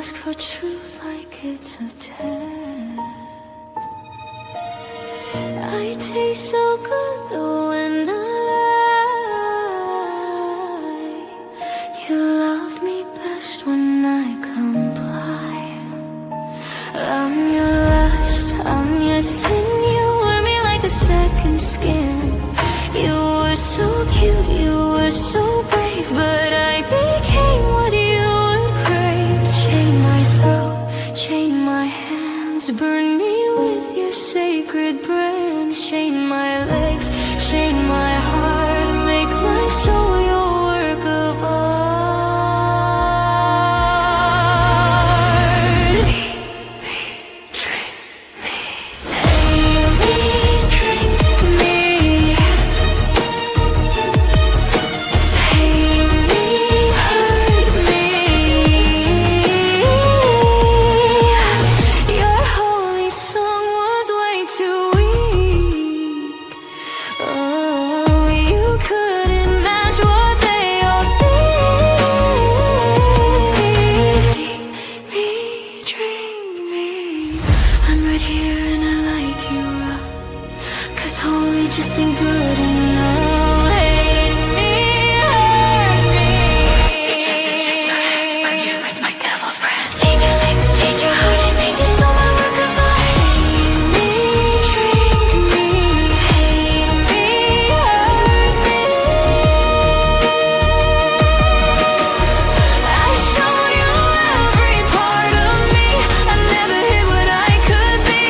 ask for truth like it's a test. I taste so good though when I lie. You love me best when I comply. I'm your lust, I'm your sin. You wear me like a second skin. You were so cute, you were so brave, but I became what you would crave. Chain my throat, chain my hands, burn me with your sacred brand. Chain my legs, chain my heart, make my soul your work of art. Just ain't good enough. Hate me, hurt me. Change your hands, burn you with my devil's brand. Change your legs, change your heart, I made you so my work of art. Hate me, drink me, hate me, hurt me. I show you every part of me. I never hid what I could be.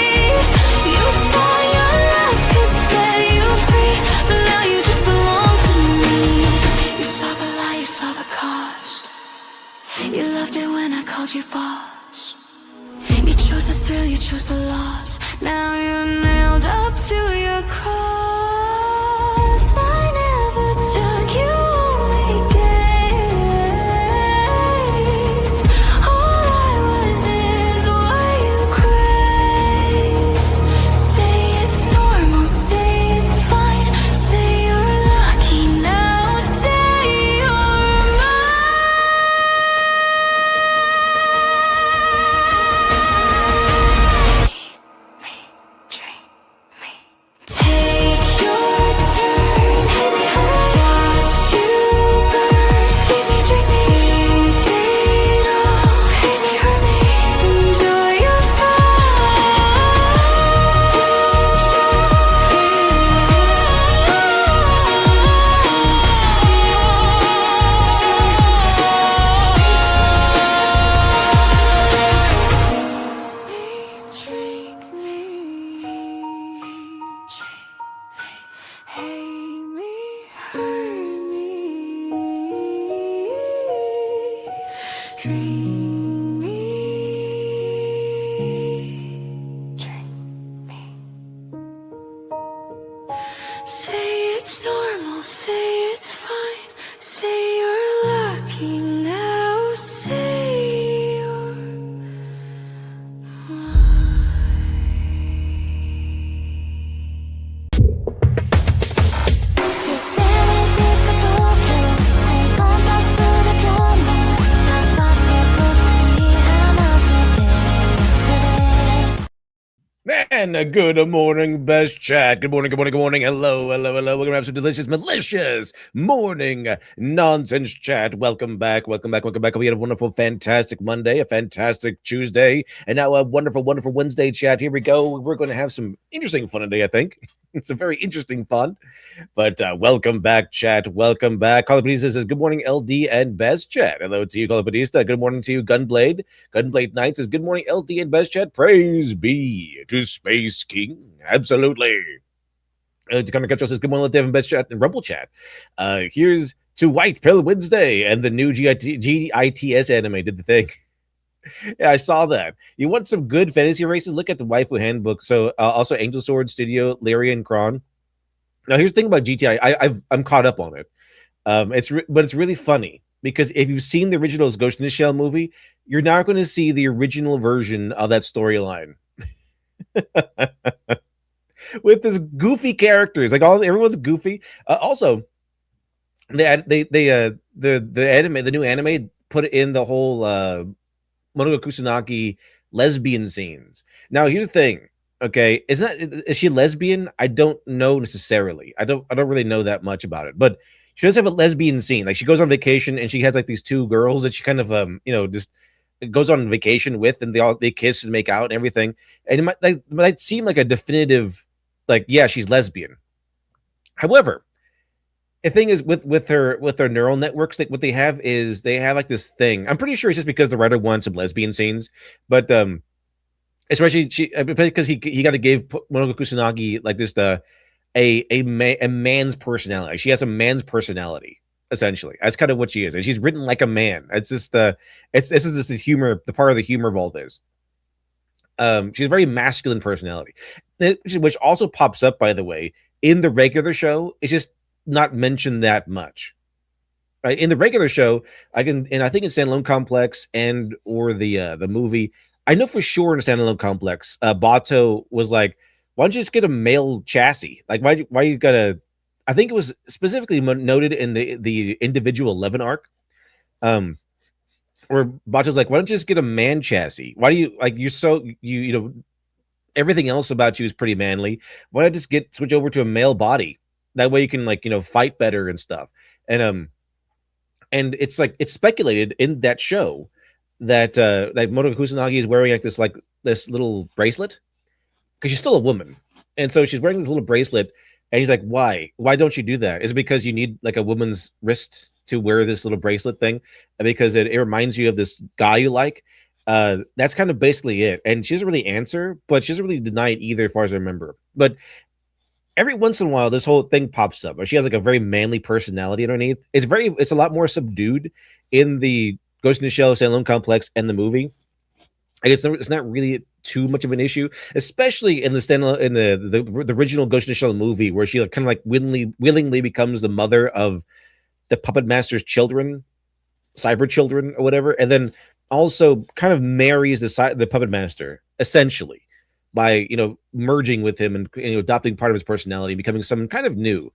You thought your lust could set you free, but now you just belong to me. You saw the lie, you saw the cost. You loved it when I called you boss. You chose the thrill, you chose the loss. Now you're nailed up to your cross. I never took, you only gave. All I was is what you crave. Say it's normal, say it's fine. Say you're lucky now, say you're mine. Drink me. Take your turn, hit me hard, watch you burn. Hit me, drink me, did all, hit me, hurt me. Enjoy your Drink me, hate me, hurt me. Dream me, drink me. Say it's normal, say it's fine. Say you're lucky now, say you're And good morning, best chat. Good morning, good morning, good morning. Hello, hello, hello. We're gonna have some delicious, malicious morning nonsense chat. Welcome back, welcome back, welcome back. We had a wonderful, fantastic Monday, a fantastic Tuesday, and now a wonderful, wonderful Wednesday chat. Here we go. We're going to have some interesting fun today, I think. It's a very interesting fun. But welcome back, chat. Welcome back. Carla Batista says, good morning, LD and Best Chat. Hello to you, Carla Batista. Good morning to you, Gunblade. Gunblade Knight says, good morning, LD and Best Chat. Praise be to Space King. Absolutely. Connor Ketchel says, good morning, Dev and Best Chat and Rumble Chat. Here's to White Pill Wednesday and the new GITS anime did the thing. Yeah, I saw that. You want some good fantasy races? Look at the Waifu Handbook. So also Angel Sword Studio, Larian Kron. Now here's the thing about GTI. I'm caught up on it. But it's really funny because if you've seen the original Ghost in the Shell movie, you're not going to see the original version of that storyline. With this goofy characters, like everyone's goofy. Also, the anime, the new anime, put in the whole Monogo Kusanagi lesbian scenes. Now, here's the thing. Okay, is she lesbian? I don't know necessarily. I don't really know that much about it, but she does have a lesbian scene. Like she goes on vacation and she has like these two girls that she kind of just goes on vacation with, and they kiss and make out and everything. And it might seem like a definitive, like, yeah, she's lesbian. However, the thing is with their neural networks, like what they have like this thing. I'm pretty sure it's just because the writer wants some lesbian scenes, but especially because he got to give Monogo Kusanagi like just a man's personality. Like she has a man's personality essentially. That's kind of what she is, and she's written like a man. It's just it's this is just the humor, the part of the humor of all this. She's a very masculine personality, which also pops up, by the way, in the regular show. It's just not mentioned that much. Right? In the regular show, I think in Standalone Complex and or the movie, I know for sure in Standalone Complex, Bato was like, "Why don't you just get a male chassis? Like, why you gotta?" I think it was specifically noted in the individual 11 arc, um, where Bato's like, "Why don't you just get a man chassis? Why do you like you know everything else about you is pretty manly. Why not just switch over to a male body? That way you can like fight better and stuff." And it's like it's speculated in that show that like Moto Kusanagi is wearing like this little bracelet because she's still a woman, and so she's wearing this little bracelet. And he's like, why don't you do that? Is it because you need like a woman's wrist to wear this little bracelet thing because it reminds you of this guy you like? That's kind of basically it. And she doesn't really answer, but she doesn't really deny it either, as far as I remember. But every once in a while, this whole thing pops up. She has like a very manly personality underneath. It's a lot more subdued in the Ghost in the Shell Standalone Complex and the movie. It's not really too much of an issue, especially in the standalone in the original Ghost in the Shell movie, where she kind of like willingly becomes the mother of the puppet master's children, cyber children or whatever, and then also kind of marries the puppet master essentially by merging with him and adopting part of his personality, becoming someone kind of new.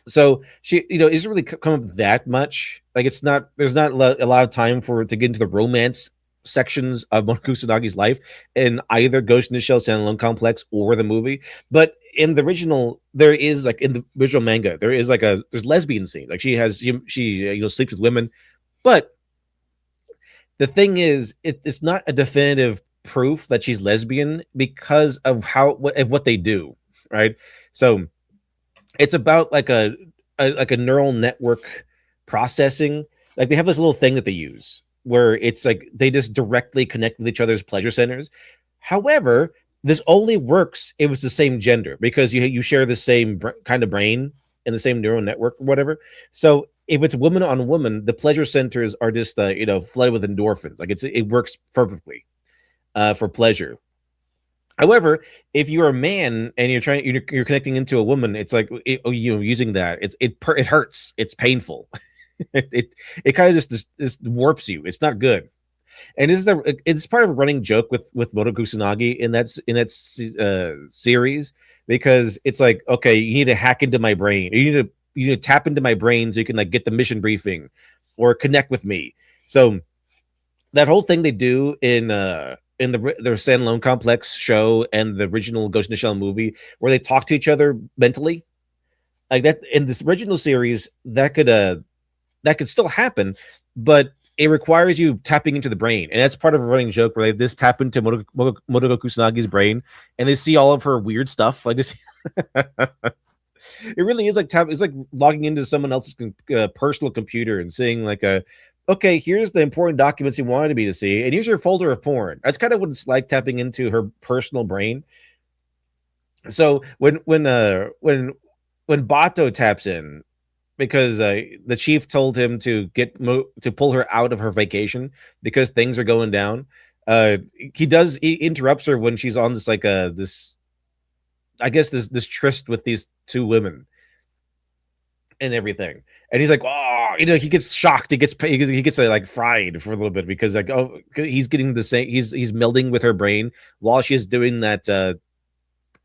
So she isn't really come up that much. Like there's not a lot of time to get into the romance sections of Mono Kusanagi's life in either Ghost in the Shell Standalone Complex or the movie. But in the original, there is like in the original manga, there's lesbian scene. Like she sleeps with women, but the thing is, it's not a definitive proof that she's lesbian because of what they do, right? So it's about like a neural network processing. Like they have this little thing that they use where it's like they just directly connect with each other's pleasure centers. However, this only works if it's the same gender because you share the same kind of brain and the same neural network or whatever. So if it's woman on woman, the pleasure centers are just flooded with endorphins. Like it works perfectly for pleasure. However, if you're a man and you're connecting into a woman, it's like using that it hurts. It's painful. it kind of just warps you. It's not good. And it's part of a running joke with Moto Kusanagi in that series, because it's like, okay, you need to hack into my brain. You need to tap into my brain so you can like get the mission briefing or connect with me. So that whole thing they do in their Standalone Complex show and the original Ghost in the Shell movie, where they talk to each other mentally, like that in this original series, that could still happen, but it requires you tapping into the brain, and that's part of a running joke where this tap into Motogo Kusanagi's brain, and they see all of her weird stuff. Like this, it really is like it's like logging into someone else's personal computer and seeing like okay, here's the important documents you wanted me to see, and here's your folder of porn. That's kind of what it's like tapping into her personal brain. So when Bato taps in, because the chief told him to pull her out of her vacation because things are going down. He interrupts her when she's on this like this tryst with these two women and everything, and he's like, oh, he gets shocked. He gets like fried for a little bit because like, oh, he's getting the same. He's melding with her brain while she's doing that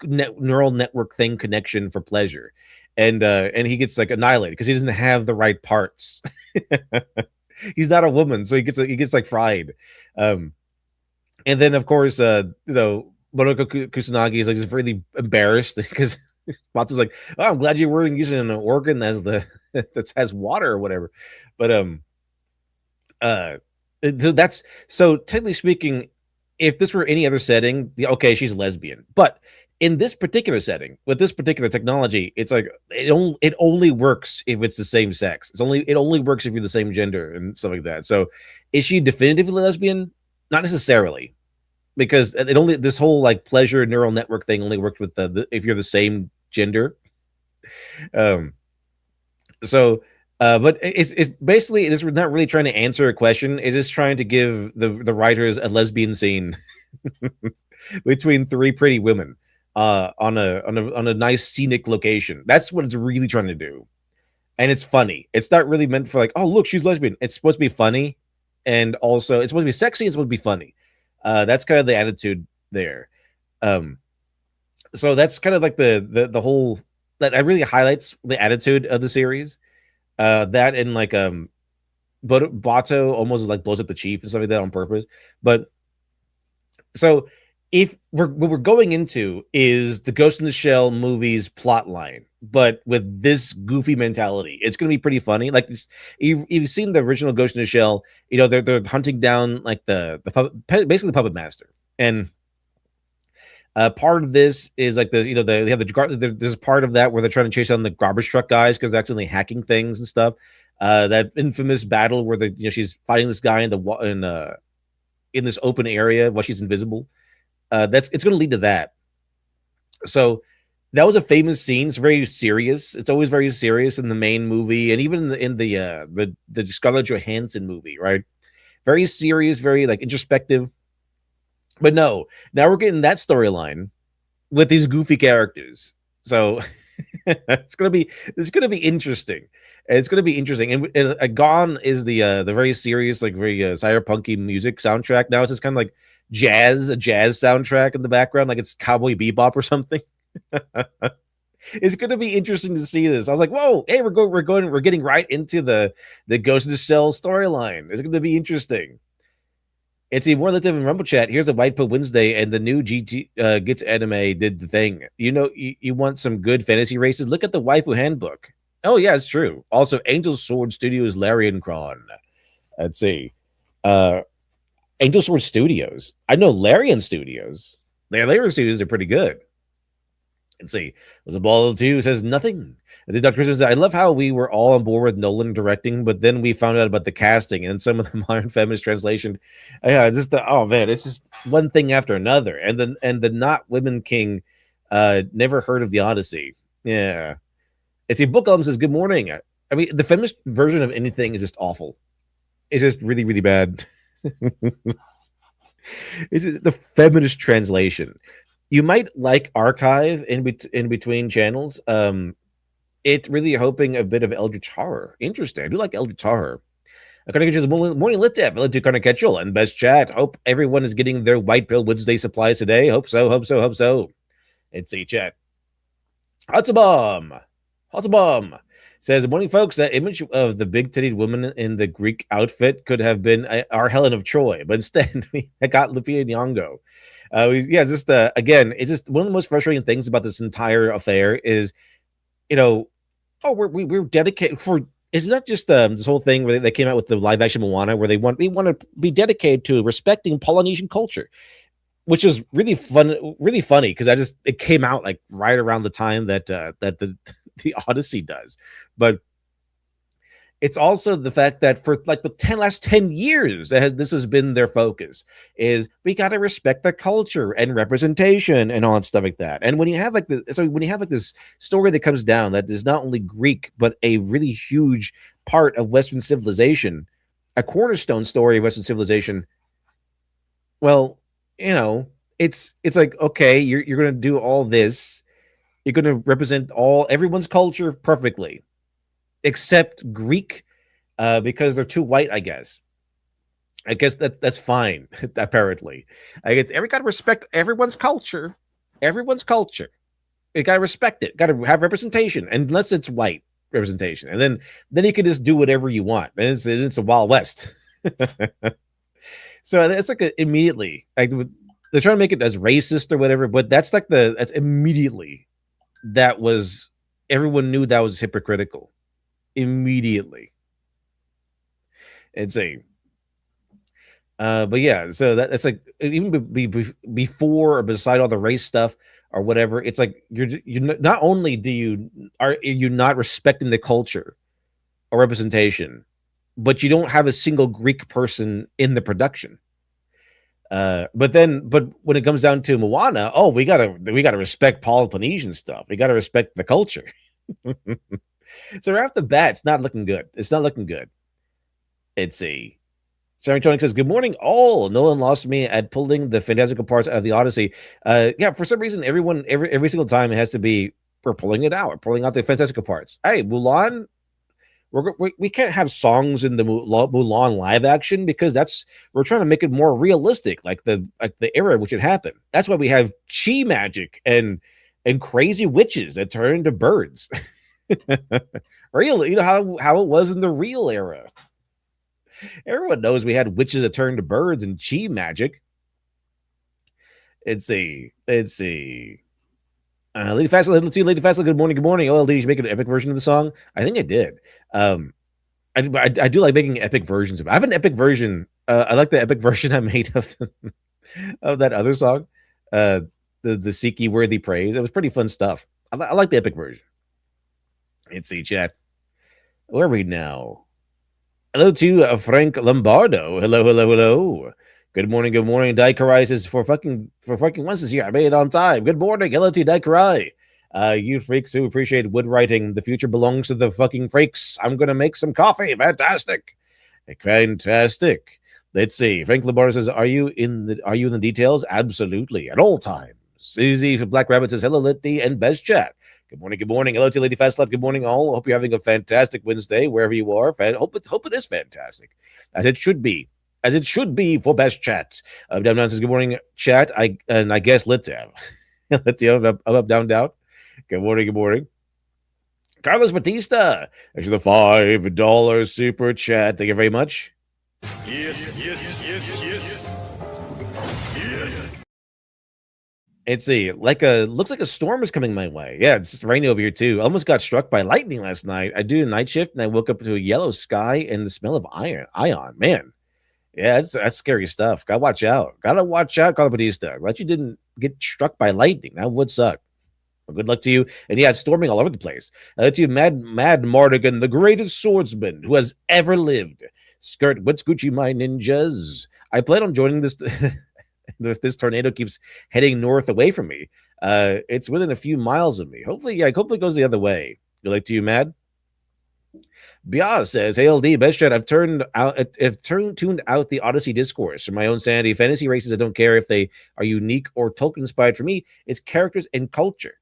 neural network thing connection for pleasure. And he gets like annihilated because he doesn't have the right parts. He's not a woman, so he gets like fried. Um, and then of course, Monoko Kusanagi is like just really embarrassed because Bato's like, "Oh, I'm glad you weren't using an organ as the that has water or whatever." But uh, so that's so technically speaking, if this were any other setting, okay, she's a lesbian. But in this particular setting, with this particular technology, it's like it only works if it's the same sex. It only works if you're the same gender and stuff like that. So, is she definitively lesbian? Not necessarily, because it only this whole like pleasure neural network thing only worked with if you're the same gender. Um, so but it's basically it is not really trying to answer a question. It is trying to give the writers a lesbian scene between three pretty women on a nice scenic location. That's what it's really trying to do, and it's funny. It's not really meant for like, oh look, she's lesbian. It's supposed to be funny, and also it's supposed to be sexy. It's supposed to be funny. That's kind of the attitude there. Um, so that's kind of like the whole that really highlights the attitude of the series. That and like but Bato almost like blows up the chief and stuff like that on purpose. But so if what we're going into is the Ghost in the Shell movie's plot line, but with this goofy mentality, it's going to be pretty funny. Like this, you've seen the original Ghost in the Shell. They're hunting down like the basically the puppet master, and part of this is like they have there's part of that where they're trying to chase down the garbage truck guys because they're accidentally hacking things and stuff. That infamous battle where she's fighting this guy in this open area while she's invisible. It's going to lead to that. So that was a famous scene. It's very serious. It's always very serious in the main movie, and even in the Scarlett Johansson movie, right? Very serious, very like introspective. But no, now we're getting that storyline with these goofy characters. So it's gonna be interesting. It's gonna be interesting. And Gone is the very serious, like very cyberpunky music soundtrack. Now it's just kind of like a jazz soundtrack in the background, like it's Cowboy Bebop or something. It's gonna be interesting to see this. I was like, whoa, hey, we're getting right into the Ghost in the Shell storyline. It's gonna be interesting. It's a more than Rumble Chat. Here's a White Pill Wednesday, and the new GT Gets Anime did the thing. You want some good fantasy races? Look at the Waifu Handbook. Oh, yeah, it's true. Also, Angel Sword Studios Larian Cron. Let's see. Angel Sword Studios. I know Larian Studios. Their Larian Studios are pretty good. Let's see. Was a ball two says nothing. The Dr. Christmas says, I love how we were all on board with Nolan directing, but then we found out about the casting and some of the modern feminist translation. Yeah, oh man, it's just one thing after another. And the Not Women King never heard of the Odyssey. Yeah. It's a book album says good morning. I mean, the feminist version of anything is just awful. It's just really, really bad. It's just the feminist translation. You might like Archive in between channels. It's really hoping a bit of Eldritch horror. Interesting. I do like Eldritch horror. I'm gonna get you morning lit tap. Let's do kind of catch and best chat. Hope everyone is getting their White Pill Wednesday supplies today. Hope so. It's a chat. Hot's a bomb says, morning folks, that image of the big titted woman in the Greek outfit could have been our Helen of Troy, but instead we got Lupita Nyong'o. Again, it's just one of the most frustrating things about this entire affair is, we're dedicated for. It's not just this whole thing where they came out with the live action Moana, where we want to be dedicated to respecting Polynesian culture, which is really fun, really funny because it came out like right around the time that the Odyssey does, but it's also the fact that for like the last 10 years this has been their focus is we got to respect the culture and representation and all that stuff like that. And when you have this story that comes down that is not only Greek but a really huge part of Western civilization, a cornerstone story of Western civilization, well, it's like, okay, you're going to do all this, you're going to represent everyone's culture perfectly except Greek, because they're too white, I guess. That's fine. Apparently, got to respect everyone's culture. You got to respect it. Got to have representation, unless it's white. representation, and then you can just do whatever you want, and it's a Wild West. So it's like immediately like they're trying to make it as racist or whatever, but that's like that's immediately that was everyone knew that was hypocritical immediately. It's a but yeah, so that's like even before or beside all the race stuff or whatever, it's like you're not only are you not respecting the culture or representation, but you don't have a single Greek person in the production. But when it comes down to Moana, oh, we gotta respect Polynesian stuff. We gotta respect the culture. So right off the bat, it's not looking good. It's not looking good. It's a Sorry, Tony says, good morning, all. Nolan lost me at pulling the fantastical parts out of the Odyssey. Yeah, for some reason, every single time it has to be, we're pulling it out. We're pulling out the fantastical parts. Hey, Mulan, we can't have songs in the Mulan live action because we're trying to make it more realistic, like the era in which it happened. That's why we have chi magic and crazy witches that turn into birds. Real, how it was in the real era. Everyone knows we had witches that turned to birds and chi magic. Let's see. Lady Fastly, good morning. OLD, did you make an epic version of the song? I think I did. I do like making epic versions of it. I have an epic version. I like the epic version I made of of that other song, the Seek Ye Worthy Praise. It was pretty fun stuff. I like the epic version. Let's see, chat. Where are we now? Hello to Frank Lombardo. Hello. Good morning. Daikarai says for fucking once this year, I made it on time. Good morning. Hello to Daikarai. You freaks who appreciate wood writing. The future belongs to the fucking freaks. I'm gonna make some coffee. Fantastic. Let's see. Frank Lombardo says, Are you in the details? Absolutely. At all times. Easy for Black Rabbit says, hello, Litty and Best Chat. Good morning. Hello to Lady Fast Love. Good morning, all. Hope you're having a fantastic Wednesday wherever you are. Hope it is fantastic, as it should be for Best Chat. Down says, good morning, chat. I guess let's have up, down. Good morning. Carlos Batista, actually the $5 super chat. Thank you very much. Yes. It's looks like a storm is coming my way. Yeah, it's raining over here too. I almost got struck by lightning last night. I do a night shift and I woke up to a yellow sky and the smell of ion. Man, yeah, that's scary stuff. Gotta watch out, Carlo Batista. Glad you didn't get struck by lightning. That would suck. Well, good luck to you. And yeah, it's storming all over the place. To you, Mad Mardigan, the greatest swordsman who has ever lived. Skirt, what's Gucci, my ninjas? I plan on joining this. If this tornado keeps heading north away from me, it's within a few miles of me. Hopefully it goes the other way. Good luck to you, Mad. Bia says, hey, LD, Best Chat, I've tuned out the Odyssey discourse for my own sanity. Fantasy races, I don't care if they are unique or Tolkien-inspired. For me, it's characters and culture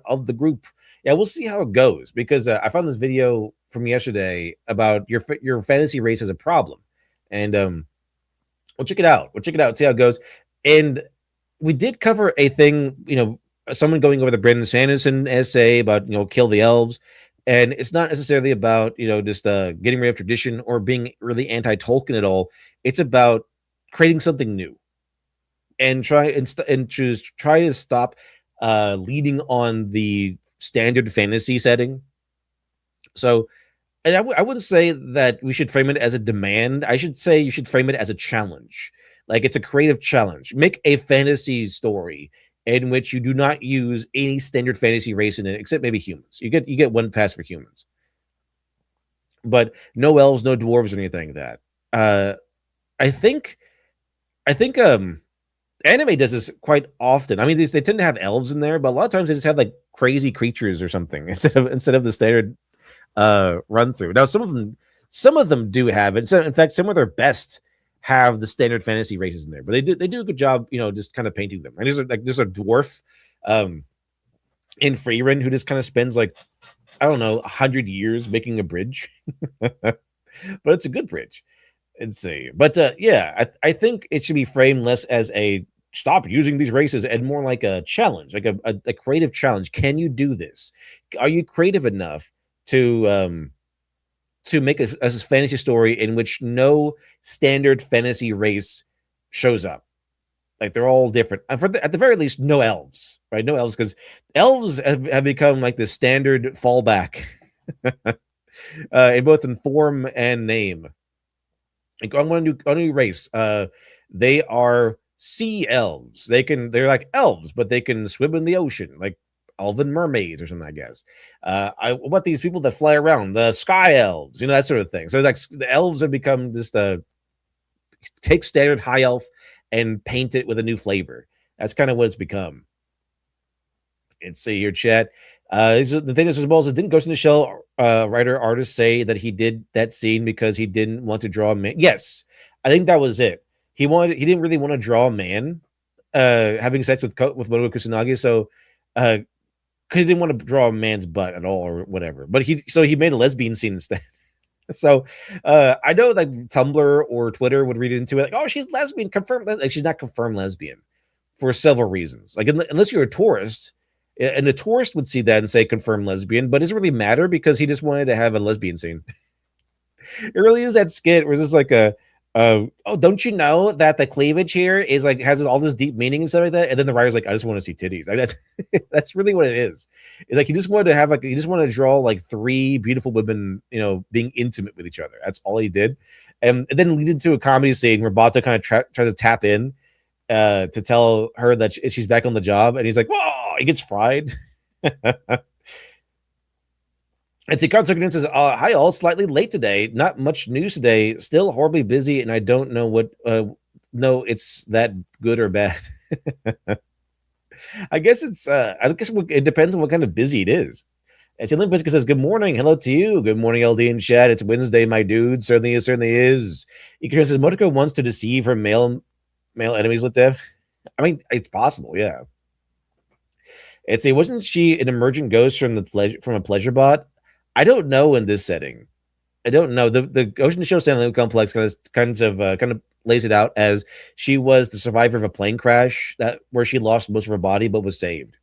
of the group. Yeah, we'll see how it goes, because I found this video from yesterday about your fantasy race as a problem. And we'll check it out. See how it goes. And we did cover a thing, someone going over the Brandon Sanderson essay about, kill the elves. And it's not necessarily about, just getting rid of tradition or being really anti-Tolkien at all. It's about creating something new and try to stop leading on the standard fantasy setting. So, and I wouldn't say that we should frame it as a demand. I should say you should frame it as a challenge. Like, it's a creative challenge. Make a fantasy story in which you do not use any standard fantasy race in it, except maybe humans. You get one pass for humans, but no elves, no dwarves, or anything like that. I think anime does this quite often. I mean, they tend to have elves in there, but a lot of times they just have like crazy creatures or something instead of the standard run through. Now, some of them do have it. So, in fact, some of their best have the standard fantasy races in there, but they do a good job, just kind of painting them. And there's a dwarf in Freerin who just kind of spends 100 years making a bridge, but it's a good bridge. Let's see. But I think it should be framed less as a stop using these races and more like a challenge, like a creative challenge. Can you do this? Are you creative enough to make a fantasy story in which no standard fantasy race shows up. Like they're all different. At the very least, no elves, right? No elves, because elves have become like the standard fallback in both in form and name. Like on a new race, they are sea elves. They're like elves, but they can swim in the ocean, like elven mermaids or something, I guess. What these people that fly around, the sky elves, that sort of thing. So like the elves have become just take standard high elf and paint it with a new flavor. That's kind of what it's become. And see your chat. The thing is, as well as it didn't Ghost in the Shell writer artist say that he did that scene because he didn't want to draw a man. Yes, I think that was it. He didn't really want to draw a man having sex with Mamoru Kusanagi, so because he didn't want to draw a man's butt at all or whatever. But he made a lesbian scene instead. So I know that Tumblr or Twitter would read into it like, oh, she's lesbian, confirmed. Like, she's not confirmed lesbian for several reasons. Like unless you're a tourist, and the tourist would see that and say confirmed lesbian, but it doesn't really matter because he just wanted to have a lesbian scene. It really is that skit where it's just like oh, don't you know that the cleavage here is like has all this deep meaning and stuff like that? And then the writer's like, I just want to see titties. Like that's really what it is. It's like he just wanted to draw like three beautiful women, being intimate with each other. That's all he did, and then lead into a comedy scene where Bato kind of tries to tap in to tell her that she's back on the job, and he's like, whoa, he gets fried. And Tikar says, hi all, slightly late today. Not much news today. Still horribly busy, and I don't know what no, it's that good or bad. I guess it depends on what kind of busy it is. And Olympic says, good morning. Hello to you. Good morning, LD and Chad. It's Wednesday, my dude. Certainly is. Ikari says, Motoko wants to deceive her male enemies, Litev. I mean, it's possible, yeah. It's wasn't she an emergent ghost from a pleasure bot? I don't know in this setting. I don't know. The Ocean Show Stanley Complex kind of lays it out as she was the survivor of a plane crash where she lost most of her body but was saved.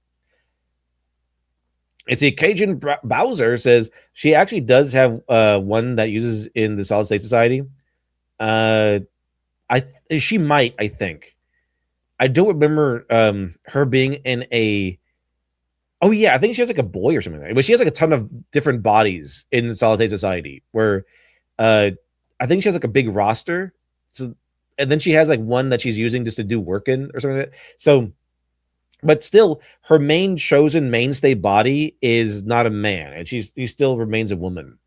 It's a Cajun Bowser says she actually does have one that uses in the Solid State Society. She might, I think. I don't remember her being in a. Oh yeah, I think she has like a boy or something like that. But she has like a ton of different bodies in Solid State Society where I think she has like a big roster. So and then she has like one that she's using just to do work in or something like that. So but still her main chosen mainstay body is not a man, and she still remains a woman.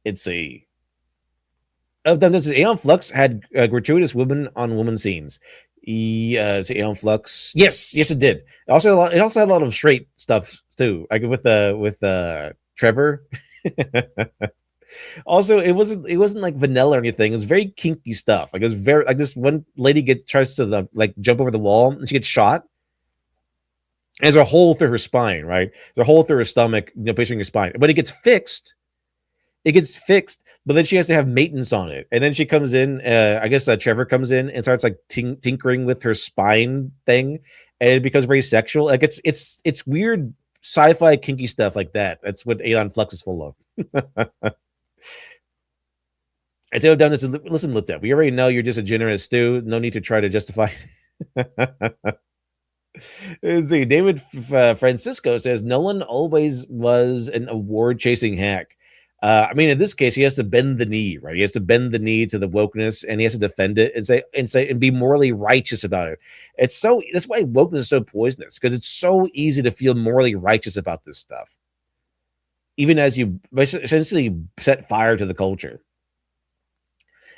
It's a Aeon Flux had gratuitous woman on woman scenes. Aeon Flux. Yes, it did. It also had a lot of straight stuff too, like with Trevor. Also, it wasn't like vanilla or anything. It was very kinky stuff. Like it was very like this one lady tries to like jump over the wall and she gets shot. There's a hole through her spine, right? There's a hole through her stomach, picturing her spine. But it gets fixed. But then she has to have maintenance on it. And then she comes in, I guess Trevor comes in and starts like tinkering with her spine thing, and it becomes very sexual. Like it's weird sci-fi kinky stuff like that. That's what Aeon Flux is full of. I tell down this. Listen, Litep, we already know you're just a generous stew. No need to try to justify it. Let's see. David Francisco says Nolan always was an award-chasing hack. I mean, in this case, he has to bend the knee, right? He has to bend the knee to the wokeness, and he has to defend it and be morally righteous about it. That's why wokeness is so poisonous, because it's so easy to feel morally righteous about this stuff, even as you essentially set fire to the culture.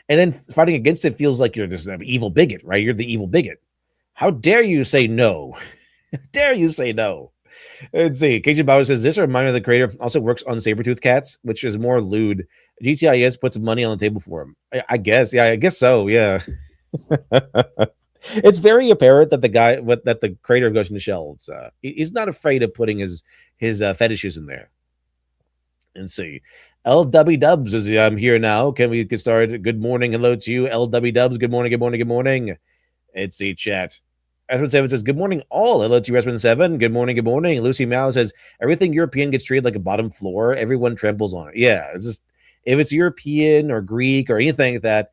And then fighting against it feels like you're just an evil bigot, right? You're the evil bigot. How dare you say no? Dare you say no? Let's see. Cajun Bauer says, this reminder of the creator also works on Sabretooth Cats, which is more lewd. GTIS puts money on the table for him. I guess. Yeah, I guess so. Yeah. It's very apparent that that the creator of Ghost in the Shell, he's not afraid of putting his fetishes in there. And see. LW Dubs is I'm here now. Can we get started? Good morning. Hello to you, LW Dubs. Good morning. It's a chat. Espen7 says, good morning, all. Hello to you, Espen7. Good morning, good morning. Lucy Mao says, everything European gets treated like a bottom floor. Everyone trembles on it. Yeah, it's just, if it's European or Greek or anything like that,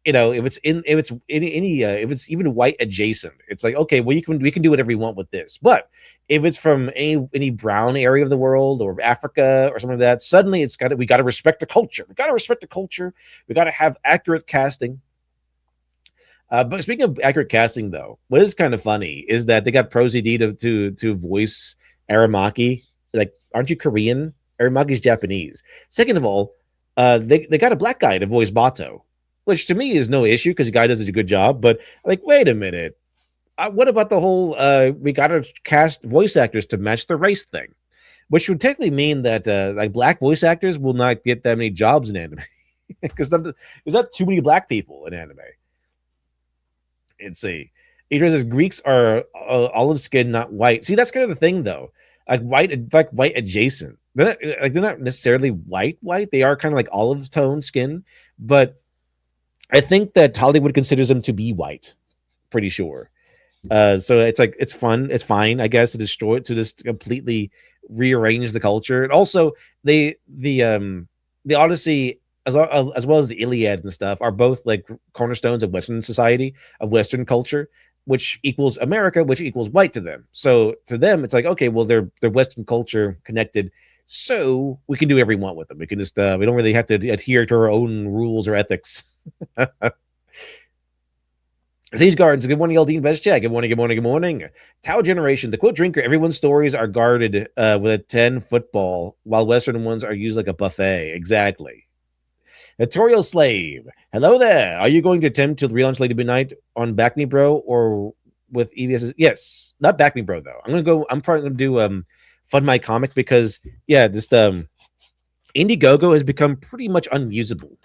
if it's if it's even white adjacent, it's like, okay, well, we can do whatever we want with this. But if it's from any brown area of the world or Africa or something like that, suddenly we got to respect the culture. We got to respect the culture. We got to have accurate casting. But speaking of accurate casting, though, what is kind of funny is that they got ProZD to voice Aramaki. Like, aren't you Korean? Aramaki's Japanese. Second of all, they got a black guy to voice Bato, which to me is no issue because the guy does a good job. But like, wait a minute, what about the whole we got to cast voice actors to match the race thing, which would technically mean that like black voice actors will not get that many jobs in anime because there's not too many black people in anime. And see, Adrian says Greeks are olive skin, not white. See, that's kind of the thing, though. Like white adjacent. They're not necessarily white. They are kind of like olive tone skin, but I think that Hollywood considers them to be white. Pretty sure. So it's like it's fine, I guess, to just completely rearrange the culture. And also, the Odyssey as well as the Iliad and stuff are both like cornerstones of Western society, of Western culture, which equals America, which equals white to them. So to them, it's like, okay, well, they're Western culture connected, so we can do whatever we want with them. We can just we don't really have to adhere to our own rules or ethics. Siege Gardens, good morning, LD Best Chat. Good morning, good morning, good morning. Tau Generation, the quote drinker, everyone's stories are guarded with a 10 football, while Western ones are used like a buffet. Exactly. Notorial Slave, hello there. Are you going to attempt to relaunch Lady Midnight on Back Me Bro or with EBS? Yes, not Back Me Bro though. I'm probably gonna do Fund My Comic because just Indiegogo has become pretty much unusable,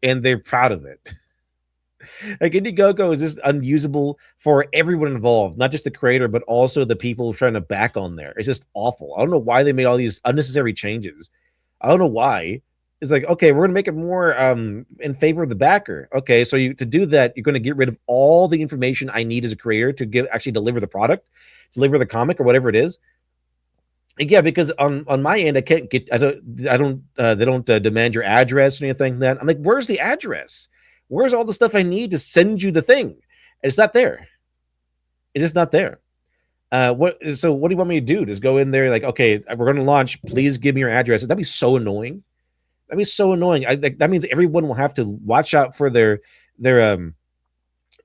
and they're proud of it. Like Indiegogo is just unusable for everyone involved, not just the creator, but also the people trying to back on there. It's just awful. I don't know why they made all these unnecessary changes. I don't know why. It's like, okay, we're going to make it more in favor of the backer. Okay, so to do that, you're going to get rid of all the information I need as a creator to actually deliver the product, deliver the comic or whatever it is. And yeah, because on my end, they don't demand your address or anything like that. I'm like, where's the address? Where's all the stuff I need to send you the thing? And it's not there. It's just not there. So what do you want me to do? Just go in there like, okay, we're going to launch. Please give me your address. That'd be so annoying. That'd be so annoying. That means everyone will have to watch out for their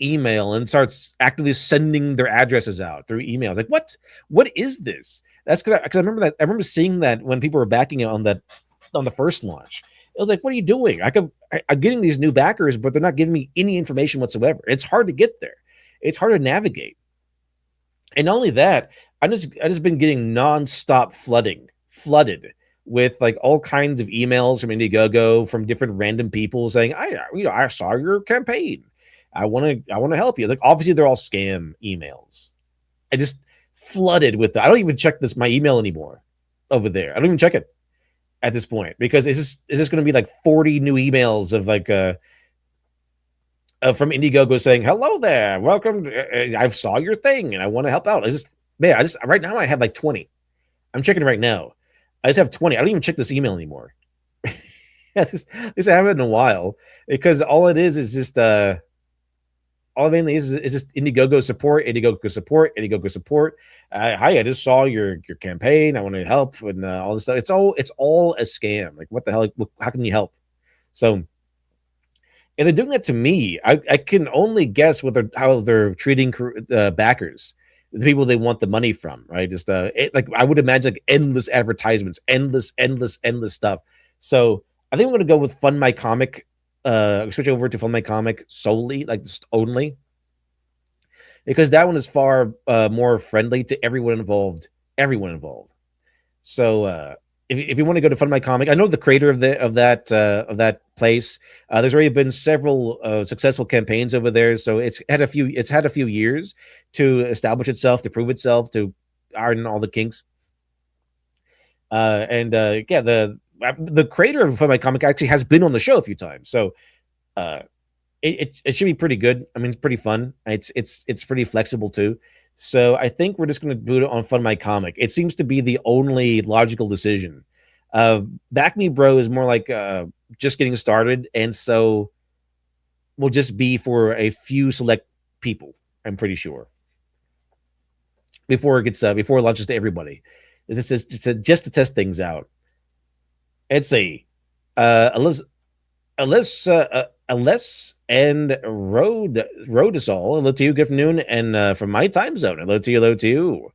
email and starts actively sending their addresses out through emails. Like, what is this? That's because I remember seeing that when people were backing it on the first launch. It was like, what are you doing? I'm getting these new backers, but they're not giving me any information whatsoever. It's hard to get there. It's hard to navigate. And not only that, I just been getting nonstop flooded with like all kinds of emails from Indiegogo from different random people saying, I saw your campaign. I want to help you. Like, obviously they're all scam emails. I just flooded with that. I don't even check my email anymore over there. I don't even check it at this point because it's just going to be like 40 new emails of like from Indiegogo saying, hello there, welcome. I saw your thing and I want to help out. Right now I have like 20. I'm checking right now. I just have 20. I don't even check this email anymore. I haven't in a while because all it is just all it mainly is just Indiegogo support. Hi, I just saw your campaign. I want to help and all this stuff. It's all a scam. Like, what the hell? How can you help? So, if they're doing that to me, I can only guess how they're treating backers, the people they want the money from, right? Just like I would imagine, like endless advertisements, endless stuff. So I think I'm going to go with Fund My Comic. Switch over to Fund My Comic solely, like just only, because that one is far more friendly to everyone involved. So if you want to go to Fund My Comic, I know the creator of that place. There's already been several successful campaigns over there, so it's had a few years to establish itself, to prove itself, to iron all the kinks. The creator of Fund My Comic actually has been on the show a few times, so it should be pretty good. I mean, it's pretty fun. It's pretty flexible too. So I think we're just going to boot it on Fun My Comic. It seems to be the only logical decision. Back Me Bro is more like just getting started, and so will just be for a few select people. I'm pretty sure before it launches to everybody. Just to test things out. Let's see. Alyss and Rodisol. Hello to you. Good afternoon. And from my time zone, hello to you. Hello to you.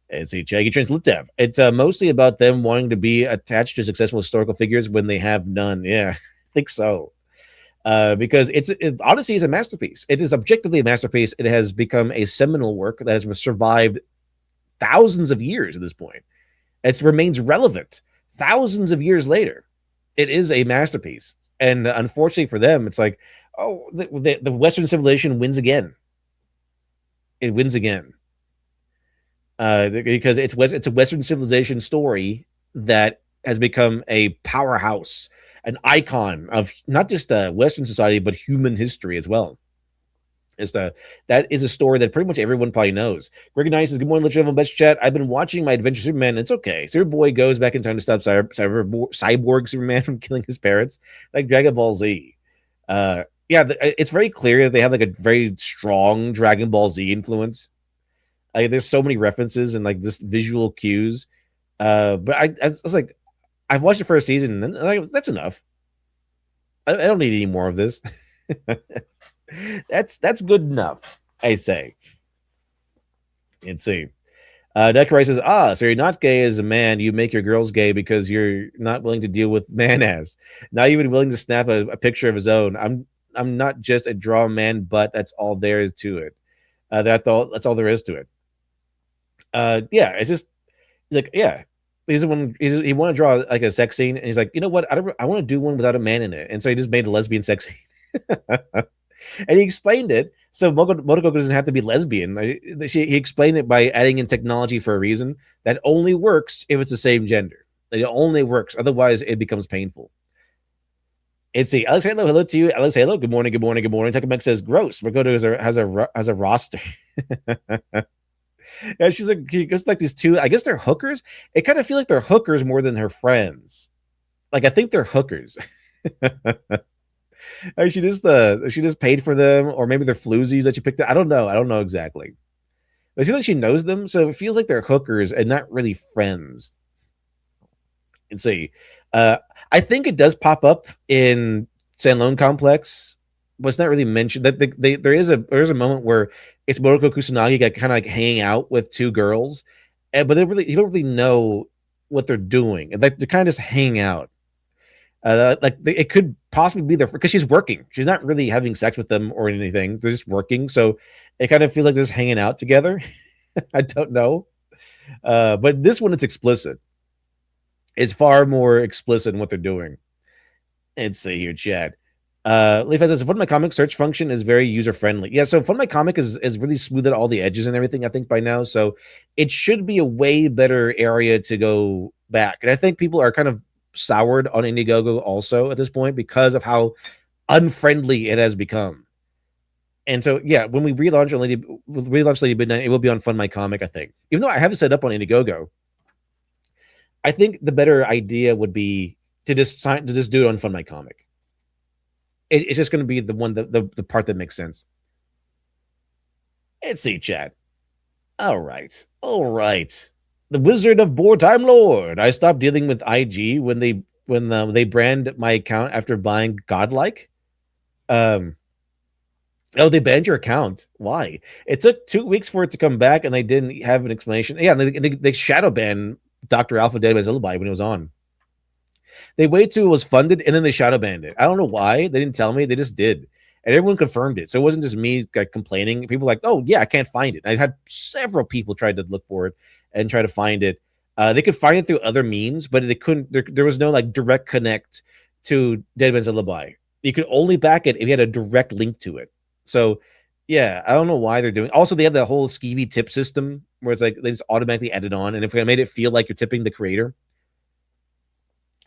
It's a Jaggy Translitev. It's mostly about them wanting to be attached to successful historical figures when they have none. Yeah, I think so. Because Odyssey is a masterpiece. It is objectively a masterpiece. It has become a seminal work that has survived thousands of years at this point. It remains relevant thousands of years later. It is a masterpiece. And unfortunately for them, it's like, oh, the Western civilization wins again. It wins again. Because it's a Western civilization story that has become a powerhouse, an icon of not just Western society, but human history as well. That is a story that pretty much everyone probably knows. Greg Nice says, good morning, Let's Best Chat. I've been watching my Adventure Superman. It's okay. Superboy goes back in time to stop Cyborg Superman from killing his parents, like Dragon Ball Z. It's very clear that they have like a very strong Dragon Ball Z influence. There's so many references and like this visual cues. But I was like, I've watched the first season and that's enough. I don't need any more of this. That's good enough, I say. Let's see. Decker says, so you're not gay as a man. You make your girls gay because you're not willing to deal with man ass. Not even willing to snap a picture of his own. I'm not just a draw man, but that's all there is to it. That's all there is to it. It's just like, yeah. He want to draw like a sex scene, and he's like, you know what? I want to do one without a man in it, and so he just made a lesbian sex scene. And he explained it so Motoko doesn't have to be lesbian. He explained it by adding in technology for a reason that only works if it's the same gender. It only works, otherwise it becomes painful. It's the Alex Halo. Hello to you, Alex Halo. Good morning. Good morning. Good morning. Tuckerbeck says, "Gross." Makoto has a roster. Yeah, she goes like these two. I guess they're hookers. It kind of feel like they're hookers more than her friends. Like I think they're hookers. She just paid for them, or maybe they're floozies that she picked up. I don't know exactly. But it seems like she knows them, so it feels like they're hookers and not really friends. And see, I think it does pop up in San Lone Complex, but it's not really mentioned. That there is a moment where it's Motoko Kusanagi got kind of like hanging out with two girls, but you don't really know what they're doing. Like they're kind of just hanging out. It could possibly be there because she's working. She's not really having sex with them or anything. They're just working, so it kind of feels like they're just hanging out together. I don't know, but this one it's explicit. It's far more explicit in what they're doing. Let's see here, Chad. Leaf says, Fun My Comic search function is very user friendly. Yeah, so Fun My Comic is really smooth at all the edges and everything, I think, by now. So it should be a way better area to go back. And I think people are kind of soured on Indiegogo also at this point because of how unfriendly it has become. And so, yeah, when we relaunch Lady Midnight, it will be on Fun My Comic, I think. Even though I have it set up on Indiegogo, I think the better idea would be to just do it on Fun My Comic. It's just going to be the one the part that makes sense. Let's see, chat. All right. The Wizard of Board Time Lord. I stopped dealing with IG when they brand my account after buying Godlike. They banned your account. Why? It took 2 weeks for it to come back, and they didn't have an explanation. Yeah, they shadow banned Dr. Alpha Dead by Zillaby when it was on. They waited till it was funded, and then they shadow banned it. I don't know why. They didn't tell me. They just did. And everyone confirmed it. So it wasn't just me complaining. People were like, oh, yeah, I can't find it. I had several people try to look for it and try to find it. They could find it through other means, but they couldn't. There was no like direct connect to Dead Man's Alibi. You could only back it if you had a direct link to it. So, yeah, I don't know why they're doing. Also, they have that whole skeevy tip system where it's like they just automatically add it on, and if it made it feel like you're tipping the creator.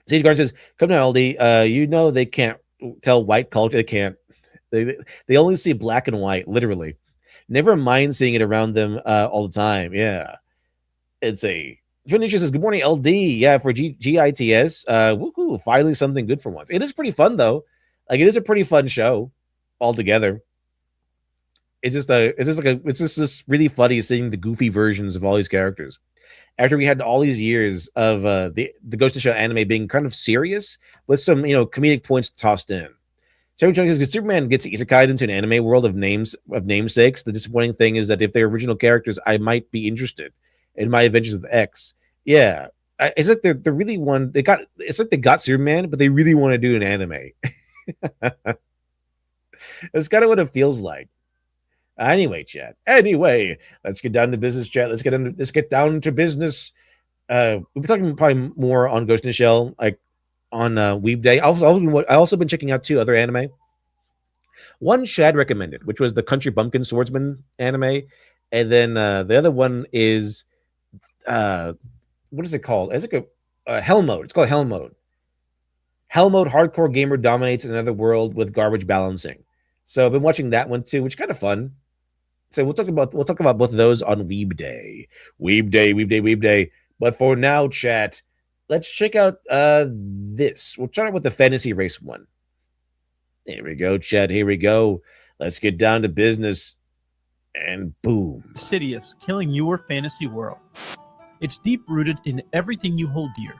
Sage Garden says, "Come now, Aldi. You know they can't tell white culture. They can't. They only see black and white, literally. Never mind seeing it around them all the time. Yeah. It's a Phoenicia says, good morning, LD. Yeah, for GITS. Woohoo, finally something good for once. It is pretty fun though. Like it is a pretty fun show altogether. It's just this really funny seeing the goofy versions of all these characters. After we had all these years of the Ghost in the Shell anime being kind of serious with some comedic points tossed in. Chevy Chunk says, Superman gets isekai'd into an anime world of namesakes. The disappointing thing is that if they're original characters, I might be interested in my adventures with X. Yeah, it's like they're really one. It's like they got Superman, but they really want to do an anime. That's kind of what it feels like. Anyway, chat. Anyway, let's get down to business, chat. Let's get down to business. We'll be talking probably more on Ghost in the Shell, like on Weeb Day. I also been checking out 2 other anime. One Shad recommended, which was the Country Bumpkin Swordsman anime, and then the other one is what is it called? It's like a Hell Mode. It's called Hell Mode. Hell Mode, hardcore gamer dominates another world with garbage balancing. So I've been watching that one too, which is kind of fun. So we'll talk about both of those on Weeb Day. Weeb Day. But for now, chat, let's check out this. We'll start with the fantasy race one. Here we go, chat. Here we go. Let's get down to business. And boom. Insidious, killing your fantasy world. It's deep-rooted in everything you hold dear.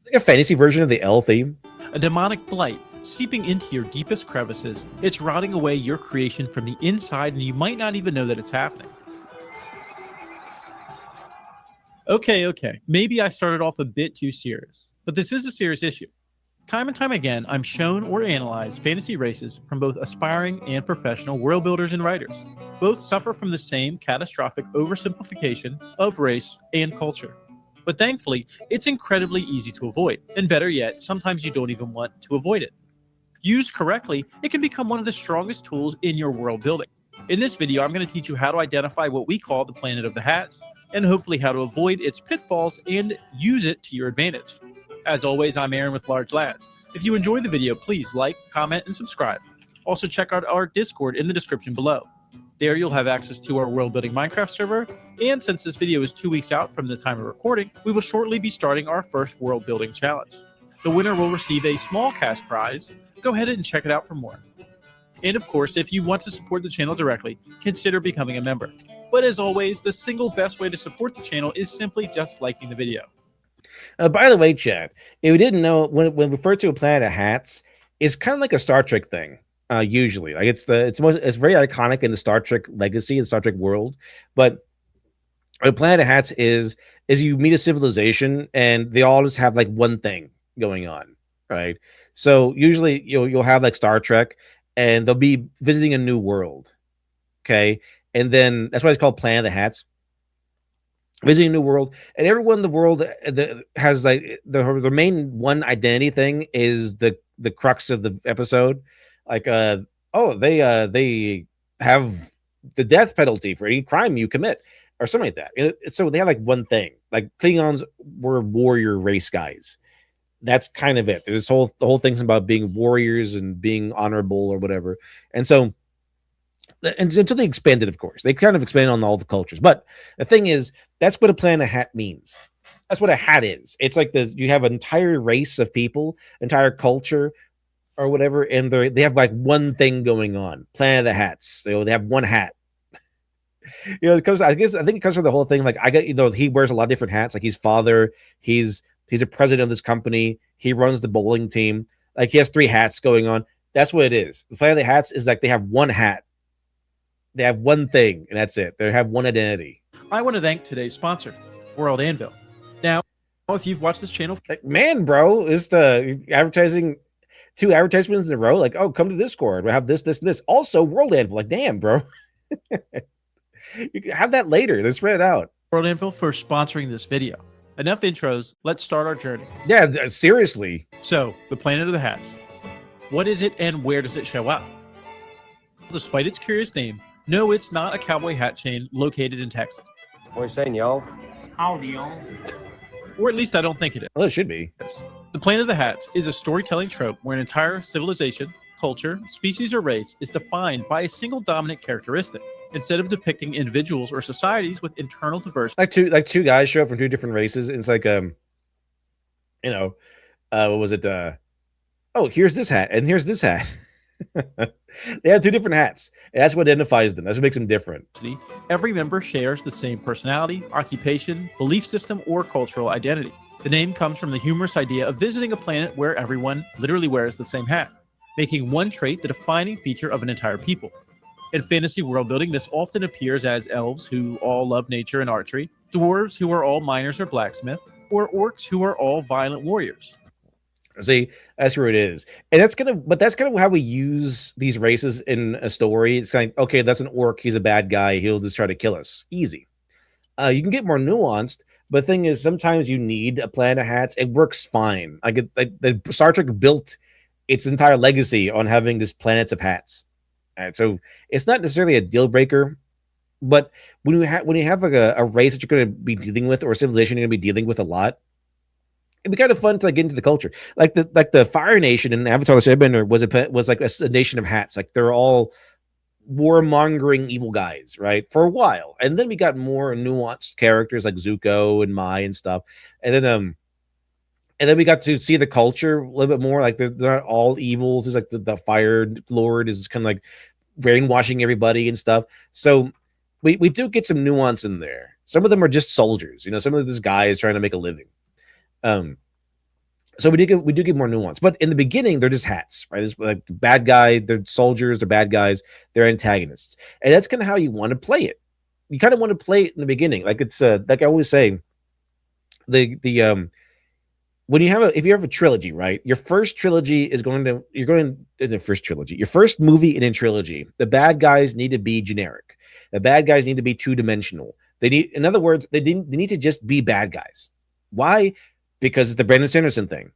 Like a fantasy version of the L theme. A demonic blight seeping into your deepest crevices. It's rotting away your creation from the inside, and you might not even know that it's happening. Okay. Maybe I started off a bit too serious, but this is a serious issue. Time and time again, I'm shown or analyzed fantasy races from both aspiring and professional world builders and writers. Both suffer from the same catastrophic oversimplification of race and culture. But thankfully, it's incredibly easy to avoid, and better yet, sometimes you don't even want to avoid it. Used correctly, it can become one of the strongest tools in your world building. In this video, I'm going to teach you how to identify what we call the Planet of the Hats, and hopefully how to avoid its pitfalls and use it to your advantage. As always, I'm Aaron with Large Lads. If you enjoyed the video, please like, comment, and subscribe. Also check out our Discord in the description below. There you'll have access to our world building Minecraft server, and since this video is 2 weeks out from the time of recording, we will shortly be starting our first world building challenge. The winner will receive a small cash prize. Go ahead and check it out for more. And of course, if you want to support the channel directly, consider becoming a member. But as always, the single best way to support the channel is simply just liking the video. By the way, chat, if you didn't know, when referred to a Planet of Hats, it's kind of like a Star Trek thing. Usually, like it's very iconic in the Star Trek legacy, the Star Trek world. But a Planet of Hats is you meet a civilization and they all just have like one thing going on, right? So usually you'll have like Star Trek, and they'll be visiting a new world, okay, and then that's why it's called Planet of the Hats. Visiting a new world, and everyone in the world has like the main one identity thing is the crux of the episode. Like they have the death penalty for any crime you commit or something like that. So they have like one thing. Like Klingons were warrior race guys. That's kind of it. There's the whole thing's about being warriors and being honorable or whatever. And so and until they expanded, of course, they kind of expanded on all the cultures. But the thing is, that's what a Planet Hat means. That's what a hat is. It's like you have an entire race of people, entire culture, or whatever, and they have like one thing going on. Planet of the Hats. They have one hat. Because I think it comes from the whole thing. Like he wears a lot of different hats. Like he's father. He's a president of this company. He runs the bowling team. Like he has 3 hats going on. That's what it is. The Planet of the Hats is like they have one hat. They have one thing, and that's it. They have one identity. I want to thank today's sponsor, World Anvil. Now, if you've watched this channel... Like, man, bro, is the advertising 2 advertisements in a row? Like, oh, come to Discord. We have this, and this. Also, World Anvil. Like, damn, bro. You can have that later. Let's spread it out. World Anvil for sponsoring this video. Enough intros. Let's start our journey. Yeah, seriously. So, the Planet of the Hats. What is it, and where does it show up? Despite its curious name, no, it's not a cowboy hat chain located in Texas. What are you saying, y'all? Howdy, y'all. Or at least I don't think it is. Well, it should be. The Planet of the Hats is a storytelling trope where an entire civilization, culture, species, or race is defined by a single dominant characteristic, instead of depicting individuals or societies with internal diversity. Like two guys show up from two different races. And it's like what was it? Oh, here's this hat and here's this hat. They have two different hats. And that's what identifies them. That's what makes them different. Every member shares the same personality, occupation, belief system, or cultural identity. The name comes from the humorous idea of visiting a planet where everyone literally wears the same hat, making one trait the defining feature of an entire people. In fantasy world building, this often appears as elves who all love nature and archery, dwarves who are all miners or blacksmith, or orcs who are all violent warriors. See, that's where it is. And that's kind of how we use these races in a story. It's kind of, okay, that's an orc, he's a bad guy, he'll just try to kill us. Easy. You can get more nuanced, but the thing is, sometimes you need a plan of hats. It works fine. The Star Trek built its entire legacy on having this planets of hats. And so it's not necessarily a deal breaker, but when you have like a race that you're going to be dealing with, or a civilization you're going to be dealing with a lot, it'd be kind of fun to like get into the culture. Like the Fire Nation in Avatar: The Airbender was like a nation of hats. Like they're all warmongering evil guys, right? For a while, and then we got more nuanced characters like Zuko and Mai and stuff, and then we got to see the culture a little bit more. Like they're not all evils. There's like the Fire Lord is kind of like brainwashing everybody and stuff. So we do get some nuance in there. Some of them are just soldiers, some of this guy is trying to make a living. So we do get more nuance, but in the beginning they're just hats, right? It's like bad guy, they're soldiers, they're bad guys, they're antagonists, and that's kind of how you want to play it. You kind of want to play it in the beginning, like it's like I always say, when if you have a trilogy, right? Your first trilogy is your first movie in a trilogy. The bad guys need to be generic. The bad guys need to be two-dimensional. In other words, they need to just be bad guys. Why? Because it's the Brandon Sanderson thing.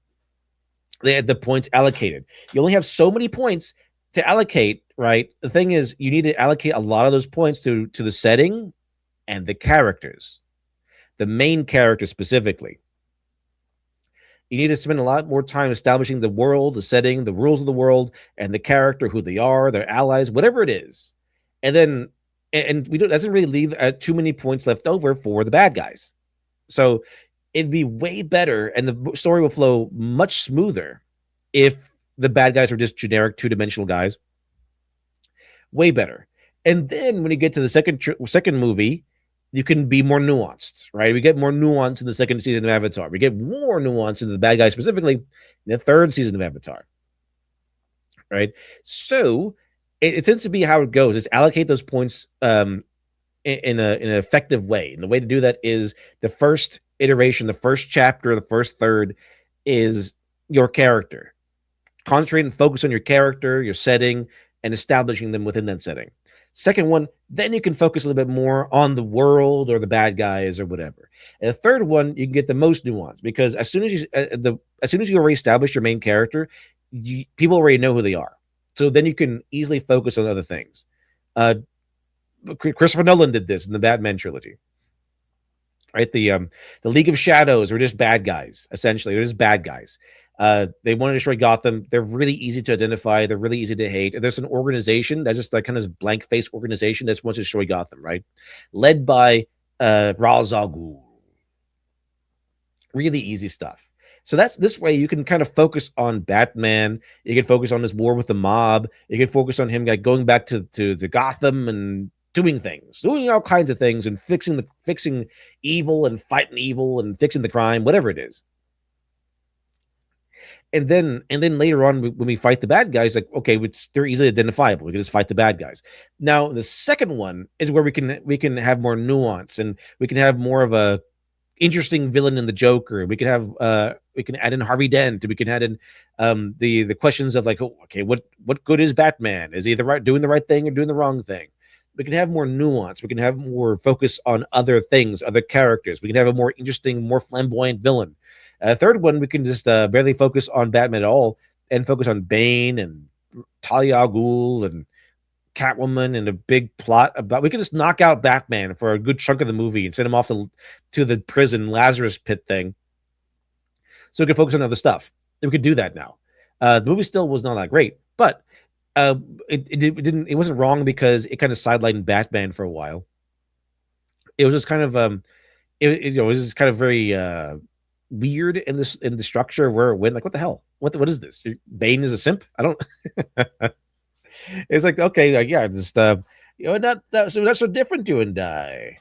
They had the points allocated. You only have so many points to allocate, right? The thing is, you need to allocate a lot of those points to the setting and the characters, the main character specifically. You need to spend a lot more time establishing the world, the setting, the rules of the world, and the character, who they are, their allies, whatever it is. And then, doesn't really leave too many points left over for the bad guys. So it'd be way better, and the story will flow much smoother if the bad guys are just generic two-dimensional guys. Way better. And then when you get to the second movie, you can be more nuanced, right? We get more nuance in the second season of Avatar. We get more nuance in the bad guys specifically in the third season of Avatar, right? So it tends to be how it goes, is allocate those points in an effective way. And the way to do that is the first iteration, the first chapter, the first third is your character. Concentrate and focus on your character, your setting, and establishing them within that setting. Second one, then you can focus a little bit more on the world or the bad guys or whatever. And the third one, you can get the most nuance, because as soon as you already establish your main character, people already know who they are. So then you can easily focus on other things. Christopher Nolan did this in the Batman trilogy. Right, the League of Shadows were just bad guys. Essentially, they're just bad guys. They want to destroy Gotham. They're really easy to identify. They're really easy to hate. And there's an organization that's just like kind of blank face organization that wants to destroy Gotham, right? Led by Ra's al Ghul. Really easy stuff. So that's this way you can kind of focus on Batman. You can focus on his war with the mob. You can focus on him like going back to Gotham and doing all kinds of things, and fixing evil and fighting evil and fixing the crime, whatever it is. And then later on, when we fight the bad guys, like, okay, they're easily identifiable. We can just fight the bad guys. Now, the second one is where we can have more nuance, and we can have more of a interesting villain in the Joker. We can add in Harvey Dent. We can add in the questions of like, okay, what good is Batman? Is he doing the right thing or doing the wrong thing? We can have more nuance. We can have more focus on other things, other characters. We can have a more interesting, more flamboyant villain. Third one, we can just barely focus on Batman at all and focus on Bane and Talia al Ghul and Catwoman and a big plot about. We can just knock out Batman for a good chunk of the movie and send him off to the prison Lazarus pit thing. So we can focus on other stuff. And we can do that now. The movie still was not that great, but uh, it wasn't wrong because it kind of sidelined Batman for a while. It was just kind of it was just kind of very weird in the structure where it went. Like, what the hell? What is this? Bane is a simp? I don't. It's like, okay, like, yeah, just you're not so different, you and I.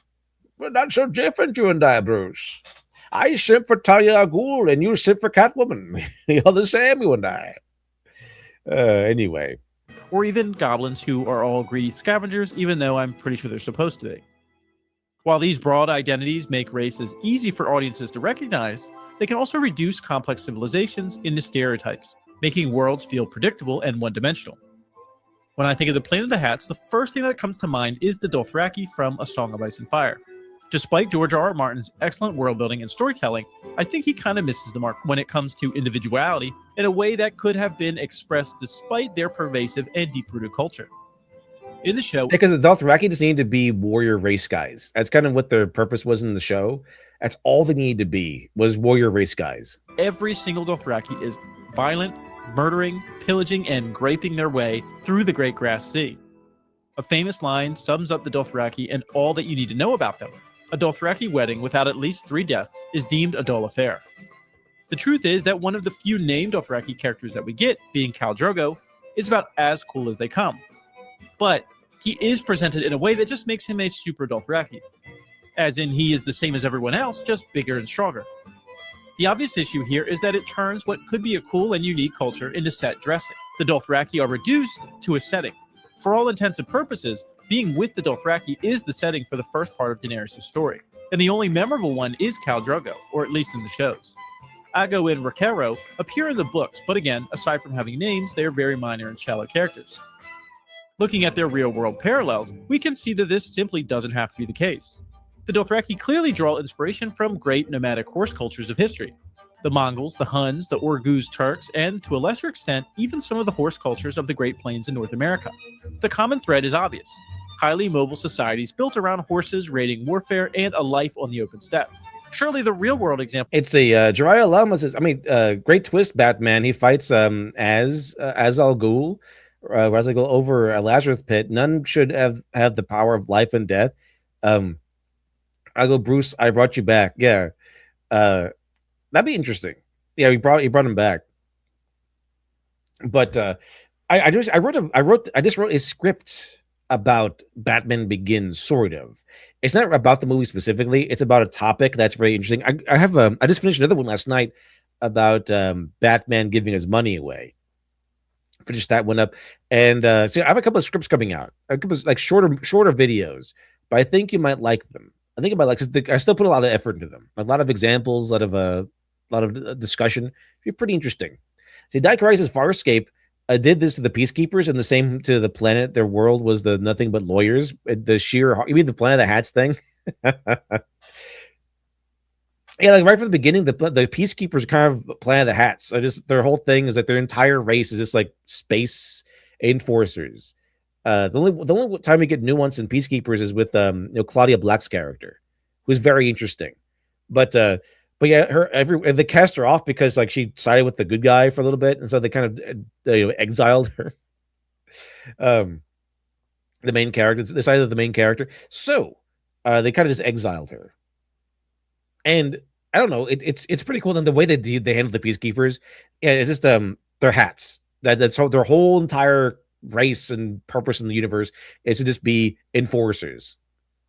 We're not so different, you and I, Bruce. I simp for Talia al Ghul, and you simp for Catwoman. You're the same, you and I. Anyway. Or even goblins who are all greedy scavengers, even though I'm pretty sure they're supposed to be. While these broad identities make races easy for audiences to recognize, they can also reduce complex civilizations into stereotypes, making worlds feel predictable and one-dimensional. When I think of the Planet of the Hats, the first thing that comes to mind is the Dothraki from A Song of Ice and Fire. Despite George R.R. Martin's excellent world building and storytelling, I think he kind of misses the mark when it comes to individuality in a way that could have been expressed despite their pervasive and deep-rooted culture. In the show, because the Dothraki just needed to be warrior race guys. That's kind of what their purpose was in the show. That's all they needed to be, was warrior race guys. Every single Dothraki is violent, murdering, pillaging, and graping their way through the Great Grass Sea. A famous line sums up the Dothraki and all that you need to know about them. A Dothraki wedding without at least 3 deaths is deemed a dull affair. The truth is that one of the few named Dothraki characters that we get, being Khal Drogo, is about as cool as they come. But he is presented in a way that just makes him a super Dothraki. As in, he is the same as everyone else, just bigger and stronger. The obvious issue here is that it turns what could be a cool and unique culture into set dressing. The Dothraki are reduced to a setting. For all intents and purposes, being with the Dothraki is the setting for the first part of Daenerys' story. And the only memorable one is Khal Drogo, or at least in the shows. Aggo and Rakero appear in the books, but again, aside from having names, they are very minor and shallow characters. Looking at their real-world parallels, we can see that this simply doesn't have to be the case. The Dothraki clearly draw inspiration from great nomadic horse cultures of history. The Mongols, the Huns, the Orguz Turks, and, to a lesser extent, even some of the horse cultures of the Great Plains in North America. The common thread is obvious. Highly mobile societies built around horses, raiding warfare, and a life on the open steppe. Surely the real-world example... It's a Jiraiya Lama says, great twist, Batman. He fights as Al Ghul, Ra's al Ghul over a Lazarus pit. None should have the power of life and death. I go, Bruce, I brought you back. Yeah. That'd be interesting. Yeah, he brought him back. But I just wrote a script about Batman Begins, sort of. It's not about the movie specifically. It's about a topic that's very interesting. I just finished another one last night about Batman giving his money away. Finished that one up, and so I have a couple of scripts coming out. A couple of, like shorter videos, but I think you might like them. I think about I still put a lot of effort into them. A lot of examples, a lot of discussion. It'd be pretty interesting. See, Dark Crisis Farscape did this to the Peacekeepers, and the same to the planet. Their world was the nothing but lawyers. The sheer, you mean the Planet of the Hats thing? Yeah, like right from the beginning, the Peacekeepers kind of Planet of the Hats. Their whole thing is that their entire race is just like space enforcers. The only time we get nuance in Peacekeepers is with Claudia Black's character, who's very interesting. But yeah, they cast her off because like she sided with the good guy for a little bit, and so they kind of exiled her. The main character, they sided with the main character, so they kind of just exiled her. And I don't know, it's pretty cool. And the way they handle the Peacekeepers, yeah, it's just their hats. That's their whole entire race and purpose in the universe is to just be enforcers.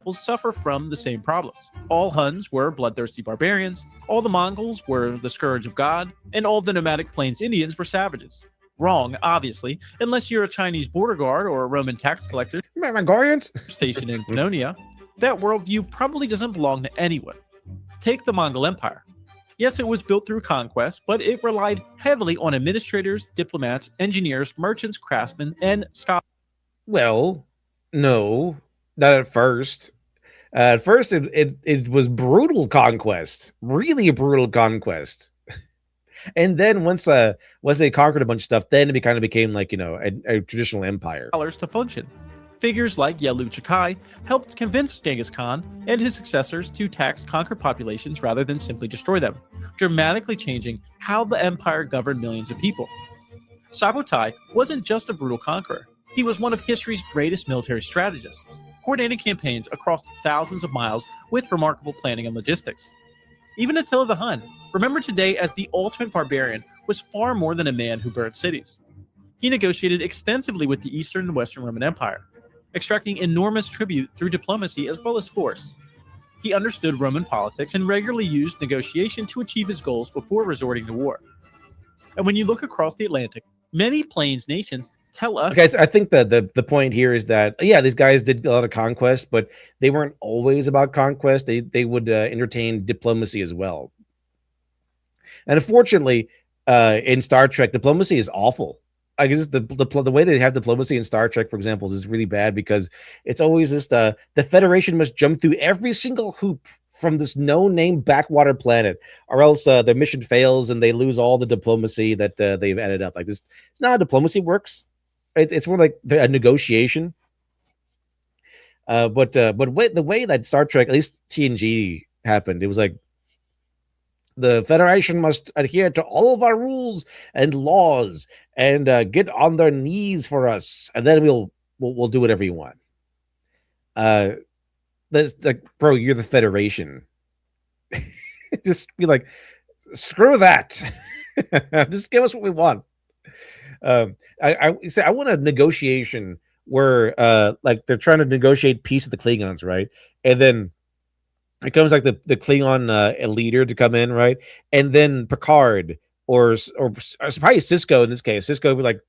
Will suffer from the same problems. All Huns were bloodthirsty barbarians, all the Mongols were the scourge of God, and all the nomadic plains Indians were savages. Wrong, obviously, unless you're a Chinese border guard or a Roman tax collector stationed in Pannonia. That worldview probably doesn't belong to anyone. Take the Mongol Empire. Yes, it was built through conquest, but it relied heavily on administrators, diplomats, engineers, merchants, craftsmen, and scholars. Well, no, not at first. At first, it was brutal conquest, really a brutal conquest. And then once they conquered a bunch of stuff, then it kind of became like a traditional empire. To function. Figures like Yalu Chakai helped convince Genghis Khan and his successors to tax conquered populations rather than simply destroy them, dramatically changing how the empire governed millions of people. Sabotai wasn't just a brutal conqueror. He was one of history's greatest military strategists, coordinating campaigns across thousands of miles with remarkable planning and logistics. Even Attila the Hun, remembered today as the ultimate barbarian, was far more than a man who burned cities. He negotiated extensively with the Eastern and Western Roman Empire, extracting enormous tribute through diplomacy as well as force. He understood Roman politics and regularly used negotiation to achieve his goals before resorting to war. And when you look across the Atlantic, many plains nations tell us... Okay, so I think the point here is that, yeah, these guys did a lot of conquest, but they weren't always about conquest. They would entertain diplomacy as well. And unfortunately, in Star Trek, diplomacy is awful. I guess the way they have diplomacy in Star Trek, for example, is really bad because it's always just the Federation must jump through every single hoop from this no-name backwater planet, or else their mission fails and they lose all the diplomacy that they've added up. Like this, it's not how diplomacy works. It's more like a negotiation. But the way that Star Trek, at least TNG, happened, it was like the Federation must adhere to all of our rules and laws and get on their knees for us, and then we'll do whatever you want. That's like, bro, you're the Federation. Just be like, screw that. Just give us what we want. I say I want a negotiation where like they're trying to negotiate peace with the Klingons, right? And then it comes like the Klingon leader to come in, right? And then Picard or probably Cisco in this case. Cisco would like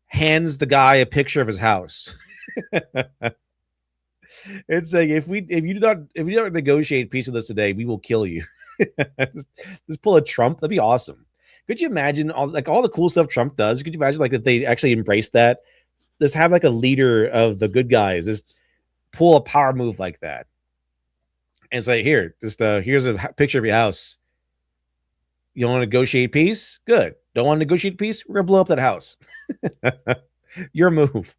hands the guy a picture of his house. It's like if you do not negotiate peace with us today, we will kill you. just pull a Trump. That'd be awesome. Could you imagine all the cool stuff Trump does? Could you imagine like if they actually embrace that? Just have like a leader of the good guys, just pull a power move like that. And say, here, just here's a picture of your house. You want to negotiate peace? Good. Don't want to negotiate peace? We're gonna blow up that house. Your move.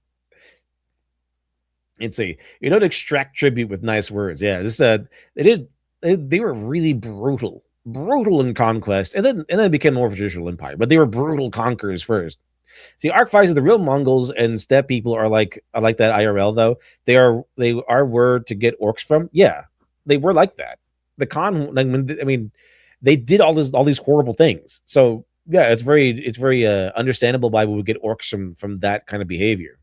And see, you don't extract tribute with nice words. Yeah, just they were really brutal in conquest, and then it became more of a traditional empire. But they were brutal conquerors first. See, Arc 5 is the real Mongols and steppe people are like that IRL though. They are where to get orcs from. Yeah, they were like that. The I mean, they did all these horrible things. So yeah, it's very understandable why we would get orcs from that kind of behavior.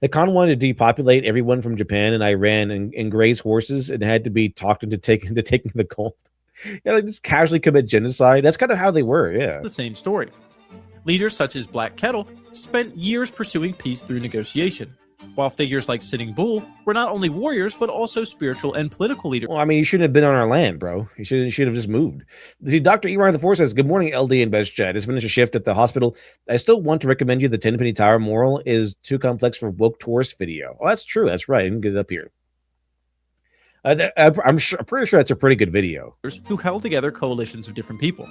The Khan wanted to depopulate everyone from Japan and Iran and graze horses and had to be talked into taking the gold. Yeah, like just casually commit genocide. That's kind of how they were. Yeah, the same story. Leaders such as Black Kettle spent years pursuing peace through negotiation, while figures like Sitting Bull were not only warriors but also spiritual and political leaders. Well, I mean, you shouldn't have been on our land, bro. You should have just moved. See, Dr. Ewan the Force says, "Good morning, LD and Best Chat. Just finished a shift at the hospital. I still want to recommend you the Tenpenny Tower moral is too complex for woke tourist video." Oh, that's true. That's right. I can get it up here. I'm pretty sure that's a pretty good video. Who held together coalitions of different people.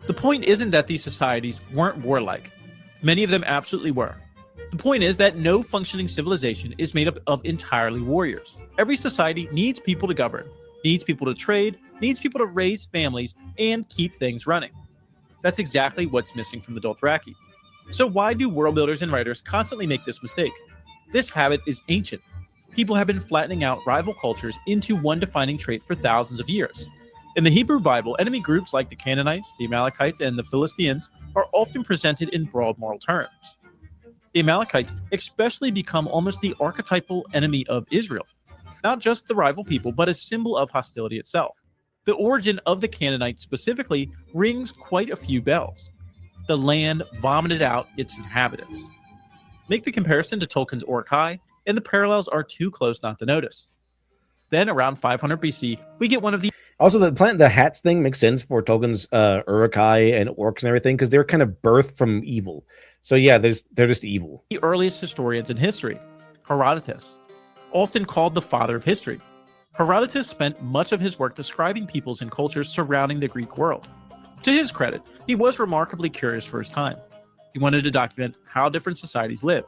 The point isn't that these societies weren't warlike. Many of them absolutely were. The point is that no functioning civilization is made up of entirely warriors. Every society needs people to govern, needs people to trade, needs people to raise families, and keep things running. That's exactly what's missing from the Dothraki. So why do world builders and writers constantly make this mistake? This habit is ancient. People have been flattening out rival cultures into one defining trait for thousands of years. In the Hebrew Bible, enemy groups like the Canaanites, the Amalekites, and the Philistines are often presented in broad moral terms. The Amalekites especially become almost the archetypal enemy of Israel, not just the rival people, but a symbol of hostility itself. The origin of the Canaanites specifically rings quite a few bells. The land vomited out its inhabitants. Make the comparison to Tolkien's Uruk-hai, and the parallels are too close not to notice. Then, around 500 BC, we get one of the... Also, the hats thing makes sense for Tolkien's Uruk-hai and orcs and everything, because they're kind of birthed from evil. So yeah, they're just evil. The earliest historians in history, Herodotus, often called the father of history. Herodotus spent much of his work describing peoples and cultures surrounding the Greek world. To his credit, he was remarkably curious for his time. He wanted to document how different societies lived.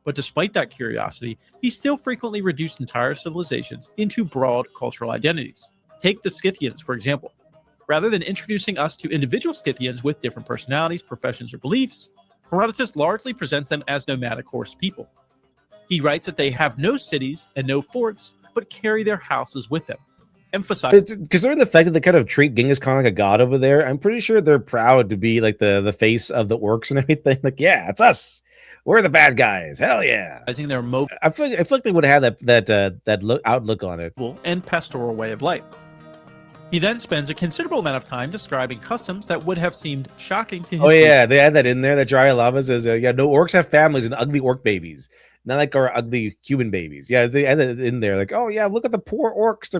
But despite that curiosity, he still frequently reduced entire civilizations into broad cultural identities. Take the Scythians, for example. Rather than introducing us to individual Scythians with different personalities, professions, or beliefs, Herodotus largely presents them as nomadic horse people. He writes that they have no cities and no forts, but carry their houses with them, emphasizing considering the fact that they kind of treat Genghis Khan like a god over there. I'm pretty sure they're proud to be like the face of the orcs and everything. Like, yeah, it's us. We're the bad guys. Hell yeah! their mobile I feel like they would have that outlook on it. and pastoral way of life. He then spends a considerable amount of time describing customs that would have seemed shocking to his Oh yeah, they had that in there. That Jari Lava says, "Yeah, no orcs have families and ugly orc babies, not like our ugly human babies." Yeah, they had it in there. Like, oh yeah, look at the poor orcs.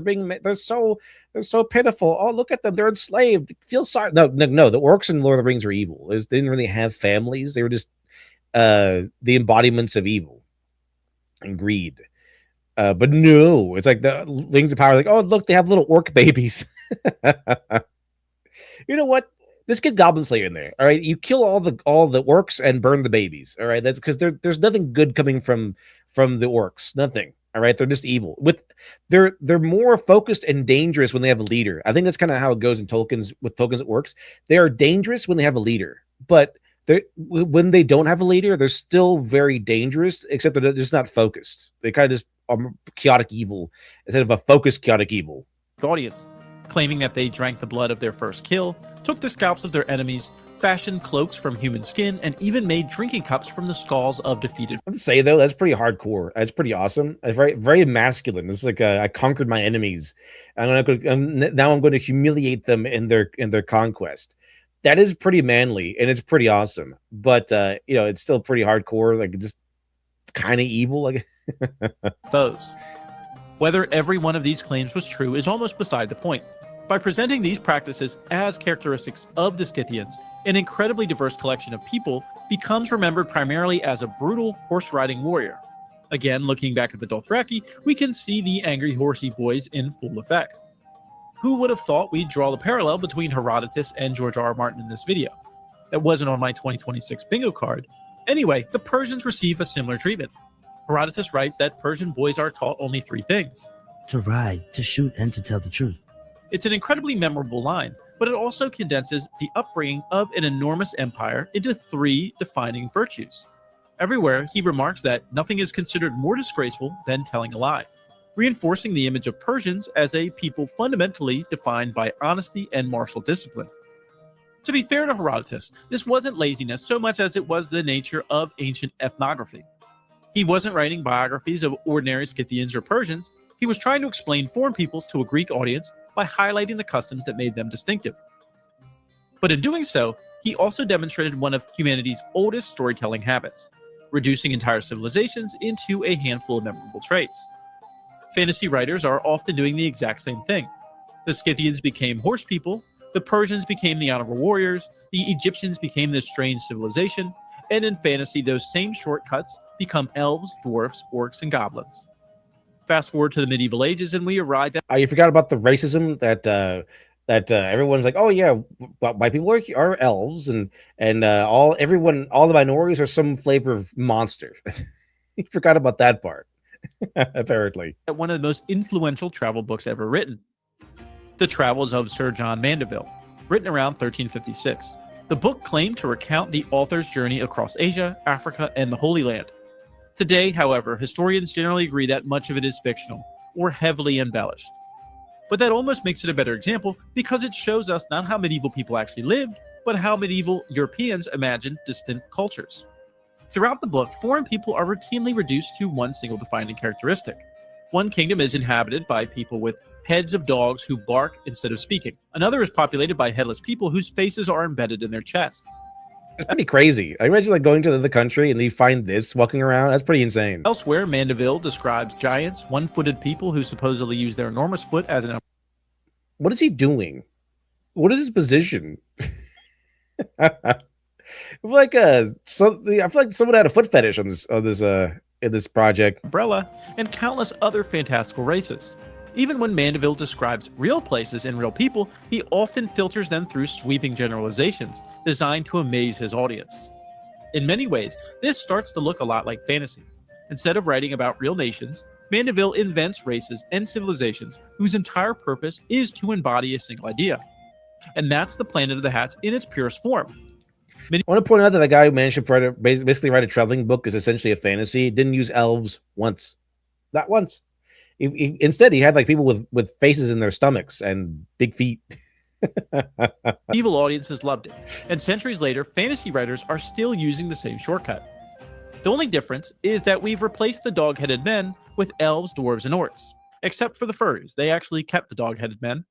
They're so pitiful. Oh, look at them. They're enslaved. Feel sorry. No. The orcs in Lord of the Rings were evil. They didn't really have families. They were just the embodiments of evil and greed. But no, it's like the Rings of Power. Like, oh look, they have little orc babies. You know what? Let's get Goblin Slayer in there. All right, you kill all the orcs and burn the babies. All right, that's because there's nothing good coming from the orcs. Nothing. All right, they're just evil. They're more focused and dangerous when they have a leader. I think that's kind of how it goes in Tolkien's. With Tolkien's, it works. They are dangerous when they have a leader, but when they don't have a leader, they're still very dangerous. Except that they're just not focused. They kind of just are chaotic evil instead of a focused chaotic evil. audience, claiming that they drank the blood of their first kill, took the scalps of their enemies, fashioned cloaks from human skin, and even made drinking cups from the skulls of defeated. I have to say though, that's pretty hardcore. That's pretty awesome. It's very, very masculine. This is like I conquered my enemies. Now I'm going to humiliate them in their conquest. That is pretty manly and it's pretty awesome. But it's still pretty hardcore. Like just kind of evil. Like foes. Whether every one of these claims was true is almost beside the point. By presenting these practices as characteristics of the Scythians, an incredibly diverse collection of people becomes remembered primarily as a brutal horse-riding warrior. Again, looking back at the Dothraki, we can see the angry horsey boys in full effect. Who would have thought we'd draw the parallel between Herodotus and George R. R. Martin in this video? That wasn't on my 2026 bingo card. Anyway, the Persians receive a similar treatment. Herodotus writes that Persian boys are taught only 3 things: to ride, to shoot, and to tell the truth. It's an incredibly memorable line, but it also condenses the upbringing of an enormous empire into 3 defining virtues. Everywhere, he remarks that nothing is considered more disgraceful than telling a lie, reinforcing the image of Persians as a people fundamentally defined by honesty and martial discipline. To be fair to Herodotus, this wasn't laziness so much as it was the nature of ancient ethnography. He wasn't writing biographies of ordinary Scythians or Persians. He was trying to explain foreign peoples to a Greek audience by highlighting the customs that made them distinctive. But in doing so, he also demonstrated one of humanity's oldest storytelling habits, reducing entire civilizations into a handful of memorable traits. Fantasy writers are often doing the exact same thing. The Scythians became horse people, the Persians became the honorable warriors, the Egyptians became this strange civilization, and in fantasy, those same shortcuts become elves, dwarfs, orcs, and goblins. Fast forward to the medieval ages, and we arrive at... You forgot about the racism that everyone's like, oh yeah, white people are elves, and all the minorities are some flavor of monster. You forgot about that part, apparently. One of the most influential travel books ever written, The Travels of Sir John Mandeville, written around 1356. The book claimed to recount the author's journey across Asia, Africa, and the Holy Land. Today, however, historians generally agree that much of it is fictional or heavily embellished. But that almost makes it a better example because it shows us not how medieval people actually lived, but how medieval Europeans imagined distant cultures. Throughout the book, foreign people are routinely reduced to one single defining characteristic. One kingdom is inhabited by people with heads of dogs who bark instead of speaking. Another is populated by headless people whose faces are embedded in their chest. It's pretty crazy. I imagine like going to the country and you find this walking around. That's pretty insane. Elsewhere, Mandeville describes giants, one-footed people who supposedly use their enormous foot as an... What is he doing? What is his position? I feel like someone had a foot fetish on this in this project. Umbrella, and countless other fantastical races. Even when Mandeville describes real places and real people, he often filters them through sweeping generalizations designed to amaze his audience. In many ways, this starts to look a lot like fantasy. Instead of writing about real nations, Mandeville invents races and civilizations whose entire purpose is to embody a single idea. And that's the Planet of the Hats in its purest form. I want to point out that the guy who managed to basically write a traveling book is essentially a fantasy. Didn't use elves once, not once. Instead, he had like people with faces in their stomachs and big feet. Evil audiences loved it, and centuries later, fantasy writers are still using the same shortcut. The only difference is that we've replaced the dog-headed men with elves, dwarves, and orcs. Except for the furries, they actually kept the dog-headed men.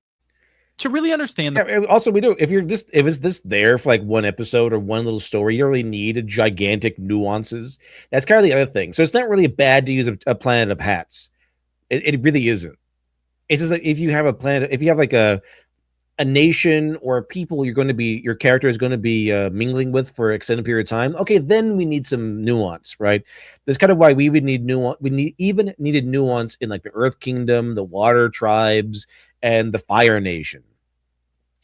To really understand also, we do. If it's this there for like one episode or one little story, you don't really need gigantic nuances. That's kind of the other thing. So it's not really bad to use a Planet of Hats. It really isn't. It's just like if you have a planet, if you have like a nation or a people your character is going to be mingling with for an extended period of time, okay, then we need some nuance, right? That's kind of why we would need nuance. We needed nuance in like the Earth Kingdom, the Water Tribes, and the Fire Nation.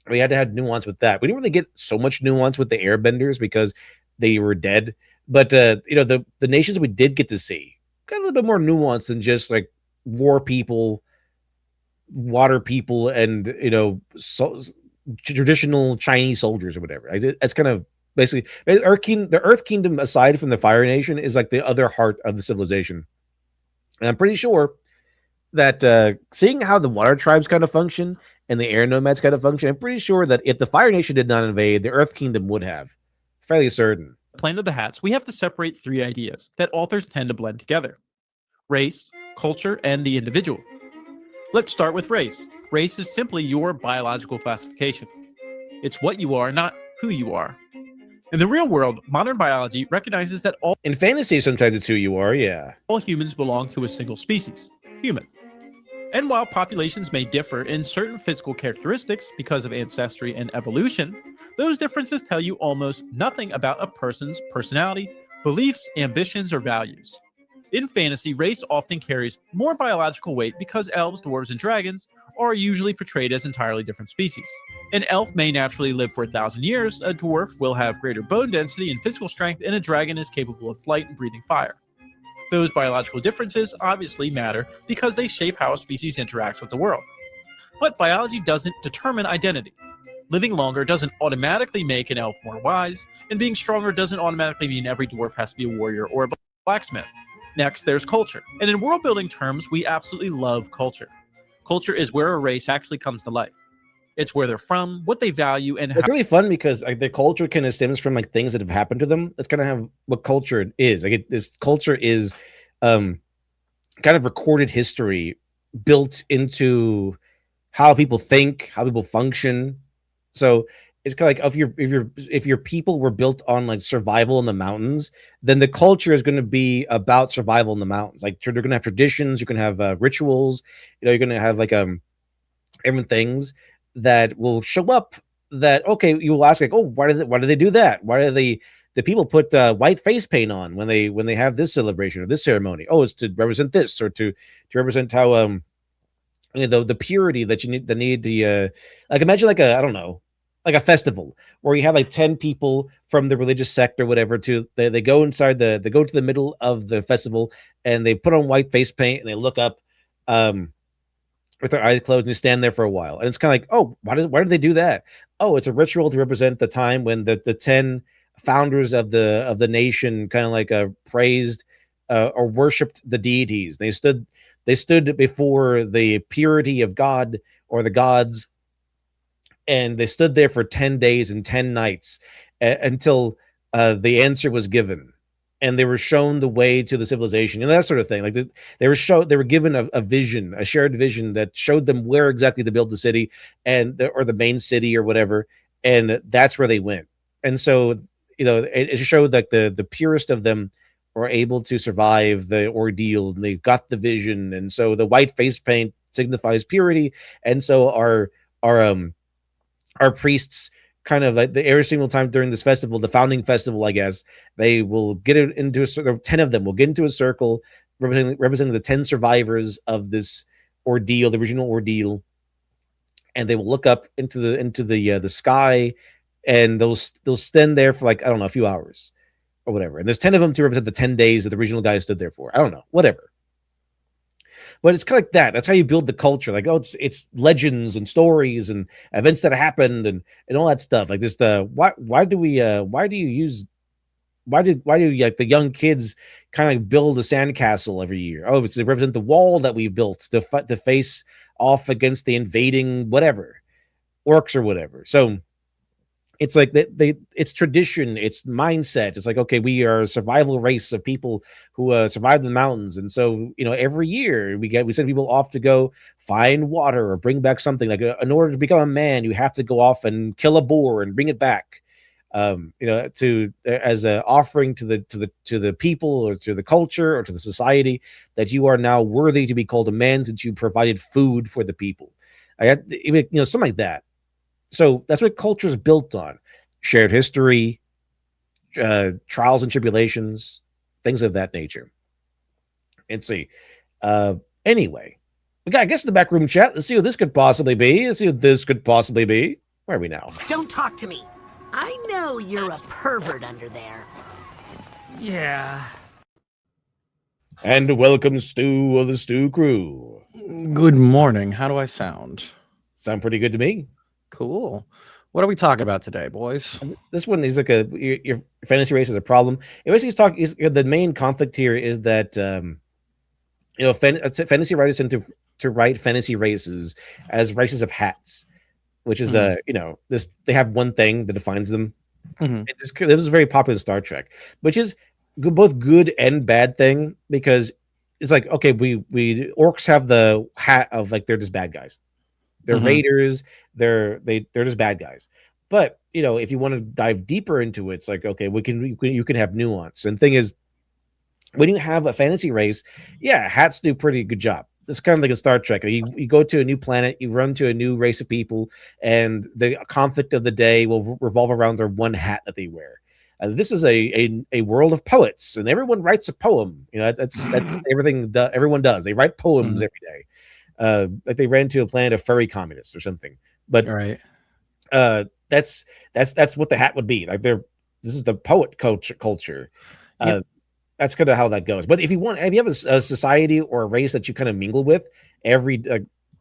We had to have nuance with that. We didn't really get so much nuance with the Airbenders because they were dead. But the nations we did get to see got a little bit more nuance than just like war people, water people, and traditional Chinese soldiers or whatever. That's kind of basically the Earth Kingdom, aside from the Fire Nation, is like the other heart of the civilization. And I'm pretty sure that seeing how the Water Tribes kind of function and the Air Nomads kind of function, I'm pretty sure that if the Fire Nation did not invade, the Earth Kingdom would have. Fairly certain. Planet of the Hats, we have to separate three ideas that authors tend to blend together: race, culture, and the individual. Let's start with race. Race is simply your biological classification. It's what you are, not who you are. In the real world, modern biology recognizes that all in fantasy, sometimes it's who you are, yeah. All humans belong to a single species, human. And while populations may differ in certain physical characteristics because of ancestry and evolution, those differences tell you almost nothing about a person's personality, beliefs, ambitions, or values. In fantasy, race often carries more biological weight because elves, dwarves, and dragons are usually portrayed as entirely different species. An elf may naturally live for 1,000 years, a dwarf will have greater bone density and physical strength, and a dragon is capable of flight and breathing fire. Those biological differences obviously matter because they shape how a species interacts with the world. But biology doesn't determine identity. Living longer doesn't automatically make an elf more wise, and being stronger doesn't automatically mean every dwarf has to be a warrior or a blacksmith. Next, there's culture. And in world-building terms, we absolutely love culture. Culture is where a race actually comes to life. It's where they're from, what they value, and it's really fun because like the culture kind of stems from like things that have happened to them. That's kind of have what culture is. Like this culture is kind of recorded history built into how people think, how people function. So it's kind of like if your people were built on like survival in the mountains, then the culture is going to be about survival in the mountains. Like they're going to have traditions, you're going to have rituals, you're going to have like different things that will show up. That okay, you will ask like, oh, why do they do that? Why do the people put white face paint on when they have this celebration or this ceremony? Oh, it's to represent this or to represent how the purity that you need to like imagine like I don't know, like a festival where you have like 10 people from the religious sect or whatever they go inside they go to the middle of the festival and they put on white face paint and they look up with their eyes closed and they stand there for a while. And it's kind of like, oh, why did they do that? Oh, it's a ritual to represent the time when the 10 founders of the nation kind of like praised or worshipped the deities. They stood before the purity of God or the gods, and they stood there for 10 days and 10 nights until the answer was given, and they were shown the way to the civilization and that sort of thing. Like they were given a vision, a shared vision that showed them where exactly to build the city or the main city or whatever, and that's where they went. And so it showed that the purest of them were able to survive the ordeal, and they got the vision. And so the white face paint signifies purity, and so our priests kind of like every single time during this festival, the founding festival, I guess, they will get it into a circle. 10 of them will get into a circle representing the 10 survivors of this ordeal, the original ordeal, and they will look up into the sky, and they'll stand there for like, I don't know, a few hours or whatever. And there's 10 of them to represent the 10 days that the original guy stood there for. I don't know, whatever. but it's kind of like that. That's how you build the culture. Like, oh, it's legends and stories and events that happened and all that stuff. Like, just why do like the young kids kind of build a sandcastle every year? Oh, it's to represent the wall that we built to face off against the invading whatever orcs or whatever. So it's like it's tradition, it's mindset. It's like, okay, we are a survival race of people who survive the mountains, and so every year we send people off to go find water or bring back something. Like, in order to become a man, you have to go off and kill a boar and bring it back, to as an offering to the people or to the culture or to the society, that you are now worthy to be called a man since you provided food for the people. Something like that. So that's what culture is built on: shared history, trials and tribulations, things of that nature. Let's see. Anyway, we got, I guess, the back room chat. Let's see what this could possibly be. Where are we now? Don't talk to me. I know you're a pervert under there. Yeah. And welcome, Stu of the Stew Crew. Good morning. How do I sound? Sound pretty good to me. Cool. What are we talking about today, boys? This one is like your fantasy race is a problem. It basically the main conflict here is that fantasy writers tend to write fantasy races as races of hats, which is this, they have one thing that defines them. This is very popular in Star Trek, which is both good and bad thing, because it's like, okay, we orcs have the hat of like they're just bad guys. They're raiders. They're just bad guys. But if you want to dive deeper into it, it's like, okay, you can have nuance. And thing is, when you have a fantasy race, hats do a pretty good job. It's kind of like a Star Trek. You go to a new planet, you run to a new race of people, and the conflict of the day will revolve around their one hat that they wear. This is a world of poets, and everyone writes a poem. That's everything. Everyone does. They write poems every day. Like they ran to a planet of furry communists or something. But that's what the hat would be. Like this is the poet culture. That's kind of how that goes. But if you have a society or a race that you kind of mingle with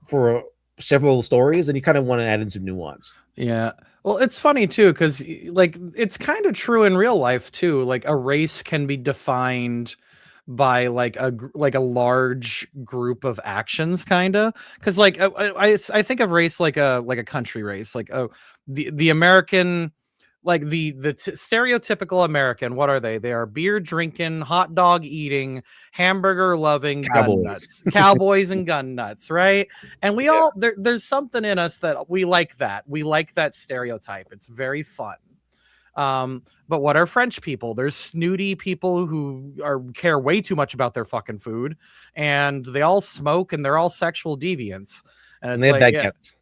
for several stories, then you kind of want to add in some nuance. Yeah. Well, it's funny too, because like it's kind of true in real life too. Like a race can be defined by like a large group of actions, kind of, because like I think of race like a country race, like the American, like the stereotypical American. What are they? They are beer drinking, hot dog eating, hamburger loving cowboys and gun nuts, right? And we all there's something in us that we like that stereotype. It's very fun. But what are French people? There's snooty people who care way too much about their fucking food, and they all smoke, and they're all sexual deviants. And they have baguettes.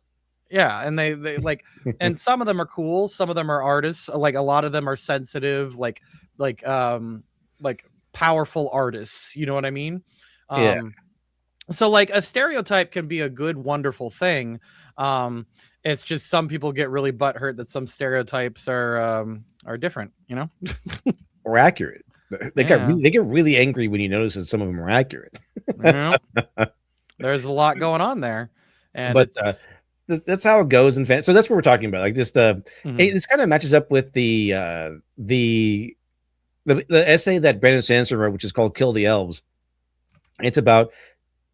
Yeah, and they like, and some of them are cool, some of them are artists. Like a lot of them are sensitive, like powerful artists. You know what I mean? So like a stereotype can be a good, wonderful thing. It's just some people get really butthurt that some stereotypes are different, or accurate. They get really angry when you notice that some of them are accurate. There's a lot going on there, and that's how it goes in fantasy. So that's what we're talking about. Like just this kind of matches up with the essay that Brandon Sanderson wrote, which is called "Kill the Elves." It's about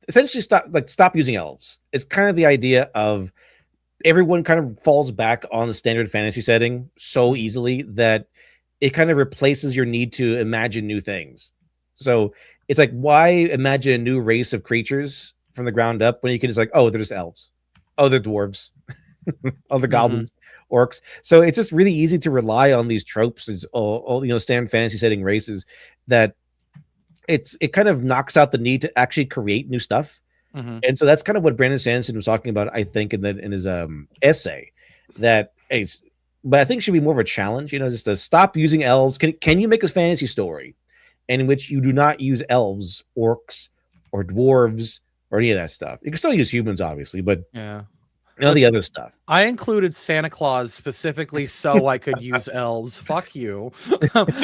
essentially stop using elves. It's kind of the idea of everyone kind of falls back on the standard fantasy setting so easily that it kind of replaces your need to imagine new things. So it's like, why imagine a new race of creatures from the ground up when you can just like, oh, they're just elves. Oh, they're dwarves. Oh, they're goblins, orcs. So it's just really easy to rely on these tropes as all standard fantasy setting races, that it kind of knocks out the need to actually create new stuff. And so that's kind of what Brandon Sanderson was talking about, I think, in his essay. But I think it should be more of a challenge, just to stop using elves. Can you make a fantasy story in which you do not use elves, orcs, or dwarves, or any of that stuff? You can still use humans, obviously, but the other stuff. I included Santa Claus specifically so I could use elves. Fuck you.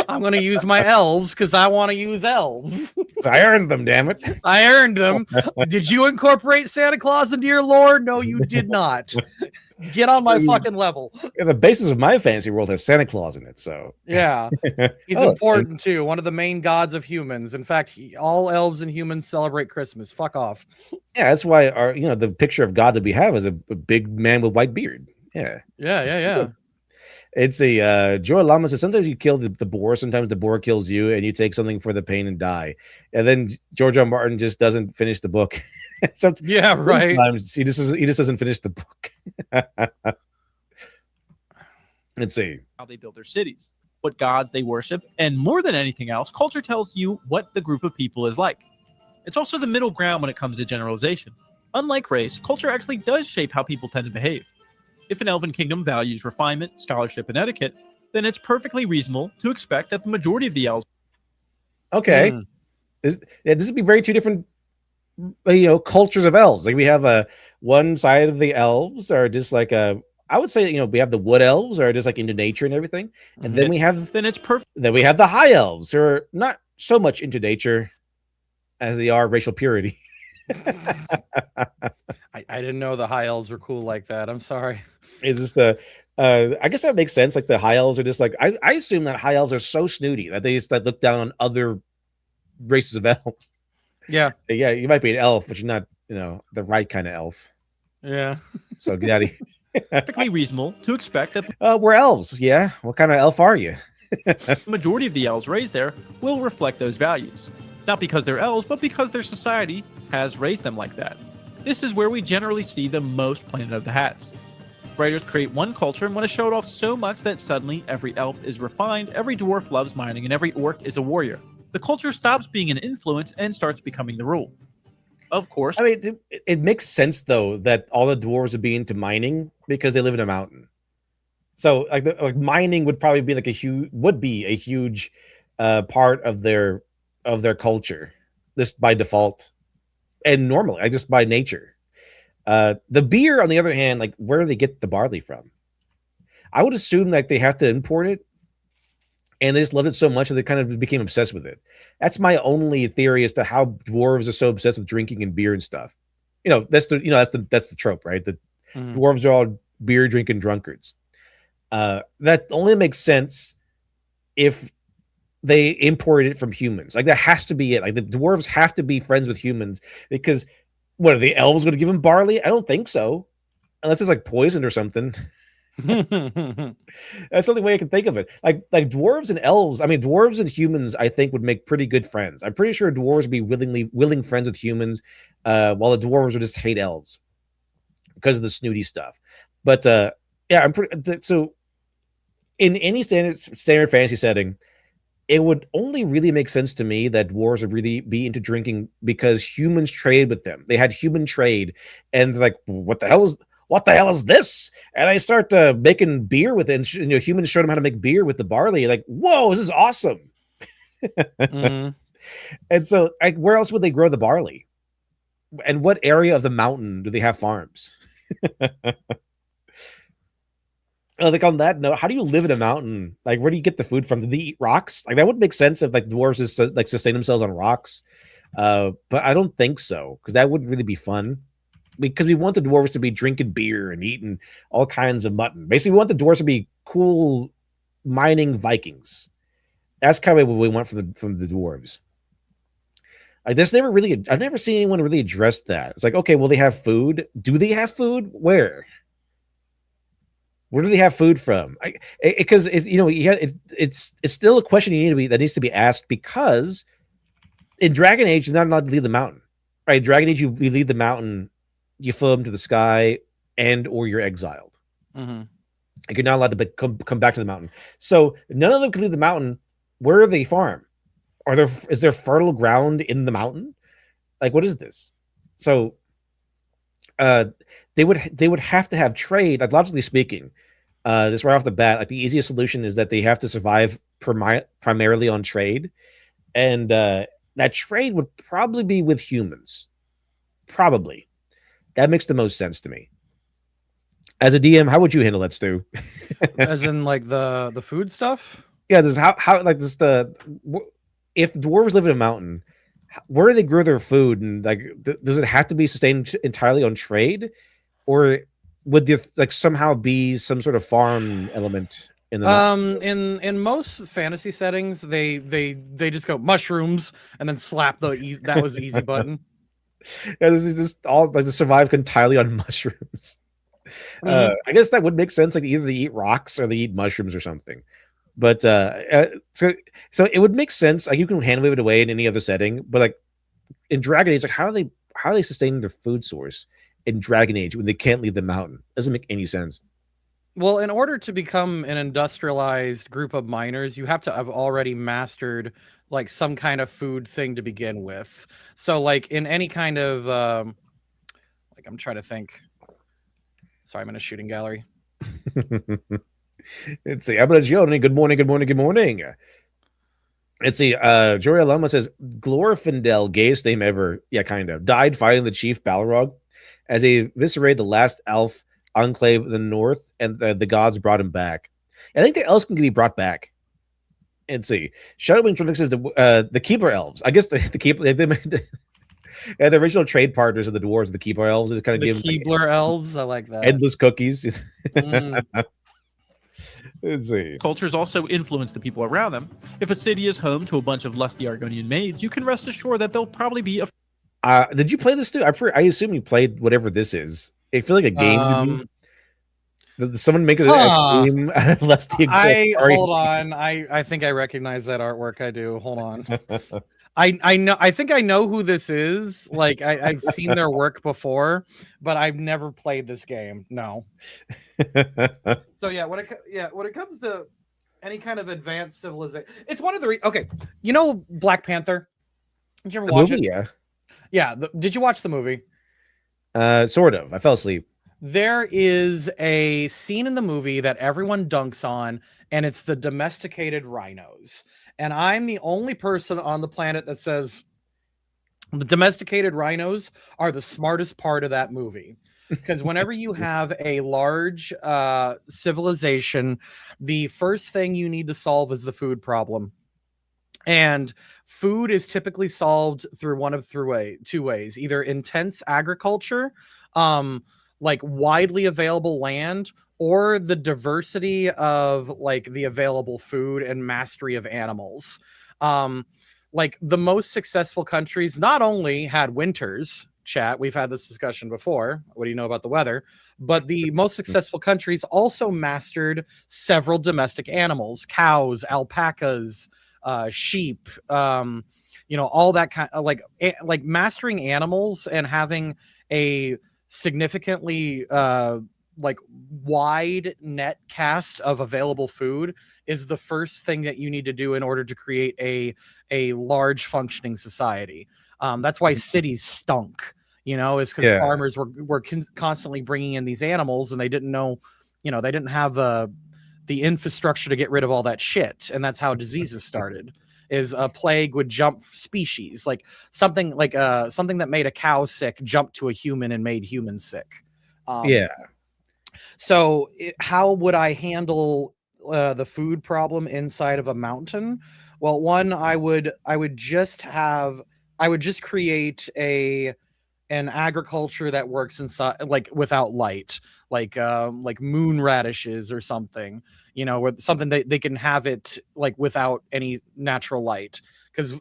I'm going to use my elves because I want to use elves. I earned them, damn it. I earned them. Did you incorporate Santa Claus into your lore? No, you did not. Get on my fucking level. Yeah, the basis of my fantasy world has Santa Claus in it, so Yeah. He's important too. One of the main gods of humans. In fact, all elves and humans celebrate Christmas. Fuck off. Yeah, that's why the picture of God that we have is a big man with white beard. Yeah. Yeah. It's a Joy Lama says sometimes you kill the boar, sometimes the boar kills you, and you take something for the pain and die. And then George R. Martin just doesn't finish the book. Yeah, right. Sometimes he just doesn't finish the book. Let's see how they build their cities, what gods they worship, and more than anything else, culture tells you what the group of people is like. It's also the middle ground when it comes to generalization. Unlike race, culture actually does shape how people tend to behave. If an elven kingdom values refinement, scholarship, and etiquette, then it's perfectly reasonable to expect that the majority of the elves. Okay. This would be very two different cultures of elves. Like we have one side of the elves are just like I would say we have the wood elves are just like into nature and everything. And then we have Then it's perfect. Then we have the high elves who are not so much into nature as they are racial purity. I didn't know the high elves were cool like that. I'm sorry. It's just I guess that makes sense. Like the high elves are just like I assume that high elves are so snooty that they just like look down on other races of elves. Yeah. Yeah, you might be an elf, but you're not, the right kind of elf. Yeah. So get out of here. Perfectly reasonable to expect that we're elves. Yeah. What kind of elf are you? the majority of the elves raised there will reflect those values. Not because they're elves, but because their society has raised them like that. This is where we generally see the most Planet of the Hats. Writers create one culture and want to show it off so much that suddenly every elf is refined, every dwarf loves mining, and every orc is a warrior. The culture stops being an influence and starts becoming the rule. Of course. I mean, it makes sense, though, that all the dwarves would be into mining because they live in a mountain. So, like mining would probably be like a huge part of their culture, just by default, and normally, just by nature. The beer, on the other hand, like where do they get the barley from? I would assume like they have to import it, and they just loved it so much that they kind of became obsessed with it. That's my only theory as to how dwarves are so obsessed with drinking and beer and stuff. That's the trope, right? The dwarves are all beer drinking drunkards. That only makes sense if they imported it from humans. Like that has to be it. Like the dwarves have to be friends with humans because what are the elves going to give them barley? I don't think so, unless it's like poisoned or something. That's the only way I can think of it. Like dwarves and elves. I mean, dwarves and humans, I think, would make pretty good friends. I'm pretty sure dwarves would be willing friends with humans, while the dwarves would just hate elves because of the snooty stuff. But yeah, I'm pretty so. In any standard fantasy setting, it would only really make sense to me that dwarves would really be into drinking because humans trade with them. They had human trade, and they're like, what the hell is this? And I start making beer with it. And, humans showed them how to make beer with the barley. Like, whoa, this is awesome. And so, like, where else would they grow the barley? And what area of the mountain do they have farms? Like on that note, how do you live in a mountain? Like, where do you get the food from? Do they eat rocks? Like, that would make sense if like dwarves just like sustain themselves on rocks. But I don't think so because that wouldn't really be fun. Because we want the dwarves to be drinking beer and eating all kinds of mutton. Basically, we want the dwarves to be cool mining Vikings. That's kind of what we want from the dwarves. I've never seen anyone really address that. It's like, okay, well, they have food. Do they have food? Where do they have food from? Because it's still a question that needs to be asked because in Dragon Age, you're not allowed to leave the mountain, right? Dragon Age, you leave the mountain, you fly them to the sky, and or you're exiled. Like you're not allowed to come back to the mountain. So none of them can leave the mountain. Where are they farm? Is there fertile ground in the mountain? Like, what is this? So they would have to have trade. Like, logically speaking, just right off the bat, like the easiest solution is that they have to survive primarily on trade, and that trade would probably be with humans. Probably, that makes the most sense to me. As a DM, how would you handle that, Stu? As in, like the food stuff? Yeah, this how like this if dwarves live in a mountain, where do they grow their food, and like does it have to be sustained entirely on trade, or would there like somehow be some sort of farm element in the in most fantasy settings, they just go mushrooms and then slap that was the easy button. Yeah, this is just all like to survive entirely on mushrooms. Mhm. I guess that would make sense. Like either they eat rocks or they eat mushrooms or something. But so it would make sense. Like you can hand wave it away in any other setting, but like in Dragon Age, like how are they sustaining their food source in Dragon Age when they can't leave the mountain? Doesn't make any sense. Well, in order to become an industrialized group of miners, you have to have already mastered like some kind of food thing to begin with. So, like in any kind of like I'm trying to think. Sorry, I'm in a shooting gallery. Let's see. Abaragione, good morning, good morning, good morning. Let's see. Joria Lama says Glorfindel, gayest name ever. Yeah, kind of. Died fighting the chief Balrog as he eviscerated the last elf enclave in the north, and the gods brought him back. I think the elves can be brought back. Let's see. Shadowwing Trunix says the Keeper elves. I guess the Keeper they made yeah, the original trade partners of the dwarves, the Keeper elves, is kind of The give Keebler elves, I like that. endless cookies. Mm. Let's see. Cultures also influence the people around them. If a city is home to a bunch of lusty Argonian maids, you can rest assured that they'll probably be a Did you play this too? I assume you played whatever this is. I feel like a game to me. Did someone make a game out of Lusty? Hold on. I think I recognize that artwork. I do. Hold on. I know. I think I know who this is. Like I've seen their work before, but I've never played this game. No. So yeah, when it comes to any kind of advanced civilization, it's one of the okay. You know Black Panther? Did you ever watch it? Yeah. Yeah. Did you watch the movie? Sort of. I fell asleep. There is a scene in the movie that everyone dunks on, and it's the domesticated rhinos. And I'm the only person on the planet that says the domesticated rhinos are the smartest part of that movie. Because whenever you have a large civilization, the first thing you need to solve is the food problem. And food is typically solved through two ways: either intense agriculture, like widely available land, or the diversity of like the available food and mastery of animals. Like the most successful countries not only had winters, chat, we've had this discussion before. What do you know about the weather? But the most successful countries also mastered several domestic animals: cows, alpacas, sheep, all that kind of like mastering animals and having a significantly like wide net cast of available food is the first thing that you need to do in order to create a large functioning society. That's why cities stunk, is because farmers were constantly bringing in these animals, and they didn't know, they didn't have the infrastructure to get rid of all that shit, and that's how diseases started. Is a plague would jump species, like something that made a cow sick jumped to a human and made humans sick. So how would I handle the food problem inside of a mountain? Well, one, I would just create an agriculture that works inside, like without light, like moon radishes or something, with something that they can have it like without any natural light, because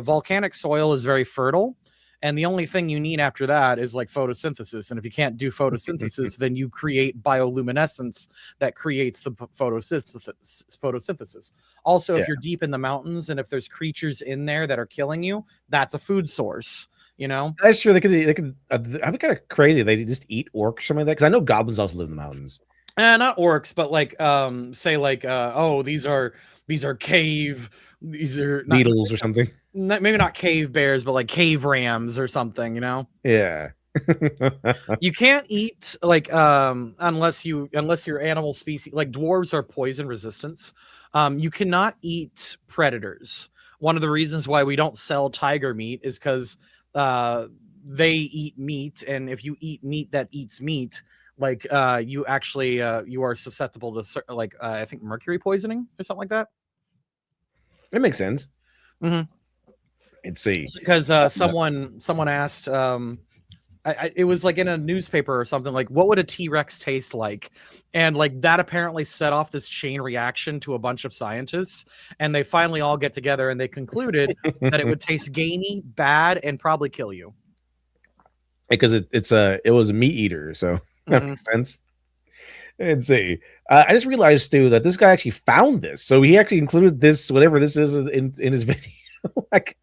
volcanic soil is very fertile. And the only thing you need after that is like photosynthesis. And if you can't do photosynthesis, then you create bioluminescence that creates the photosynthesis. Also, if you're deep in the mountains and if there's creatures in there that are killing you, that's a food source. That's true. They could. I'd be kind of crazy. They just eat orcs or something like that. Because I know goblins also live in the mountains. Not orcs, but like say like these are cave. These are beetles or something. Maybe not cave bears, but like cave rams or something, Yeah. You can't eat like unless your animal species, like dwarves are poison resistance. You cannot eat predators. One of the reasons why we don't sell tiger meat is because they eat meat, and if you eat meat that eats meat, like you actually you are susceptible to like I think mercury poisoning or something like that. It makes sense. Mm-hmm. Let's see. Because someone asked, it was like in a newspaper or something, like, what would a T-Rex taste like? And like that apparently set off this chain reaction to a bunch of scientists, and they finally all get together and they concluded that it would taste gamey, bad, and probably kill you. Because it was a meat eater, so that makes sense. Let's see. I just realized, Stu, that this guy actually found this, so he actually included this, whatever this is, in his video. Like,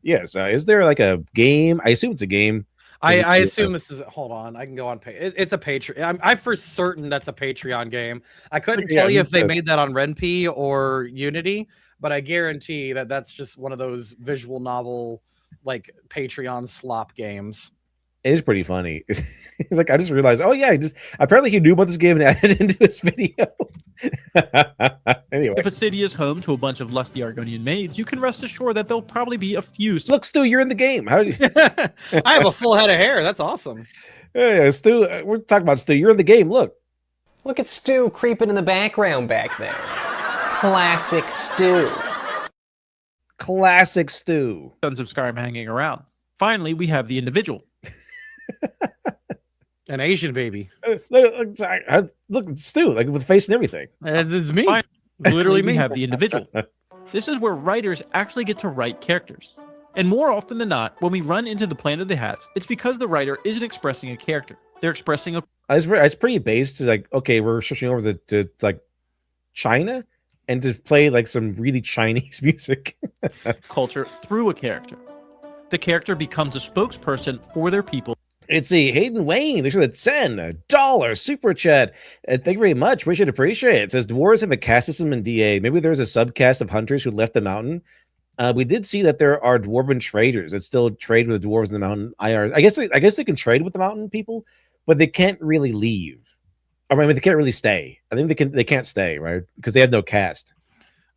yes. Is there like a game? I assume it's a game. I assume this is. Hold on, I can go on. It's a Patreon. I'm for certain that's a Patreon game. I couldn't tell you if they made that on RenP or Unity, but I guarantee that that's just one of those visual novel like Patreon slop games. It is pretty funny. He's like, I just realized, oh yeah, apparently he knew about this game and added it into his video. Anyway. If a city is home to a bunch of lusty Argonian maids, you can rest assured that there'll probably be a few. Look, Stu, you're in the game. How do you... I have a full head of hair. That's awesome. Yeah, Stu, we're talking about Stu. You're in the game. Look at Stu creeping in the background back there. Classic Stu. Classic Stu. Tons of Skyrim hanging around. Finally, we have the individual. An Asian baby. Look, Stu, like with face and everything. It's me. Literally me. We have the individual. This is where writers actually get to write characters. And more often than not, when we run into the Planet of the Hats, it's because the writer isn't expressing a character. They're expressing a... It's pretty based to like, okay, we're switching over to like China and to play like some really Chinese music. culture through a character. The character becomes a spokesperson for their people. It's a Hayden Wayne. Thanks for the $10 super chat. Thank you very much. We should appreciate it. It says dwarves have a caste system in DA. Maybe there's a subcaste of hunters who left the mountain. We did see that there are dwarven traders that still trade with the dwarves in the mountain. I guess they can trade with the mountain people, but they can't really leave. I mean, they can't really stay. I think they can't stay, right? Because they have no caste.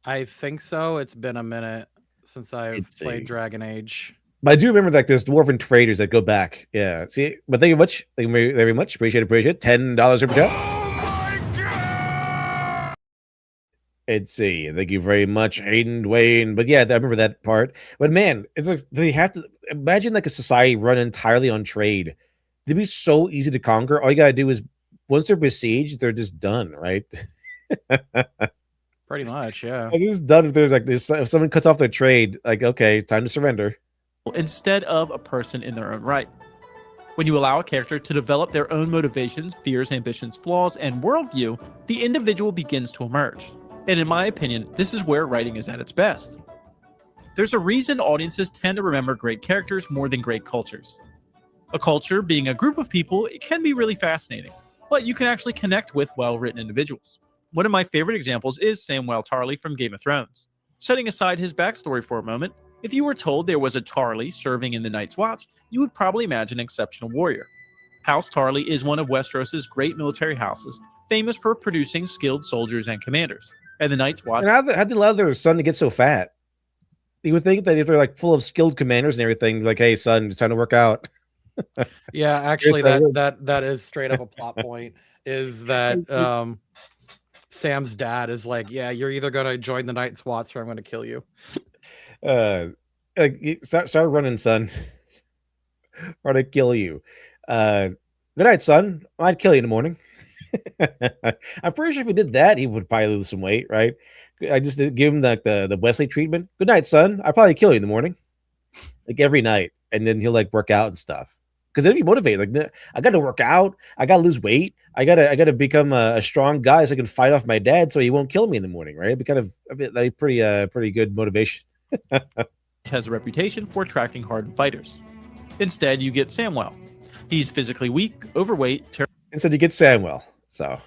I think so. It's been a minute since I've played Dragon Age. But I do remember like there's dwarven traders that go back. Yeah. See, but thank you much. Thank you very much. Appreciate it. $10 super chat. Let's see. Thank you very much, Hayden Wayne. But yeah, I remember that part. But man, it's like they have to imagine like a society run entirely on trade. They'd be so easy to conquer. All you gotta do is once they're besieged, they're just done, right? Pretty much, yeah. They're just done if there's like this. If someone cuts off their trade, like okay, time to surrender. Instead of a person in their own right. When you allow a character to develop their own motivations, fears, ambitions, flaws, and worldview, the individual begins to emerge. And in my opinion, this is where writing is at its best. There's a reason audiences tend to remember great characters more than great cultures. A culture being a group of people, it can be really fascinating, but you can actually connect with well-written individuals. One of my favorite examples is Samwell Tarly from Game of Thrones. Setting aside his backstory for a moment, if you were told there was a Tarly serving in the Night's Watch, you would probably imagine an exceptional warrior. House Tarly is one of Westeros' great military houses, famous for producing skilled soldiers and commanders. And the Night's Watch... And how'd they allow their son to get so fat? You would think that if they're like full of skilled commanders and everything, like, hey, son, it's time to work out. Yeah, actually, that is straight up a plot point, is that Sam's dad is like, yeah, you're either going to join the Night's Watch or I'm going to kill you. Start running, son, or to kill you. Good night, son. I'd kill you in the morning. I'm pretty sure if he did that, he would probably lose some weight, right? I just did give him the Wesley treatment. Good night, son. I'd probably kill you in the morning, like every night, and then he'll like work out and stuff. Because then he'd be motivated. Like, I got to work out. I got to lose weight. I gotta become a strong guy so I can fight off my dad, so he won't kill me in the morning, right? It'd be kind of a bit like pretty good motivation. has a reputation for attracting hardened fighters. Instead, you get Samwell. He's physically weak, overweight. Instead, you get Samwell. So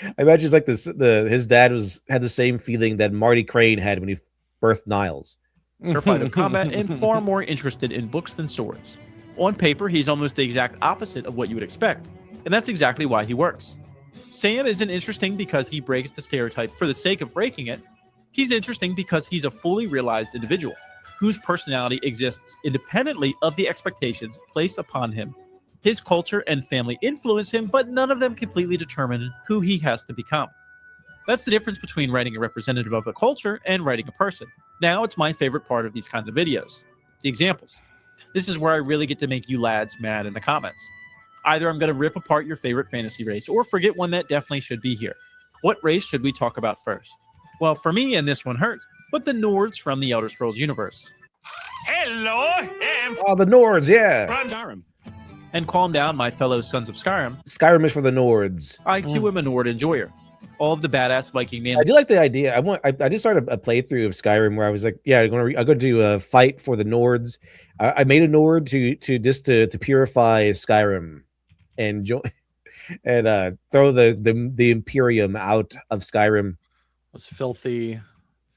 I imagine it's like this. His dad had the same feeling that Marty Crane had when he birthed Niles. Terrified of combat and far more interested in books than swords. On paper, he's almost the exact opposite of what you would expect, and that's exactly why he works. Sam isn't interesting because he breaks the stereotype for the sake of breaking it. He's interesting because he's a fully realized individual whose personality exists independently of the expectations placed upon him. His culture and family influence him, but none of them completely determine who he has to become. That's the difference between writing a representative of a culture and writing a person. Now it's my favorite part of these kinds of videos. The examples. This is where I really get to make you lads mad in the comments. Either I'm going to rip apart your favorite fantasy race or forget one that definitely should be here. What race should we talk about first? Well, for me, and this one hurts, but the Nords from the Elder Scrolls universe. Hello, Oh, the Nords, yeah. I'm Skyrim. And calm down, my fellow sons of Skyrim. Skyrim is for the Nords. I too am a Nord enjoyer. All of the badass Viking men. I do like the idea. I just started a playthrough of Skyrim where I was like, yeah, I'm going to do a fight for the Nords. I made a Nord to purify Skyrim and throw the Imperium out of Skyrim. Those filthy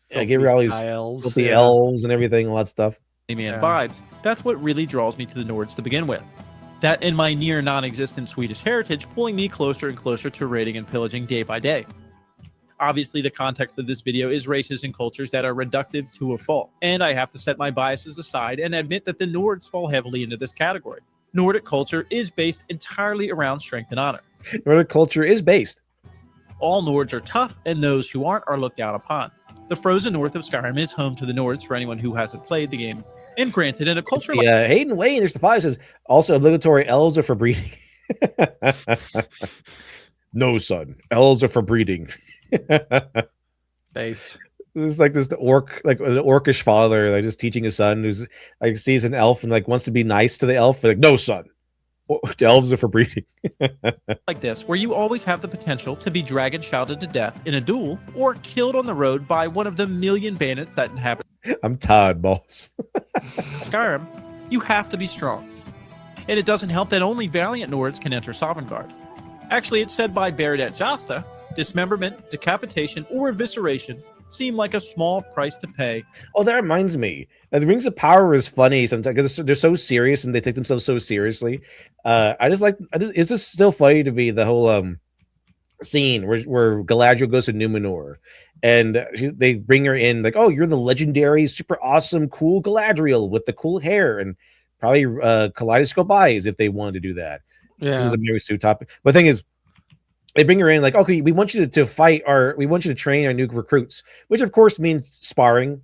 Give her all these elves, elves and everything, all that stuff. Man vibes. That's what really draws me to the Nords to begin with. That and my near non-existent Swedish heritage pulling me closer and closer to raiding and pillaging day by day. Obviously, the context of this video is races and cultures that are reductive to a fault, and I have to set my biases aside and admit that the Nords fall heavily into this category. Nordic culture is based entirely around strength and honor. Nordic culture is based. All Nords are tough, and those who aren't are looked down upon. The frozen north of Skyrim is home to the Nords for anyone who hasn't played the game. And granted, in a culture like Hayden Wayne, there's the 5 says, also obligatory elves are for breeding. No, son. Elves are for breeding. Base. There's like this the orcish father, like just teaching his son who's like sees an elf and like wants to be nice to the elf. Like, no, son. The elves are for breeding. like this, where you always have the potential to be dragon shouted to death in a duel or killed on the road by one of the million bandits that inhabit I'm tired, boss. Skyrim, you have to be strong. And it doesn't help that only valiant Nords can enter Sovngarde. Actually, it's said by Beridet Jasta, dismemberment, decapitation, or evisceration seem like a small price to pay. Oh, that reminds me. The Rings of Power is funny sometimes because they're so serious and they take themselves so seriously. It's just still funny to me, the whole scene where Galadriel goes to Numenor and they bring her in like, oh, you're the legendary, super awesome, cool Galadriel with the cool hair and probably kaleidoscope eyes if they wanted to do that. Yeah. This is a Mary Sue topic. But the thing is, they bring her in like, okay, we want you to fight we want you to train our new recruits, which of course means sparring.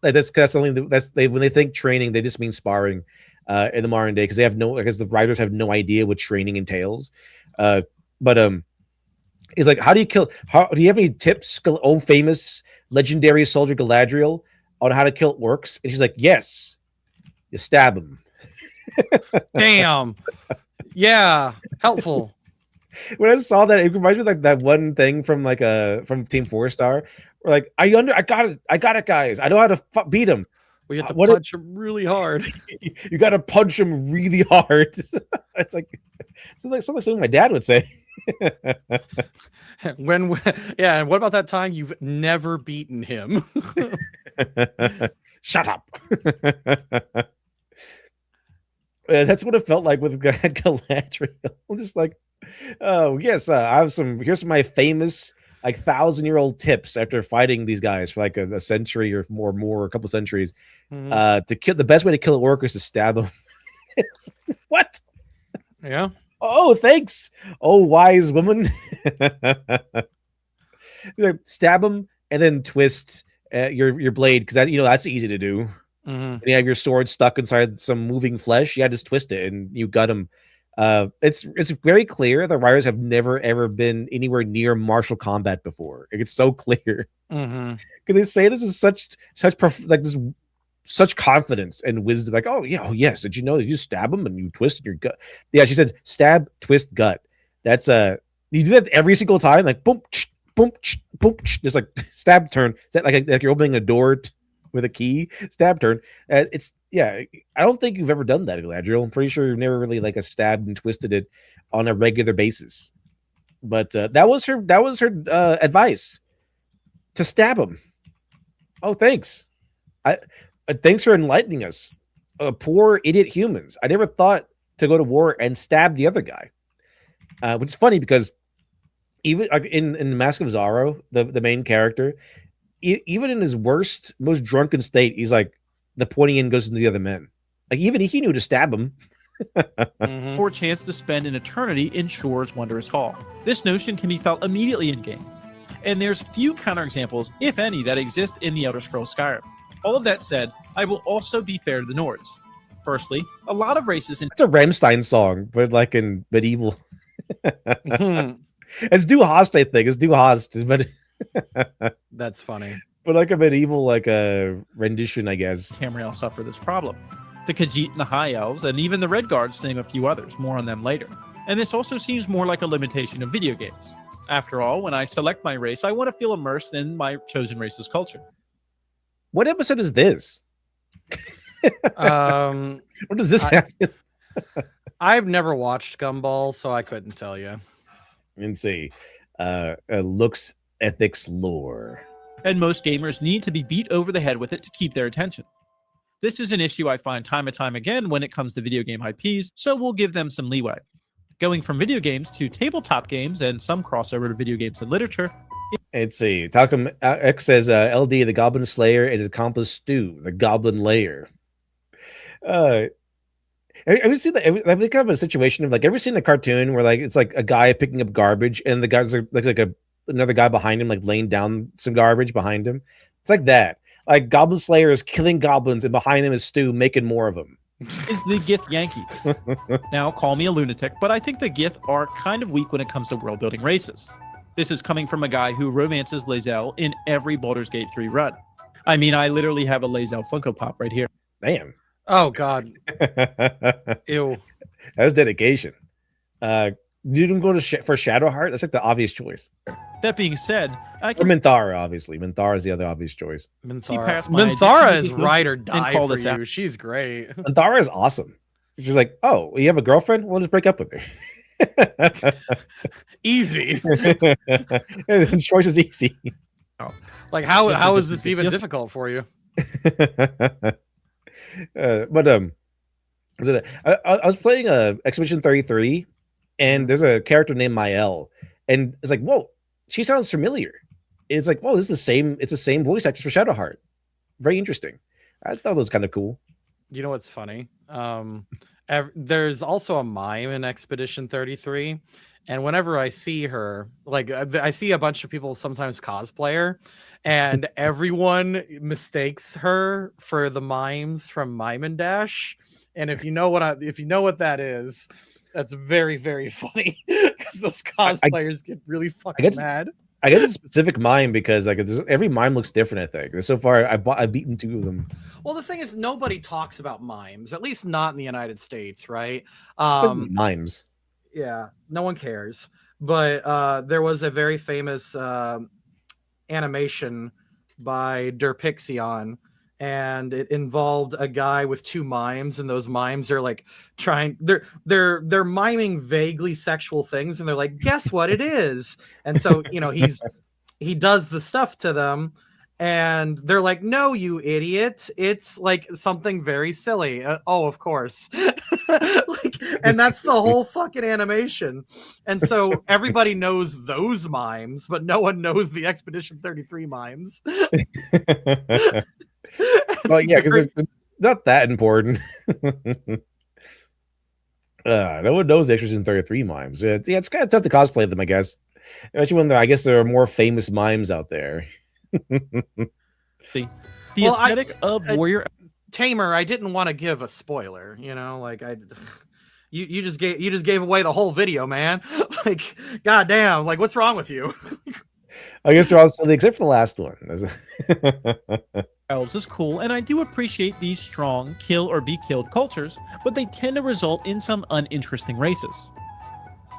Like that's something when they think training, they just mean sparring in the modern day because the writers have no idea what training entails. He's like, do you have any tips, oh famous legendary soldier Galadriel, on how to kill orcs? And she's like, yes, you stab him. Damn. Yeah, helpful. When I saw that, it reminds me of like that one thing from from Team 4-Star, where like I got it, guys. I know how to beat him. We have to punch him really hard. You got to punch him really hard. It's like something my dad would say. And what about that time you've never beaten him? Shut up. That's what it felt like with Galadriel. Just like, oh yes, here's some of my famous like 1,000-year-old tips after fighting these guys for like a century or more, a couple centuries. To kill, the best way to kill an orc is to stab them. What? Yeah. Oh, thanks. Oh, wise woman. Like, stab them and then twist your blade because that's easy to do. And you have your sword stuck inside some moving flesh. Yeah, just twist it and you gut them. It's very clear the writers have never ever been anywhere near martial combat before. It's so clear because they say this with such confidence and wisdom. Like, oh yeah, oh yes, did you know that you stab them and you twist your gut? Yeah, she said stab, twist, gut. That's you do that every single time. Like boom, boom, boom, just like stab, turn. Is that like you're opening a door with a key? Stab, turn. I don't think you've ever done that, Galadriel. I'm pretty sure you've never really like stabbed and twisted it on a regular basis. But that was her advice, to stab him. Oh, thanks. Thanks for enlightening us, poor idiot humans. I never thought to go to war and stab the other guy, which is funny because even in Mask of Zorro, the main character, even in his worst, most drunken state, he's like, the pointing in goes into the other men. Like even he knew to stab him. For a chance to spend an eternity in Shore's wondrous hall. This notion can be felt immediately in game. and there's few counterexamples, if any, that exist in the Elder Scrolls Skyrim. All of that said, I will also be fair to the Nords. Firstly, a lot of races in It's a Rammstein song, but like in medieval. Mhm. It's Du Hast, I think. It's Du Hast, but That's funny. but like a medieval like a rendition, I guess. Tamriel suffer this problem. The Khajiit and the High Elves, and even the Red Guards, to name a few others. More on them later. And this also seems more like a limitation of video games. After all, when I select my race, I want to feel immersed in my chosen race's culture. What episode is this? What does this happen? I've never watched Gumball, so I couldn't tell you. Let's see. Looks, ethics, lore. And most gamers need to be beat over the head with it to keep their attention. This is an issue I find time and time again when it comes to video game IPs, so we'll give them some leeway. Going from video games to tabletop games and some crossover to video games and literature. Let's see. Talcum X says LD, the Goblin Slayer, and his accomplice Stu, the Goblin Layer. Have you seen that? Have they kind of a situation of like, ever seen a cartoon where like it's like a guy picking up garbage and the guy's like another guy behind him, like laying down some garbage behind him? It's like that. Like Goblin Slayer is killing goblins, and behind him is Stu making more of them. Is the Gith Yankee. Now, call me a lunatic, but I think the Gith are kind of weak when it comes to world-building races. This is coming from a guy who romances Lae'zel in every Baldur's Gate 3 run. I mean, I literally have a Lae'zel Funko Pop right here. Damn. Oh God. Ew. That's dedication. You didn't go to for Shadowheart? That's like the obvious choice. That being said, I Or can Minthara, obviously. Minthara is the other obvious choice. see past my Minthara is addiction to ride or and die call for this you. out. She's great. Minthara is awesome. She's like, oh, you have a girlfriend? We'll just break up with her. Easy. The choice is easy. Like how Yes, how it is is this even ridiculous. difficult for you? I was playing Expedition 33, and there's a character named Mael, and it's like, whoa, she sounds familiar. It's like, whoa, this is the same. It's the same voice actor for Shadowheart. Very interesting. I thought that was kind of cool. You know what's funny? There's also a mime in Expedition 33, and whenever I see her, like I see a bunch of people sometimes cosplay her, and everyone mistakes her for the mimes from Mime and Dash. And if you know what that is, that's very, very funny because those cosplayers get really fucking mad. I guess a specific mime because like every mime looks different. I think so far I've beaten 2 of them. Well, the thing is, nobody talks about mimes, at least not in the United States, right? Mimes. Yeah, no one cares. But there was a very famous animation by Derpixion, and it involved a guy with 2 mimes, and those mimes are like they're miming vaguely sexual things, and they're like, guess what it is? And so he does the stuff to them, and they're like, no, you idiot, it's like something very silly. Oh, of course. And that's the whole fucking animation. And so everybody knows those mimes, but no one knows the Expedition 33 mimes. Well, yeah, because it's not that important. No one knows the Expedition 33 mimes. It's kind of tough to cosplay them, I guess. Especially when I guess there are more famous mimes out there. The aesthetic of Warrior Tamer, I didn't want to give a spoiler, like you just gave away the whole video, man. Like, goddamn, like what's wrong with you? I guess they're all silly except for the last one. Elves is cool, and I do appreciate these strong kill or be killed cultures, but they tend to result in some uninteresting races.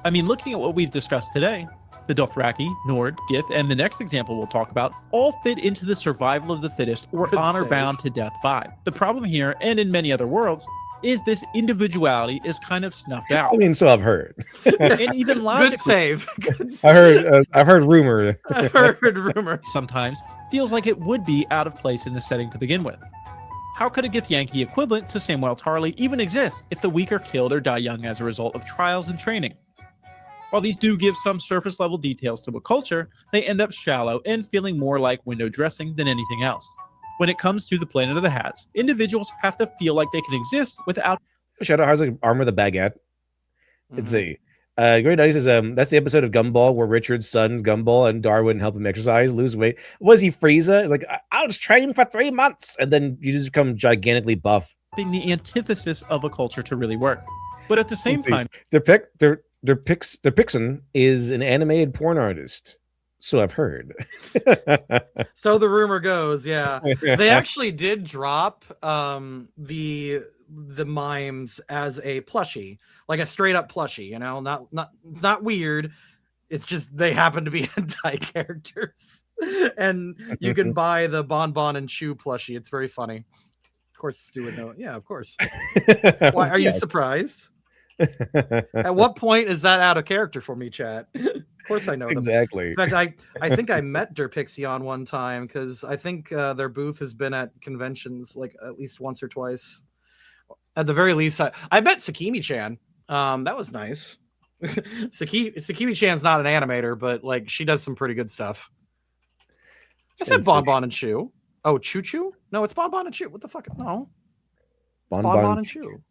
I mean, looking at what we've discussed today, the Dothraki, Nord, Gith, and the next example we'll talk about all fit into the survival of the fittest or Good honor save. bound to death vibe. The problem here, and in many other worlds, is this individuality is kind of snuffed out. I mean, so I've heard. And even logically, Good save. Good save. I've heard rumor. I heard rumor. sometimes feels like it would be out of place in the setting to begin with. How could a Githyanki equivalent to Samwell Tarly even exist if the weak are killed or die young as a result of trials and training? While these do give some surface level details to a culture, they end up shallow and feeling more like window dressing than anything else. When it comes to the Planet of the Hats, individuals have to feel like they can exist without Shadowheart's like Armor the Baguette. It's Great Nice is that's the episode of Gumball where Richard's son Gumball and Darwin help him exercise, lose weight. Was he Frieza? He's like, I was training for 3 months, and then you just become gigantically buff. Being the antithesis of a culture to really work. But at the same time, Pixon is an animated porn artist. So I've heard. So the rumor goes, yeah. They actually did drop the mimes as a plushie, like a straight up plushie, you know, it's not weird. It's just they happen to be hentai characters. And you can buy the Bon Bon and Chew plushie. It's very funny. Of course, Stu would know. Yeah, of course. Why are you surprised? At what point is that out of character for me, chat? Of course I know them. Exactly. In fact, I think I met Derpixion one time because I think their booth has been at conventions like at least once or twice. At the very least, I met Sakimi-chan. That was nice. Sakimi-chan's not an animator, but like she does some pretty good stuff. I said Bon Bon and Chew. Oh, Choo Choo? No, it's Bon Bon and Chew. What the fuck? No. Bon Bon and Chew.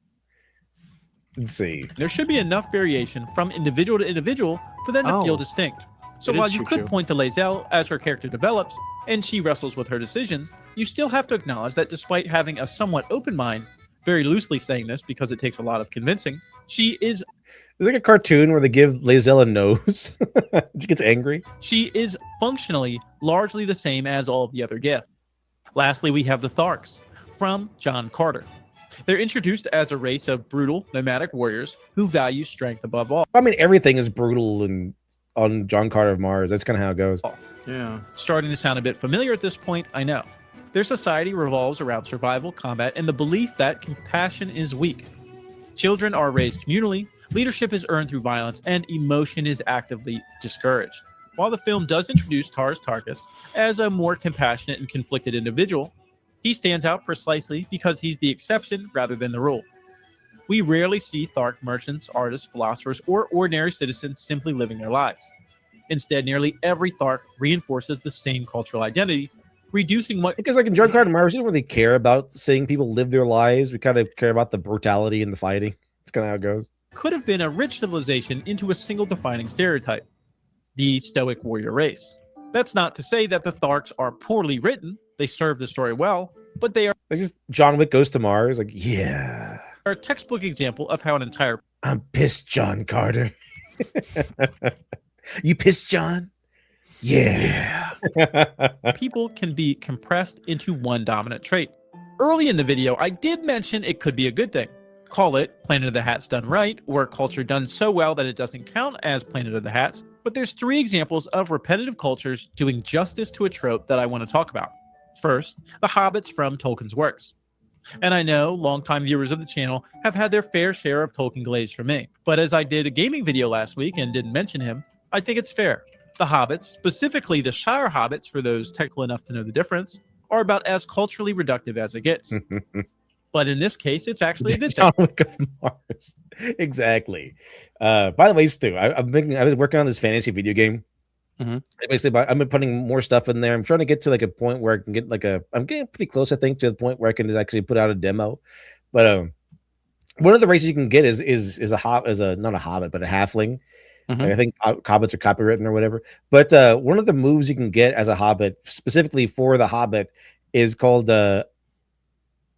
Let's see. there should be enough variation from individual to individual for them to feel distinct. So It while is you Choo-Choo. could point to Lae'zel as her character develops, and she wrestles with her decisions, you still have to acknowledge that despite having a somewhat open mind, very loosely saying this because it takes a lot of convincing, she is There's like a cartoon where they give Lae'zel a nose. She gets angry. functionally largely the same as all of the other Gith. Lastly, we have the Tharks from John Carter. They're introduced as a race of brutal nomadic warriors who value strength above all. I mean, everything is brutal and on John Carter of Mars. That's kind of how it goes. Yeah. Starting to sound a bit familiar at this point, I know. Their society revolves around survival, combat, and the belief that compassion is weak. Children are raised communally, leadership is earned through violence, and emotion is actively discouraged. While the film does introduce Tars Tarkas as a more compassionate and conflicted individual, he stands out precisely because he's the exception rather than the rule. We rarely see Thark merchants, artists, philosophers, or ordinary citizens simply living their lives. Instead, nearly every Thark reinforces the same cultural identity, reducing what Because like in John Carter of Mars, we don't really care about seeing people live their lives. We kind of care about the brutality and the fighting. It's kind of how it goes. could have been a rich civilization into a single defining stereotype, the stoic warrior race. That's not to say that the Tharks are poorly written. They serve the story well, but they are Like just John Wick goes to Mars. Like, yeah, a textbook example of how an entire I'm pissed, John Carter. You pissed, John? Yeah. people can be compressed into one dominant trait. Early in the video, I did mention it could be a good thing. Call it Planet of the Hats done right, or culture done so well that it doesn't count as Planet of the Hats. But there's 3 examples of repetitive cultures doing justice to a trope that I want to talk about. First, the hobbits from Tolkien's works. And I know longtime viewers of the channel have had their fair share of Tolkien glaze from me. But as I did a gaming video last week and didn't mention him, I think it's fair. The hobbits, specifically the Shire hobbits for those technical enough to know the difference, are about as culturally reductive as it gets. But in this case, it's actually a good thing. John Wick of Mars. Exactly. By the way, Stu, I've been working on this fantasy video game. Basically, I've been putting more stuff in there. I'm trying to get to like a point where I can get I'm getting pretty close, I think, to the point where I can actually put out a demo. But one of the races you can get is not a hobbit, but a halfling. I think hobbits are copywritten or whatever. But one of the moves you can get as a hobbit, specifically for the hobbit, is called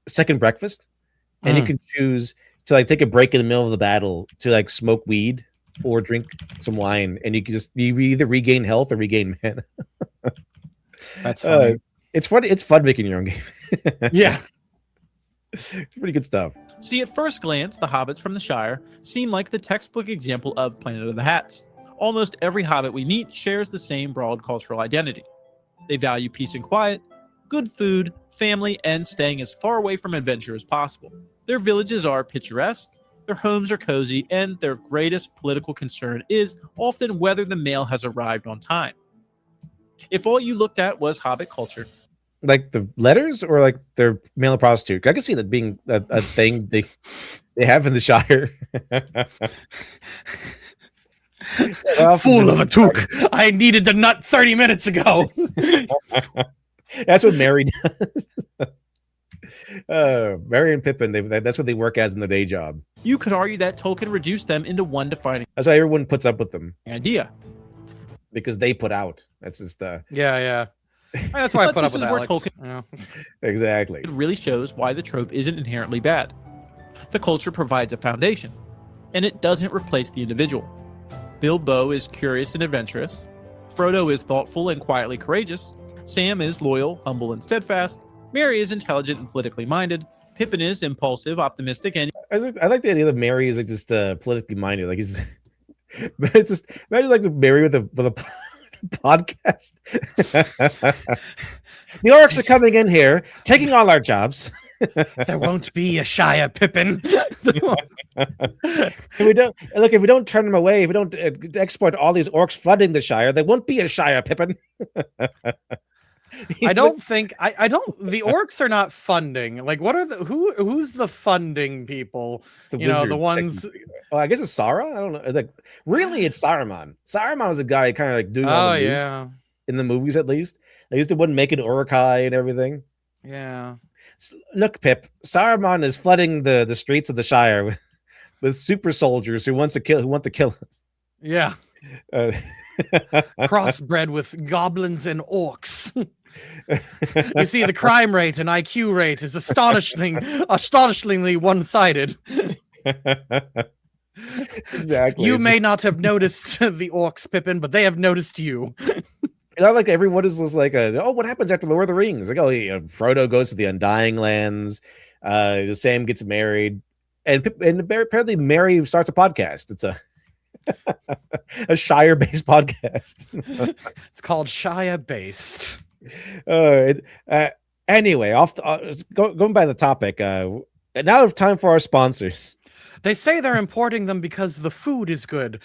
second breakfast, and you can choose to like take a break in the middle of the battle to like smoke weed or drink some wine, and you either regain health or regain mana. That's funny. It's funny. It's fun making your own game. Yeah. It's pretty good stuff. See, at first glance, the hobbits from the Shire seem like the textbook example of Planet of the Hats. Almost every hobbit we meet shares the same broad cultural identity. They value peace and quiet, good food, family, and staying as far away from adventure as possible. Their villages are picturesque, their homes are cozy, and their greatest political concern is often whether the mail has arrived on time. If all you looked at was hobbit culture, Like the letters, or like their male prostitute. I can see that being a thing they have in the Shire. Fool of a took. I needed the nut 30 minutes ago. That's what Mary does. Merry and Pippin, that's what they work as in the day job. You could argue that Tolkien reduced them into one defining That's why everyone puts up with them, idea. because they put out. That's just Yeah. That's why I But put up this with is where Alex. Tolkien- you know? exactly. It really shows why the trope isn't inherently bad. The culture provides a foundation, and it doesn't replace the individual. Bilbo is curious and adventurous. Frodo is thoughtful and quietly courageous. Sam is loyal, humble, and steadfast. Merry is intelligent and politically minded. Pippin is impulsive, optimistic, and I like the idea that Mary is like just politically minded. Like he's, but it's just imagine like Mary with a podcast. The orcs are coming in here, taking all our jobs. There won't be a Shire Pippin. If we don't turn them away, if we don't export all these orcs flooding the Shire, there won't be a Shire Pippin. I don't think the orcs are not funding. Like, what are who's the funding people? It's the You know, the wizards, ones. technically. Oh, I guess it's Sauron. I don't know. Like, really, it's Saruman. Saruman was a guy kind of like doing all Oh the moves, yeah, in the movies at least. They used to wouldn't make an Uruk-hai and everything. yeah. Look, Pip, Saruman is flooding the streets of the Shire with super soldiers who want to kill us. Yeah, Uh, crossbred with goblins and orcs. You see, the crime rate and IQ rate is astonishingly one-sided. exactly. You It's may not have noticed the orcs, Pippin, but they have noticed you. not like everyone is just like, oh, what happens after Lord of the Rings? Like, oh, Frodo goes to the Undying Lands. Sam gets married, and apparently Mary starts a podcast. It's a Shire-based podcast. It's called Shire-based. Anyway, going by the topic. Now it's time for our sponsors. They say they're importing them because the food is good.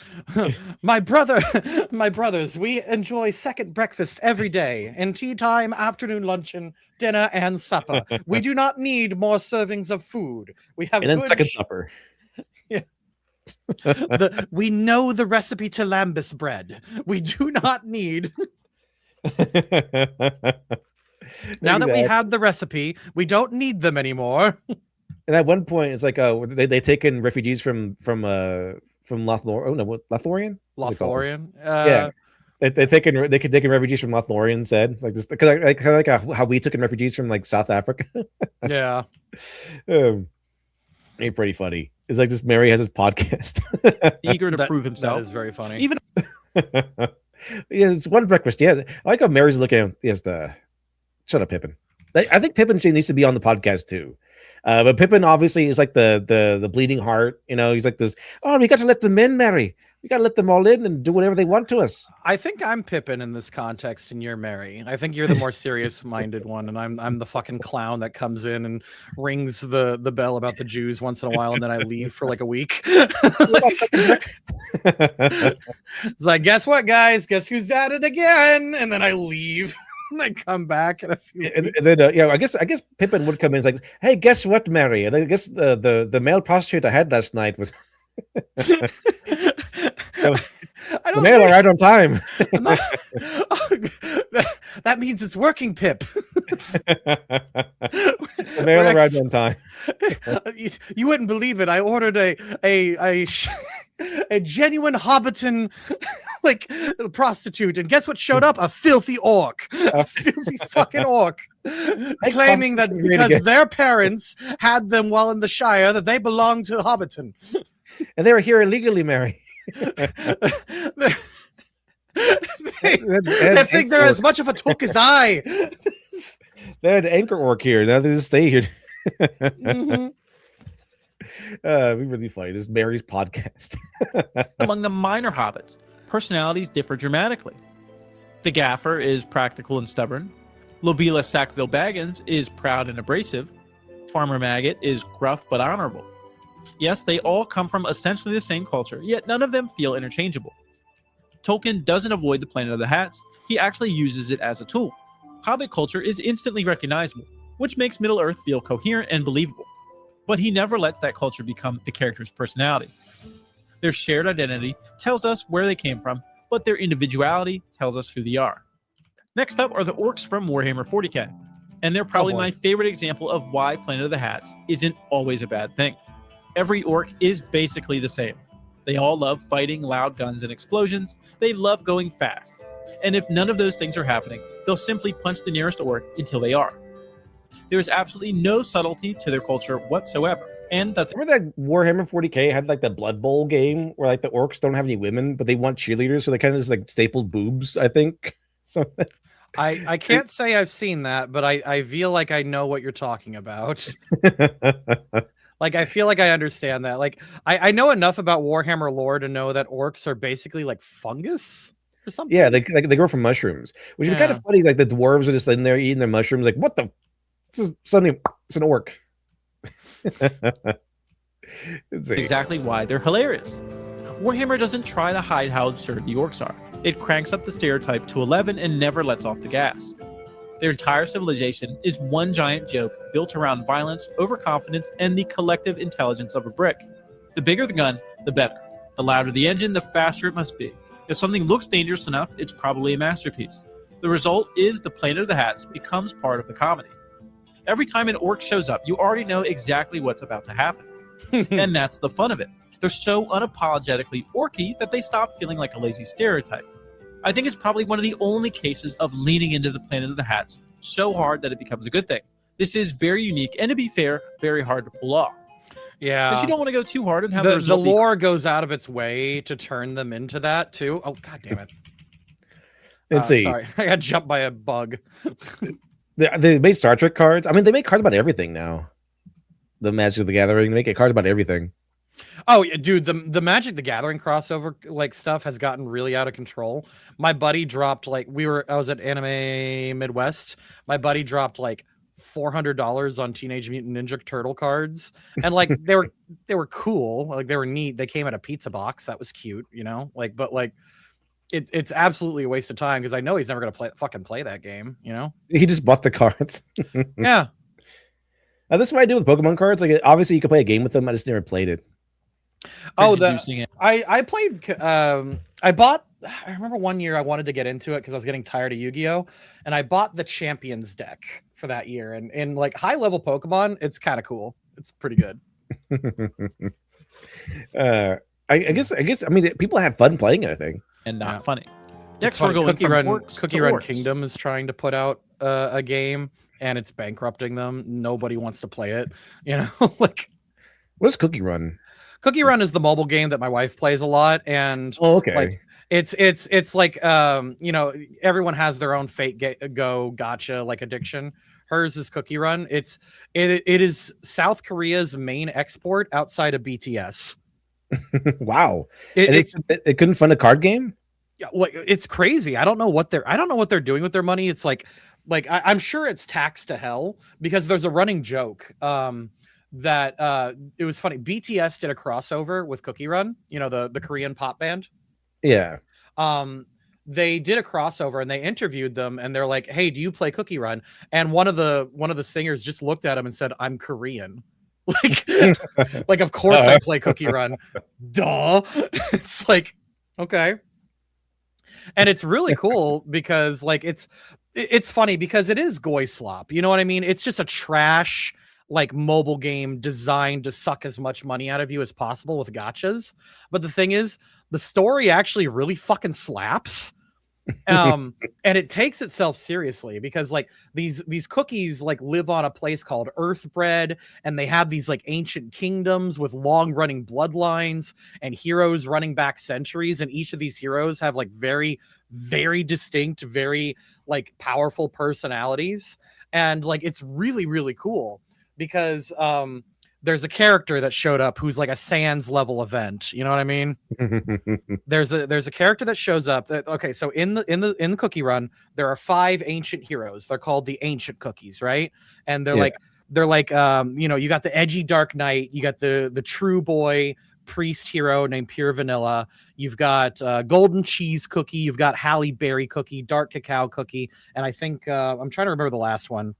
My brothers, we enjoy second breakfast every day, and tea time, afternoon luncheon, dinner, and supper. We do not need more servings of food. We have And then good second supper. we know the recipe to lambus bread. We do not need. Now that we have the recipe, we don't need them anymore. And at one point, it's like they take in refugees from Lothlorien. Oh no, what, Lothlorien? What's it called? Lothlorien. Yeah, they take in refugees from Lothlorien. Said like this because I kind of like how we took in refugees from like South Africa. Yeah. Ain't pretty funny. It's like this. Mary has his podcast. eager to prove himself. That is very funny. Even Yeah, it's one breakfast. Yeah, I like how Mary's looking at. Yes, shut up, Pippin. I think Pippin needs to be on the podcast too. But Pippin obviously is like the bleeding heart. You know, he's like this. Oh, we got to let them in, Mary. We got to let them all in and do whatever they want to us. I think I'm Pippin in this context, and you're Mary. I think you're the more serious-minded one, and I'm the fucking clown that comes in and rings the bell about the Jews once in a while, and then I leave for like a week. It's like, guess what, guys? Guess who's at it again? And then I leave. And I come back in a few weeks. And then, I guess Pippin would come in and say, "Hey, guess what, Mary? I guess the male prostitute I had last night was." I The mail arrived on time. That means it's working, Pip. The mail arrived on time. You wouldn't believe it. I ordered a genuine Hobbiton like prostitute, and guess what showed up? A filthy orc, a filthy fucking orc, claiming that because their parents had them while in the Shire, that they belonged to Hobbiton. And they were here illegally, Mary. They think they're as much of a took as I. They had anchor orc here. Now they just stay here. Mm-hmm. We really funny. This is Mary's podcast. among the minor hobbits, personalities differ dramatically. The Gaffer is practical and stubborn. Lobela Sackville Baggins is proud and abrasive. Farmer Maggot is gruff but honorable. Yes, they all come from essentially the same culture, yet none of them feel interchangeable. Tolkien doesn't avoid the Planet of the Hats, he actually uses it as a tool. Hobbit culture is instantly recognizable, which makes Middle-earth feel coherent and believable. But he never lets that culture become the character's personality. Their shared identity tells us where they came from, but their individuality tells us who they are. Next up are the orcs from Warhammer 40k. And they're probably boy. my favorite example of why Planet of the Hats isn't always a bad thing. Every orc is basically the same. They all love fighting, loud guns, and explosions. They love going fast. And if none of those things are happening, they'll simply punch the nearest orc until they are. There is absolutely no subtlety to their culture whatsoever. And that's Remember that Warhammer 40K had like the Blood Bowl game where like the orcs don't have any women, but they want cheerleaders, so they kind of just like stapled boobs, I think. So I can't say I've seen that, but I feel like I know what you're talking about. Like, I feel like I understand that. Like, I know enough about Warhammer lore to know that orcs are basically like fungus or something. yeah, they grow from mushrooms, which is kind of funny. Like the dwarves are just in there eating their mushrooms. Like, what the? Suddenly, it's an orc. exactly why they're hilarious. Warhammer doesn't try to hide how absurd the orcs are. It cranks up the stereotype to 11 and never lets off the gas. Their entire civilization is one giant joke built around violence, overconfidence, and the collective intelligence of a brick. The bigger the gun, the better. The louder the engine, the faster it must be. If something looks dangerous enough, it's probably a masterpiece. The result is the Planet of the Hats becomes part of the comedy. Every time an orc shows up, you already know exactly what's about to happen. And that's the fun of it. They're so unapologetically orky that they stop feeling like a lazy stereotype. I think it's probably one of the only cases of leaning into the Planet of the Hats so hard that it becomes a good thing. This is very unique, and to be fair, very hard to pull off. Yeah. Because you don't want to go too hard and have the lore goes out of its way to turn them into that too. Oh, god damn it. Let's see. Sorry, I got jumped by a bug. They made Star Trek cards. I mean, they make cards about everything now. The Magic of the Gathering, they make cards about everything. Oh yeah, dude, the Magic the Gathering crossover like stuff has gotten really out of control. My buddy dropped like I was at Anime Midwest. My buddy dropped like $400 on Teenage Mutant Ninja Turtle cards, and like they were cool, like they were neat. They came at a pizza box, that was cute, you know. Like, but like it's absolutely a waste of time because I know he's never gonna play that game, you know. He just bought the cards. Yeah. That's what I do with Pokemon cards. Like, obviously, you can play a game with them. I just never played it. Oh, I played. I bought. I remember one year I wanted to get into it because I was getting tired of Yu-Gi-Oh, and I bought the Champions deck for that year. And like high level Pokemon, it's kind of cool. It's pretty good. I guess. I mean, people have fun playing it, I think, and not funny. Next, we're going Cookie Run Kingdom is trying to put out a game, and it's bankrupting them. Nobody wants to play it. You know, like what's Cookie Run? Cookie Run is the mobile game that my wife plays a lot, and okay, like it's like you know, everyone has their own go gotcha like addiction. Hers is Cookie Run. It is South Korea's main export outside of BTS. Wow, it couldn't fund a card game. Yeah, like it's crazy. I don't know what they're doing with their money. It's like I'm sure it's taxed to hell because there's a running joke. That it was funny. BTS did a crossover with Cookie Run, you know, the Korean pop band. Yeah. They did a crossover and they interviewed them and they're like, "Hey, do you play Cookie Run?" And one of the singers just looked at him and said, "I'm Korean." Like of course I play Cookie Run. Duh. It's like, okay. And it's really cool because like it's funny because it is goy slop. You know what I mean? It's just a trash like mobile game designed to suck as much money out of you as possible with gotchas. But the thing is, the story actually really fucking slaps. And it takes itself seriously because like these cookies like live on a place called Earthbread, and they have these like ancient kingdoms with long running bloodlines and heroes running back centuries, and each of these heroes have like very, very distinct, very like powerful personalities, and like it's really, really cool because there's a character that showed up who's like a Sans level event. You know what I mean? There's a character that shows up that, okay, so in the Cookie Run, there are 5 ancient heroes. They're called the Ancient Cookies, right? And they're like you know, you got the edgy Dark Knight, you got the true boy priest hero named Pure Vanilla, you've got Golden Cheese Cookie, you've got Halle Berry Cookie, Dark Cacao Cookie, and I think I'm trying to remember the last one.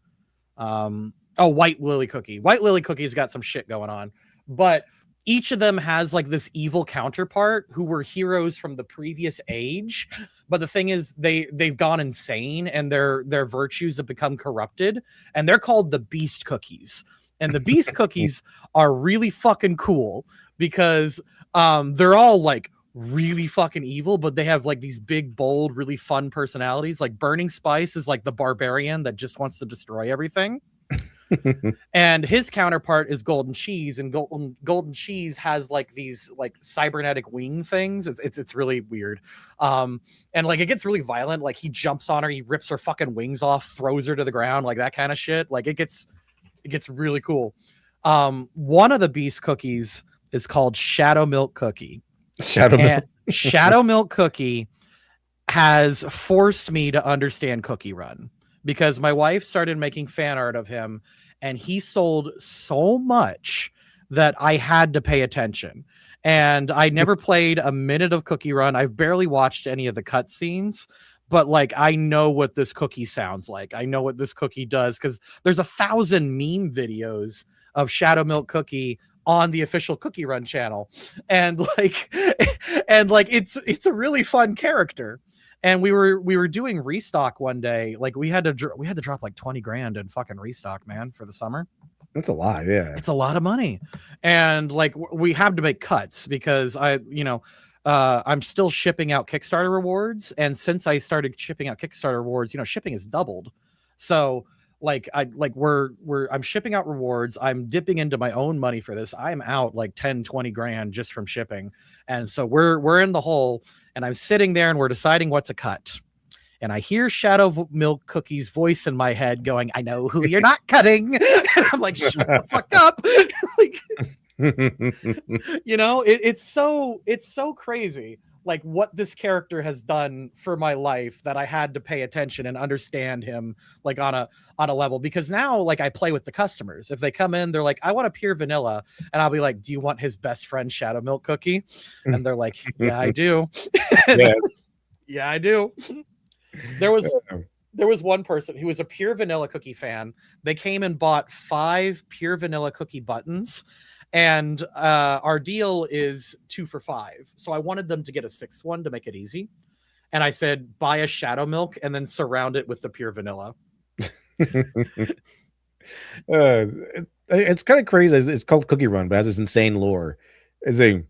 White Lily Cookie. White Lily Cookie's got some shit going on. But each of them has like this evil counterpart who were heroes from the previous age, but the thing is they've gone insane and their virtues have become corrupted, and they're called the Beast Cookies. And the Beast Cookies are really fucking cool because they're all like really fucking evil, but they have like these big, bold, really fun personalities. Like Burning Spice is like the barbarian that just wants to destroy everything. And his counterpart is Golden Cheese, and Golden Cheese has like these like cybernetic wing things. It's really weird. And like it gets really violent. Like he jumps on her, he rips her fucking wings off, throws her to the ground, like that kind of shit. Like it gets really cool. One of the Beast Cookies is called Shadow Milk Cookie. Shadow Milk Cookie has forced me to understand Cookie Run, because my wife started making fan art of him and he sold so much that I had to pay attention. And I never played a minute of Cookie Run. I've barely watched any of the cutscenes, but like I know what this cookie sounds like. I know what this cookie does, because there's 1,000 meme videos of Shadow Milk Cookie on the official Cookie Run channel. And like it's a really fun character. And we were doing restock one day. Like we had to drop like 20 grand in fucking restock, man, for the summer. That's a lot. Yeah. It's a lot of money. And like we have to make cuts because I'm still shipping out Kickstarter rewards. And since I started shipping out Kickstarter rewards, shipping has doubled. So I'm shipping out rewards. I'm dipping into my own money for this. I'm out like 10, 20 grand just from shipping. And so we're in the hole, and I'm sitting there and we're deciding what to cut. And I hear Shadow Milk Cookie's voice in my head going, "I know who you're not cutting." And I'm like, shut the fuck up. Like, it's so crazy. Like what this character has done for my life, that I had to pay attention and understand him like on a level, because now like I play with the customers. If they come in, they're like, "I want a pure vanilla," and I'll be like, "Do you want his best friend Shadow Milk Cookie?" And they're like, "Yeah, I do." Yeah, I do. There was one person who was a pure vanilla cookie fan. They came and bought 5 pure vanilla cookie buttons. And our deal is 2 for $5. So I wanted them to get a 6th one to make it easy. And I said, buy a Shadow Milk and then surround it with the pure vanilla. It's kind of crazy. It's called Cookie Run, but it has this insane lore. The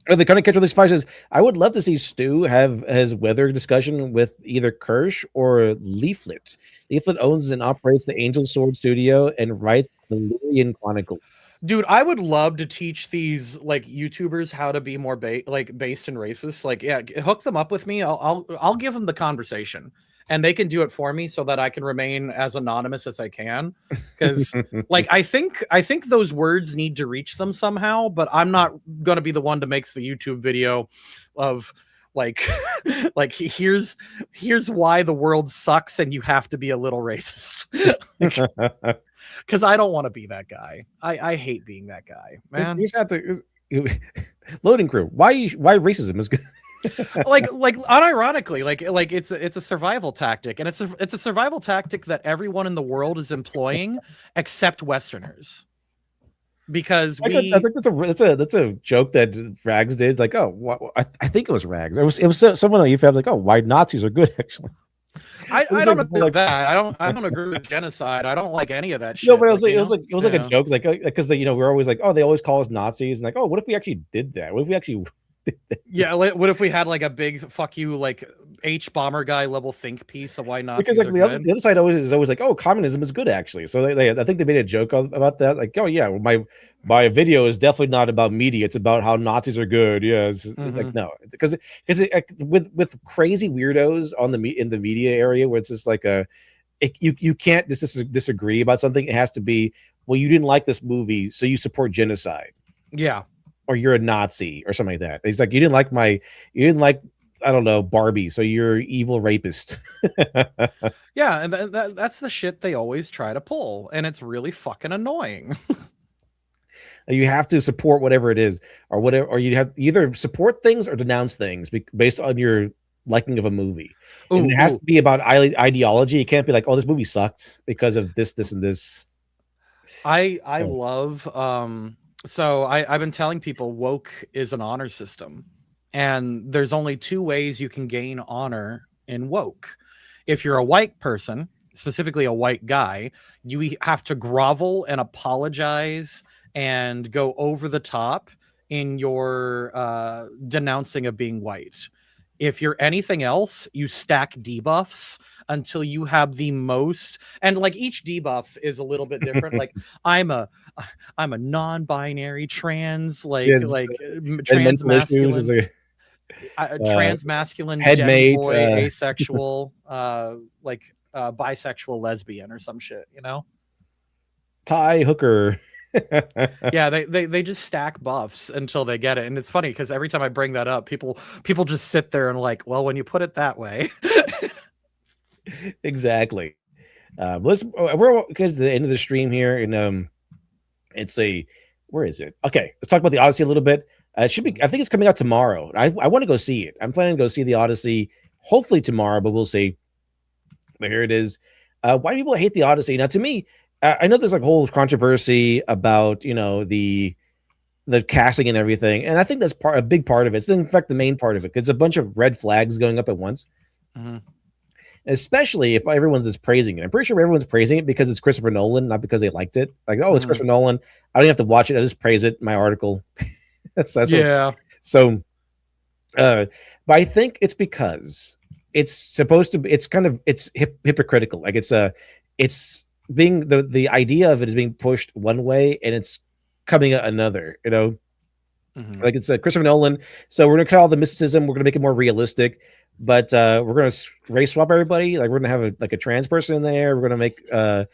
kind of catch with these spices. I would love to see Stu have his weather discussion with either Kirsch or Leaflet. Leaflet owns and operates the Angel Sword Studio and writes the Lyrian Chronicle. Dude, I would love to teach these like YouTubers how to be more based and racist. Like, yeah, hook them up with me. I'll give them the conversation, and they can do it for me so that I can remain as anonymous as I can. Because like I think those words need to reach them somehow, but I'm not gonna be the one to make the YouTube video of like here's why the world sucks and you have to be a little racist. Because I don't want to be that guy. I hate being that guy, man. You just have to loading crew. Why racism is good? like unironically, like it's a survival tactic, and it's a survival tactic that everyone in the world is employing except Westerners. Because I think that's a joke that Rags did. Like, I think it was Rags. It was someone on YouTube like, "Oh, why Nazis are good?" Actually, I don't agree with that. I don't agree with genocide. I don't like any of that shit. No, but it was like a joke, like because we're always like, "Oh, they always call us Nazis," and like, "Oh, what if we actually did that? What if we actually?" Yeah, what if we had like a big fuck you like H bomber guy level think piece of why not? Because like the other side is always like, oh, communism is good actually. So I think they made a joke about that. Like, oh yeah, well, my video is definitely not about media. It's about how Nazis are good. Yeah, it's like no, because with crazy weirdos in the media area where it's just like you can't disagree about something. It has to be, well, you didn't like this movie, so you support genocide. Yeah. Or you're a Nazi or something like that. He's like, you didn't like, I don't know, Barbie, so you're an evil rapist. Yeah, and that's the shit they always try to pull, and it's really fucking annoying. You have to support whatever it is, or whatever, or you have to either support things or denounce things based on your liking of a movie. And it has to be about ideology. It can't be like, oh, this movie sucked because of this, and this. I love So I've been telling people woke is an honor system, and there's only two ways you can gain honor in woke. If you're a white person, specifically a white guy, you have to grovel and apologize and go over the top in your denouncing of being white. If you're anything else, you stack debuffs until you have the most, and like each debuff is a little bit different. Like I'm a non-binary trans, Yes, and trans mental issues is masculine, a trans masculine, head dem mate, boy, asexual, bisexual, lesbian, or some shit. tie hooker. Yeah, they just stack buffs until they get it, and it's funny because every time I bring that up, people just sit there and like, well, when you put it that way. Exactly. We're because the end of the stream here, and it's a where is it? Okay, let's talk about the Odyssey a little bit. It should be. I think it's coming out tomorrow. I want to go see it. I'm planning to go see the Odyssey hopefully tomorrow, but we'll see. But here it is. Why do people hate the Odyssey? Now, to me, I know there's like whole controversy about the casting and everything, and I think that's a big part of it. It's in fact the main part of it because it's a bunch of red flags going up at once. Mm-hmm. Especially if everyone's just praising it. I'm pretty sure everyone's praising it because it's Christopher Nolan, not because they liked it. Like, oh, it's Christopher Nolan. I don't have to watch it. I just praise it. My article. that's yeah. But I think it's because it's supposed to be. It's kind of hypocritical. Like it's being the idea of it is being pushed one way and it's coming out another. Like it's Christopher Nolan. So we're gonna cut all the mysticism. We're gonna make it more realistic. But we're gonna race swap everybody. Like we're gonna have a trans person in there. We're gonna make Helen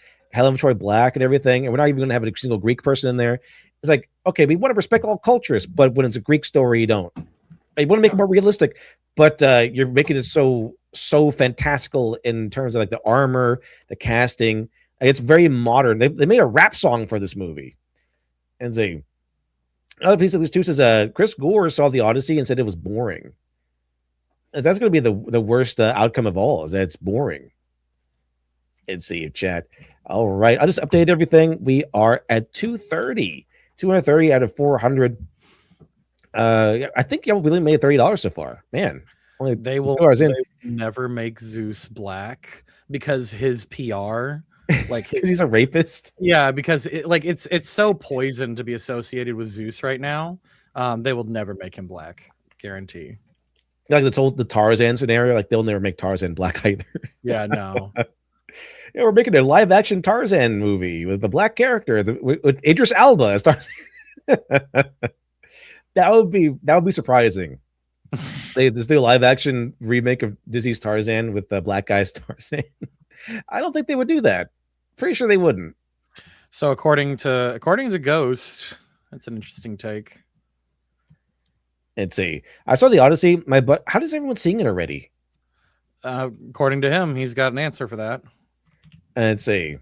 of Troy black and everything, and we're not even gonna have a single Greek person in there. It's like, okay, we want to respect all cultures, but when it's a Greek story, you don't. You want to make it more realistic, but you're making it so fantastical in terms of like the armor, the casting. Like, it's very modern. They made a rap song for this movie, and another piece of this too says Chris Gore saw the Odyssey and said it was boring. That's going to be the worst outcome of all, is that it's boring. Let's see your chat. All right. I just updated everything. We are at 230 out of 400. I think we only made $30 so far. Man, only they will never make Zeus black because his PR, like he's a rapist. Yeah, because it's so poisoned to be associated with Zeus right now. They will never make him black, guarantee. Like the Tarzan scenario, like they'll never make Tarzan black either. Yeah, no. Yeah, we're making a live action Tarzan movie with a black character with Idris Elba as Tarzan. That would be surprising. They just do a live action remake of Disney's Tarzan with the black guy's Tarzan. I don't think they would do that. Pretty sure they wouldn't. So according to Ghost, that's an interesting take. Let's see. I saw the Odyssey. How does everyone seeing it already? According to him, he's got an answer for that. Let's see.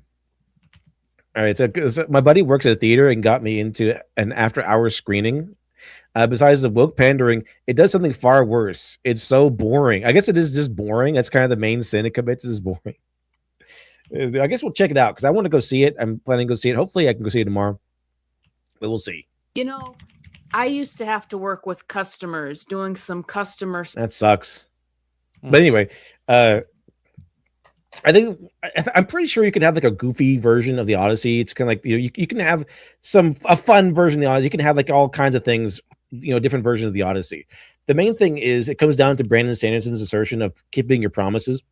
All right. So my buddy works at a theater and got me into an after-hour screening. Besides the woke pandering, it does something far worse. It's so boring. I guess it is just boring. That's kind of the main sin it commits, is boring. I guess we'll check it out because I want to go see it. I'm planning to go see it. Hopefully, I can go see it tomorrow. But we'll see. I used to have to work with customers doing some customer. That sucks. But anyway, I'm pretty sure you can have like a goofy version of the Odyssey. It's kind of like you can have a fun version of the Odyssey. You can have like all kinds of things, different versions of the Odyssey. The main thing is it comes down to Brandon Sanderson's assertion of keeping your promises.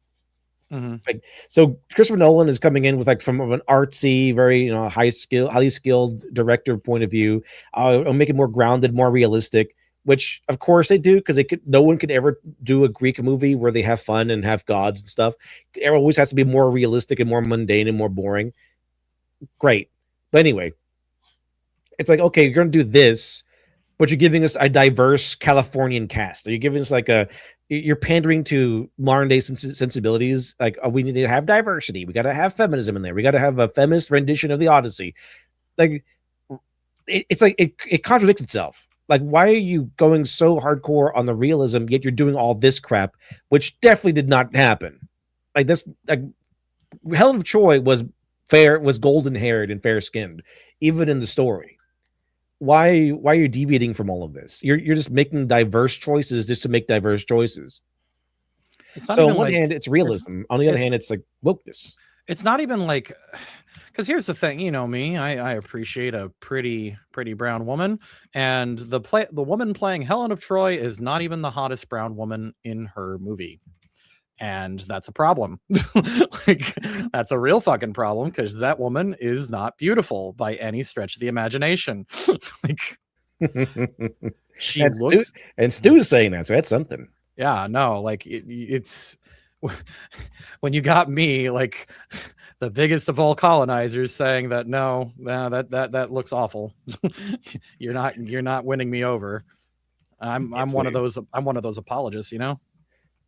Mm-hmm. So Christopher Nolan is coming in with from an artsy, very highly skilled director point of view. Make it more grounded, more realistic, which of course they do because no one could ever do a Greek movie where they have fun and have gods and stuff. It always has to be more realistic and more mundane and more boring. Great, but anyway, it's like, okay, you're going to do this, but you're giving us a diverse Californian cast. Are you giving us you're pandering to modern day sensibilities? Like, we need to have diversity. We got to have feminism in there. We got to have a feminist rendition of the Odyssey. Like, it's like it contradicts itself. Like, why are you going so hardcore on the realism, yet you're doing all this crap, which definitely did not happen. Like this, Helen of Troy was golden haired and fair skinned, even in the story. why are you deviating from all of this? You're just making diverse choices just to make diverse choices. It's not So on even one like hand, it's realism. On the other hand, it's like wokeness. it's not even like, because here's the thing, you know me, I appreciate a pretty brown woman, and the woman playing Helen of Troy is not even the hottest brown woman in her movie, and that's a problem. Like, that's a real fucking problem, because that woman is not beautiful by any stretch of the imagination. Like, she And looks, and Stu's saying that, so that's something. yeah, no, like it's when you got me, like the biggest of all colonizers, saying that no, that looks awful. You're not winning me over. I'm one of those apologists, you know.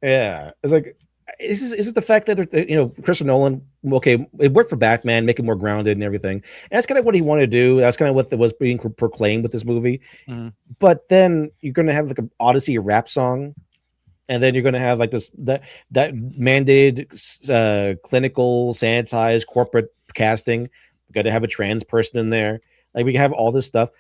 Yeah, it's like, is this the fact that Christopher Nolan? Okay, it worked for Batman, make it more grounded and everything. And that's kind of what he wanted to do. That's kind of what was being proclaimed with this movie. Mm-hmm. But then you're going to have like an Odyssey rap song, and then you're going to have like that mandated clinical sanitized corporate casting. We got to have a trans person in there. Like, we have all this stuff.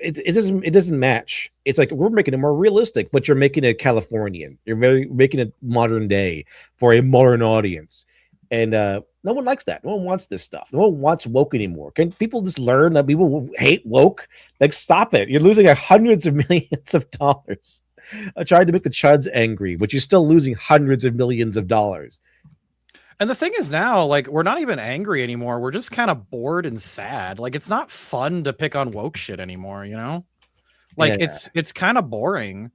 It doesn't match. It's like, we're making it more realistic, but you're making it Californian. You're making it modern day for a modern audience, and no one likes that. No one wants this stuff. No one wants woke anymore. Can people just learn that people hate woke? Like, stop it. You're losing hundreds of millions of dollars. I tried to make the chuds angry, but you're still losing hundreds of millions of dollars. And the thing is now, like, we're not even angry anymore. We're just kind of bored and sad. Like, it's not fun to pick on woke shit anymore, you know? Like, Yeah. it's kind of boring.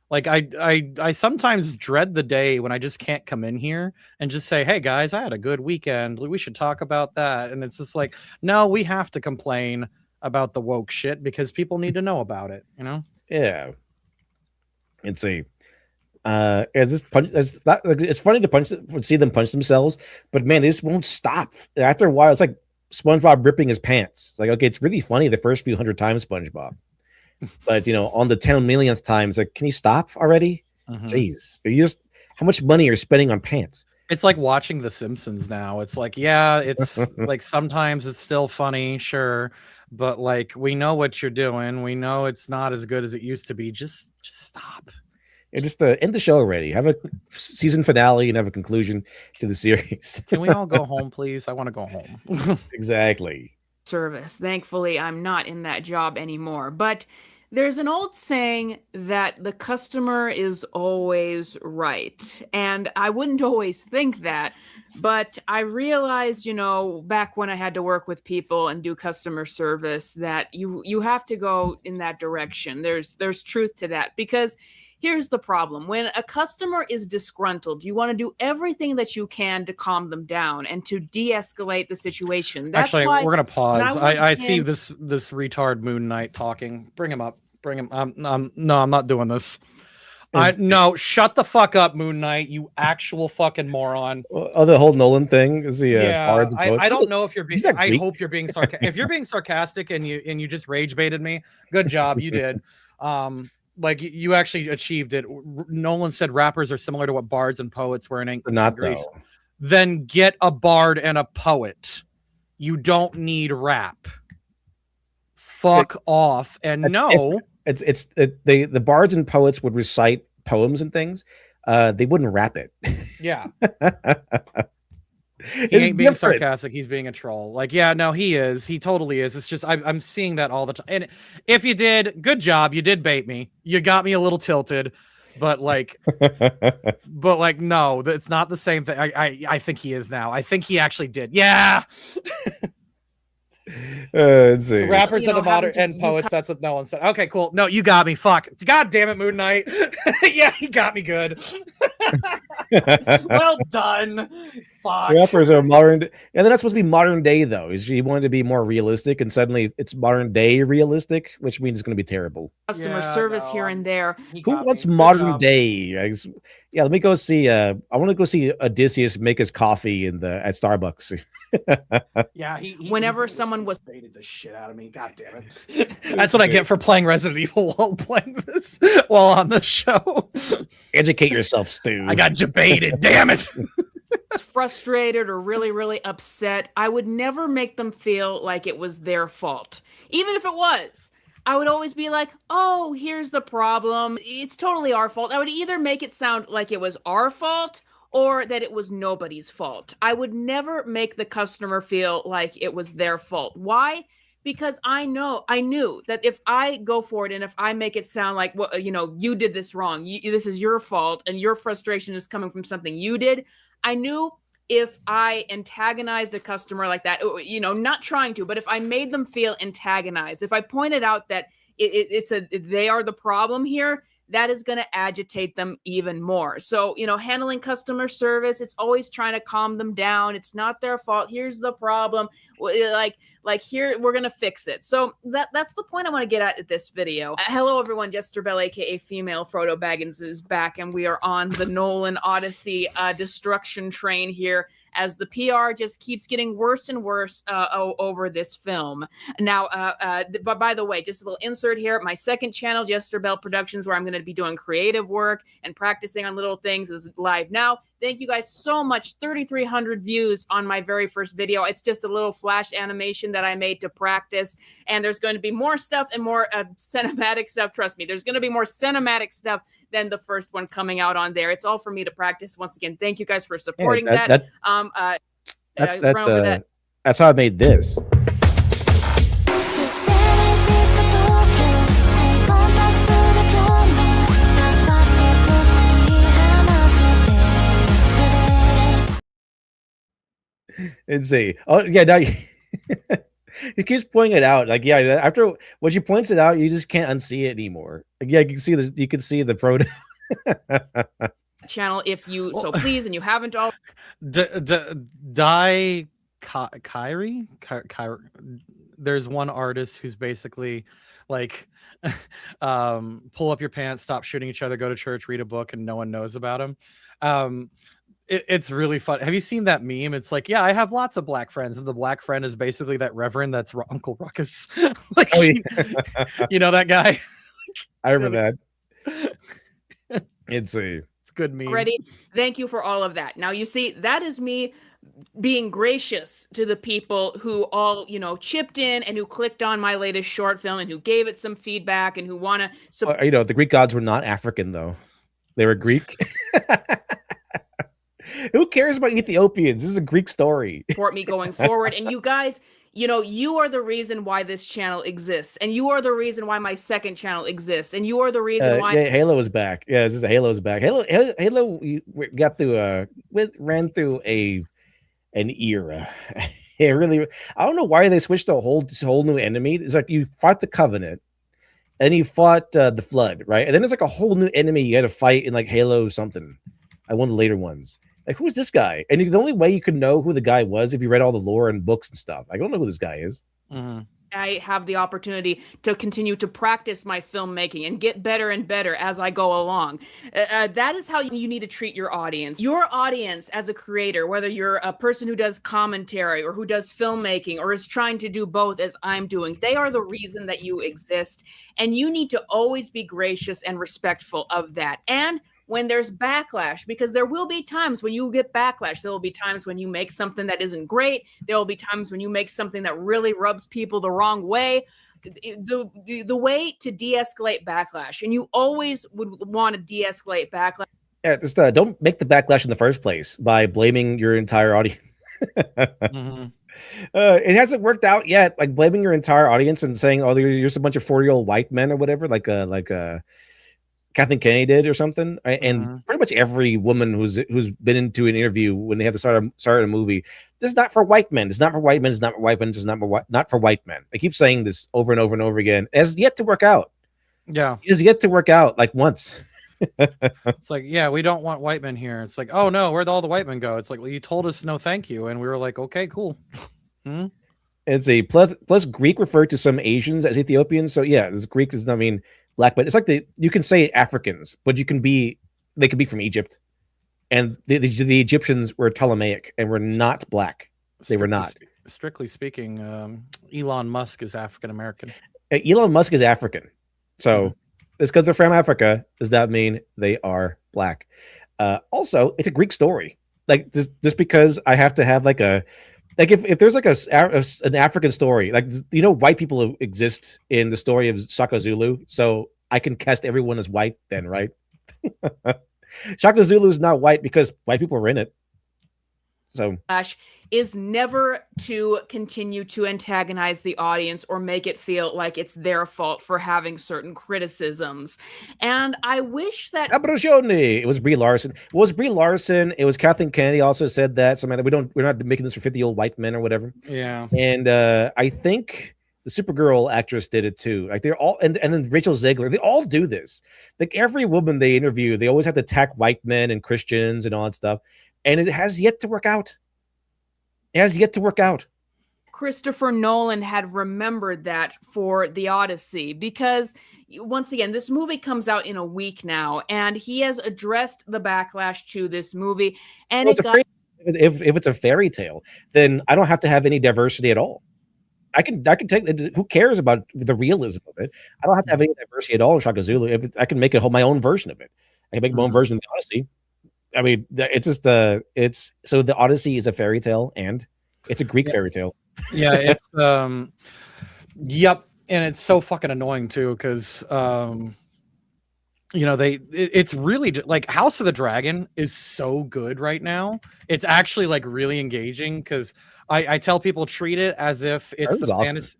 Like, I sometimes dread the day when I just can't come in here and just say, hey guys, I had a good weekend. We should talk about that. And it's just like, no, we have to complain about the woke shit because people need to know about it, you know? Yeah. It's it's funny to see them punch themselves, but man, they just won't stop. After a while, it's like SpongeBob ripping his pants. It's like, okay, it's really funny the first few hundred times, SpongeBob, but on the 10 millionth time, it's like, can you stop already? Jeez, how much money are you spending on pants? It's like watching The Simpsons now. It's like, yeah, it's like sometimes it's still funny, sure, but like, we know what you're doing. We know it's not as good as it used to be. Just stop. And just end the show already. Have a season finale and have a conclusion to the series. Can we all go home, please? I want to go home. Exactly. Service. Thankfully, I'm not in that job anymore. But there's an old saying that the customer is always right. And I wouldn't always think that. But I realized, back when I had to work with people and do customer service, that you have to go in that direction. There's truth to that, because here's the problem. When a customer is disgruntled, you want to do everything that you can to calm them down and to de-escalate the situation. That's Actually, why we're going to pause. I see him- this retard Moon Knight talking. Bring him up. Bring him. No, I'm not doing this. No, shut the fuck up, Moon Knight, you actual fucking moron. Oh, the whole Nolan thing is the cards. I don't know if you're being. I Greek. hope you're being sarcastic. If you're being sarcastic and you just rage baited me, good job, you did. Like, you actually achieved it. Nolan said rappers are similar to what bards and poets were in ancient Not Greece. though. Then get a bard and a poet. You don't need rap. Fuck off. And no, the bards and poets would recite poems and things. They wouldn't rap it. yeah. He It's ain't being different. sarcastic. He's being a troll. Like, yeah, no, he is. He totally is. It's just I'm seeing that all the time. And if you did, good job. You did bait me. You got me a little tilted, but like, no, it's not the same thing. I think he is now. I think he actually did. Yeah. Let's see. Rappers are the modern and poets. That's what Nolan said. Okay, cool. No, you got me. Fuck. God damn it, Moon Knight. Yeah, he got me good. Well done. Fuck. Rappers are modern, and then that's supposed to be modern day though. He wanted to be more realistic, and suddenly it's modern day realistic, which means it's going to be terrible. customer service here and there. Who wants modern day? Yeah, let me go see. I want to go see Odysseus make his coffee at Starbucks. Yeah, he Whenever someone was baited the shit out of me. God damn it. That's what I get for playing Resident Evil while playing this while on the show. Educate yourself, Stu. I got debated. Damn it. frustrated or really, really upset, I would never make them feel like it was their fault. Even if it was, I would always be like, oh, here's the problem. It's totally our fault. I would either make it sound like it was our fault or that it was nobody's fault. I would never make the customer feel like it was their fault. Why? Because I knew that if I go for it and if I make it sound like, well, you did this wrong, this is your fault, and your frustration is coming from something you did, I knew if I antagonized a customer like that, not trying to, but if I made them feel antagonized, if I pointed out that they are the problem here, that is going to agitate them even more. So, handling customer service, it's always trying to calm them down. It's not their fault. Here's the problem. Like here, we're going to fix it. So that's the point I want to get at this video. Hello, everyone. Jester Bell, aka Female Frodo Baggins, is back, and we are on the Nolan Odyssey destruction train here as the PR just keeps getting worse and worse over this film. Now, but by the way, just a little insert here. My second channel, Jester Bell Productions, where I'm going to be doing creative work and practicing on little things, is live now. Thank you guys so much. 3,300 views on my very first video. It's just a little flash animation that I made to practice. And there's going to be more stuff and more cinematic stuff. Trust me, there's going to be more cinematic stuff than the first one coming out on there. It's all for me to practice. Once again, thank you guys for supporting that. That's how I made this. And see, oh yeah, now he keeps pointing it out. Like, yeah, after when she points it out, you just can't unsee it anymore. Like, yeah, you can see the proto channel if you so please, and you haven't all. Kyrie. There's one artist who's basically like, pull up your pants, stop shooting each other, go to church, read a book, and no one knows about him. It's really fun. Have you seen that meme? It's like, yeah, I have lots of black friends, and the black friend is basically that reverend that's Uncle Ruckus. Like, oh, yeah. You know that guy? I remember that. It's good meme. Ready? Thank you for all of that. Now, you see, that is me being gracious to the people who all, chipped in and who clicked on my latest short film and who gave it some feedback and who want to. The Greek gods were not African, though. They were Greek. Who cares about Ethiopians? This is a Greek story. Support me going forward. And you guys, you are the reason why this channel exists. And you are the reason why my second channel exists. And you are the reason why Halo is back. Yeah, this is Halo's back. Halo got through ran through an era. It really, I don't know why they switched to a whole new enemy. It's like you fought the Covenant, and you fought the Flood, right? And then there's like a whole new enemy you had to fight in like Halo something. One of the later ones. Like, who's this guy? And the only way you could know who the guy was if you read all the lore and books and stuff. I don't know who this guy is. Mm-hmm. I have the opportunity to continue to practice my filmmaking and get better and better as I go along. That is how you need to treat your audience. Your audience as a creator, whether you're a person who does commentary or who does filmmaking or is trying to do both as I'm doing, they are the reason that you exist. And you need to always be gracious and respectful of that. And when there's backlash, because there will be times when you get backlash. There will be times when you make something that isn't great. There will be times when you make something that really rubs people the wrong way. The way to de-escalate backlash, and you always would want to de-escalate backlash. Yeah, just don't make the backlash in the first place by blaming your entire audience. Mm-hmm. It hasn't worked out yet. Like blaming your entire audience and saying, "Oh, you're just a bunch of 40-year-old white men" or whatever, like Kathleen Kennedy did or something, right? And pretty much every woman who's been into an interview when they have to start a movie, this is not for white men. It's not for white men. It's not for white men. It's not for white men. I keep saying this over and over and over again. It has yet to work out. Yeah, it has yet to work out. Like once. It's like, yeah, we don't want white men here. It's like, oh no, where'd all the white men go? It's like, well, you told us no, thank you, and we were like, okay, cool. It's a plus Greek referred to some Asians as Ethiopians. So yeah, this Greek is, I mean, black, but it's like you can say Africans, but they could be from Egypt, and the Egyptians were Ptolemaic and were not black. They were not. Strictly speaking, Elon Musk is African American. Elon Musk is African, so it's because they're from Africa. Does that mean they are black? Also, it's a Greek story. Like just because I have to have like a like if there's like an African story, like white people exist in the story of Shaka Zulu, so I can cast everyone as white then, right? Shaka Zulu is not white because white people are in it. So is never to continue to antagonize the audience or make it feel like it's their fault for having certain criticisms. And I wish that Abrosione. It was Brie Larson. It was Brie Larson. It was Kathleen Kennedy also said that. Something that we're not making this for 50-year-old white men or whatever. Yeah. And I think the Supergirl actress did it too. Like they're all and then Rachel Zegler, they all do this. Like every woman they interview, they always have to attack white men and Christians and all that stuff. And it has yet to work out. It has yet to work out. Christopher Nolan had remembered that for the Odyssey, because once again, this movie comes out in a week now, and he has addressed the backlash to this movie. And if it's a fairy tale, then I don't have to have any diversity at all. I can take. Who cares about the realism of it? I don't have to have any diversity at all in Shaka Zulu. I can make my own version of it. I can make my own version of the Odyssey. I mean, it's just it's so the Odyssey is a fairy tale and it's a Greek fairy tale. Yeah, it's yep, and it's so fucking annoying too because it's really like House of the Dragon is so good right now. It's actually like really engaging because I tell people treat it as if it's the awesome. fantasy.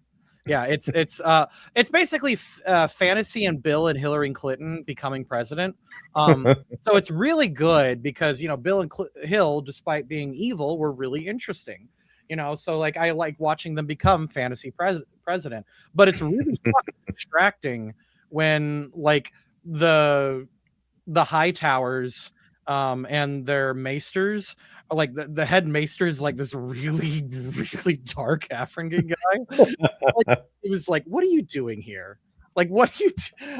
Yeah, it's basically fantasy and Bill and Hillary Clinton becoming president. So it's really good because Bill and Hill, despite being evil, were really interesting. So like I like watching them become fantasy president. But it's really fucking distracting when like the high towers and their maesters are like the head maester is like this really really dark African guy. Like, it was like, what are you doing here? Like,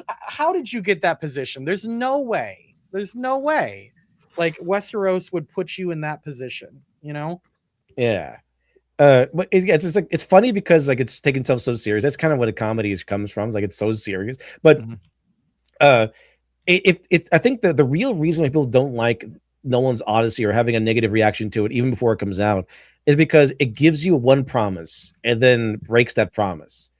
how did you get that position? There's no way like Westeros would put you in that position, Yeah. But it's funny because like it's taking itself so serious. That's kind of what a comedy comes from. It's like it's so serious. But I think the real reason why people don't like Nolan's Odyssey or having a negative reaction to it even before it comes out is because it gives you one promise and then breaks that promise.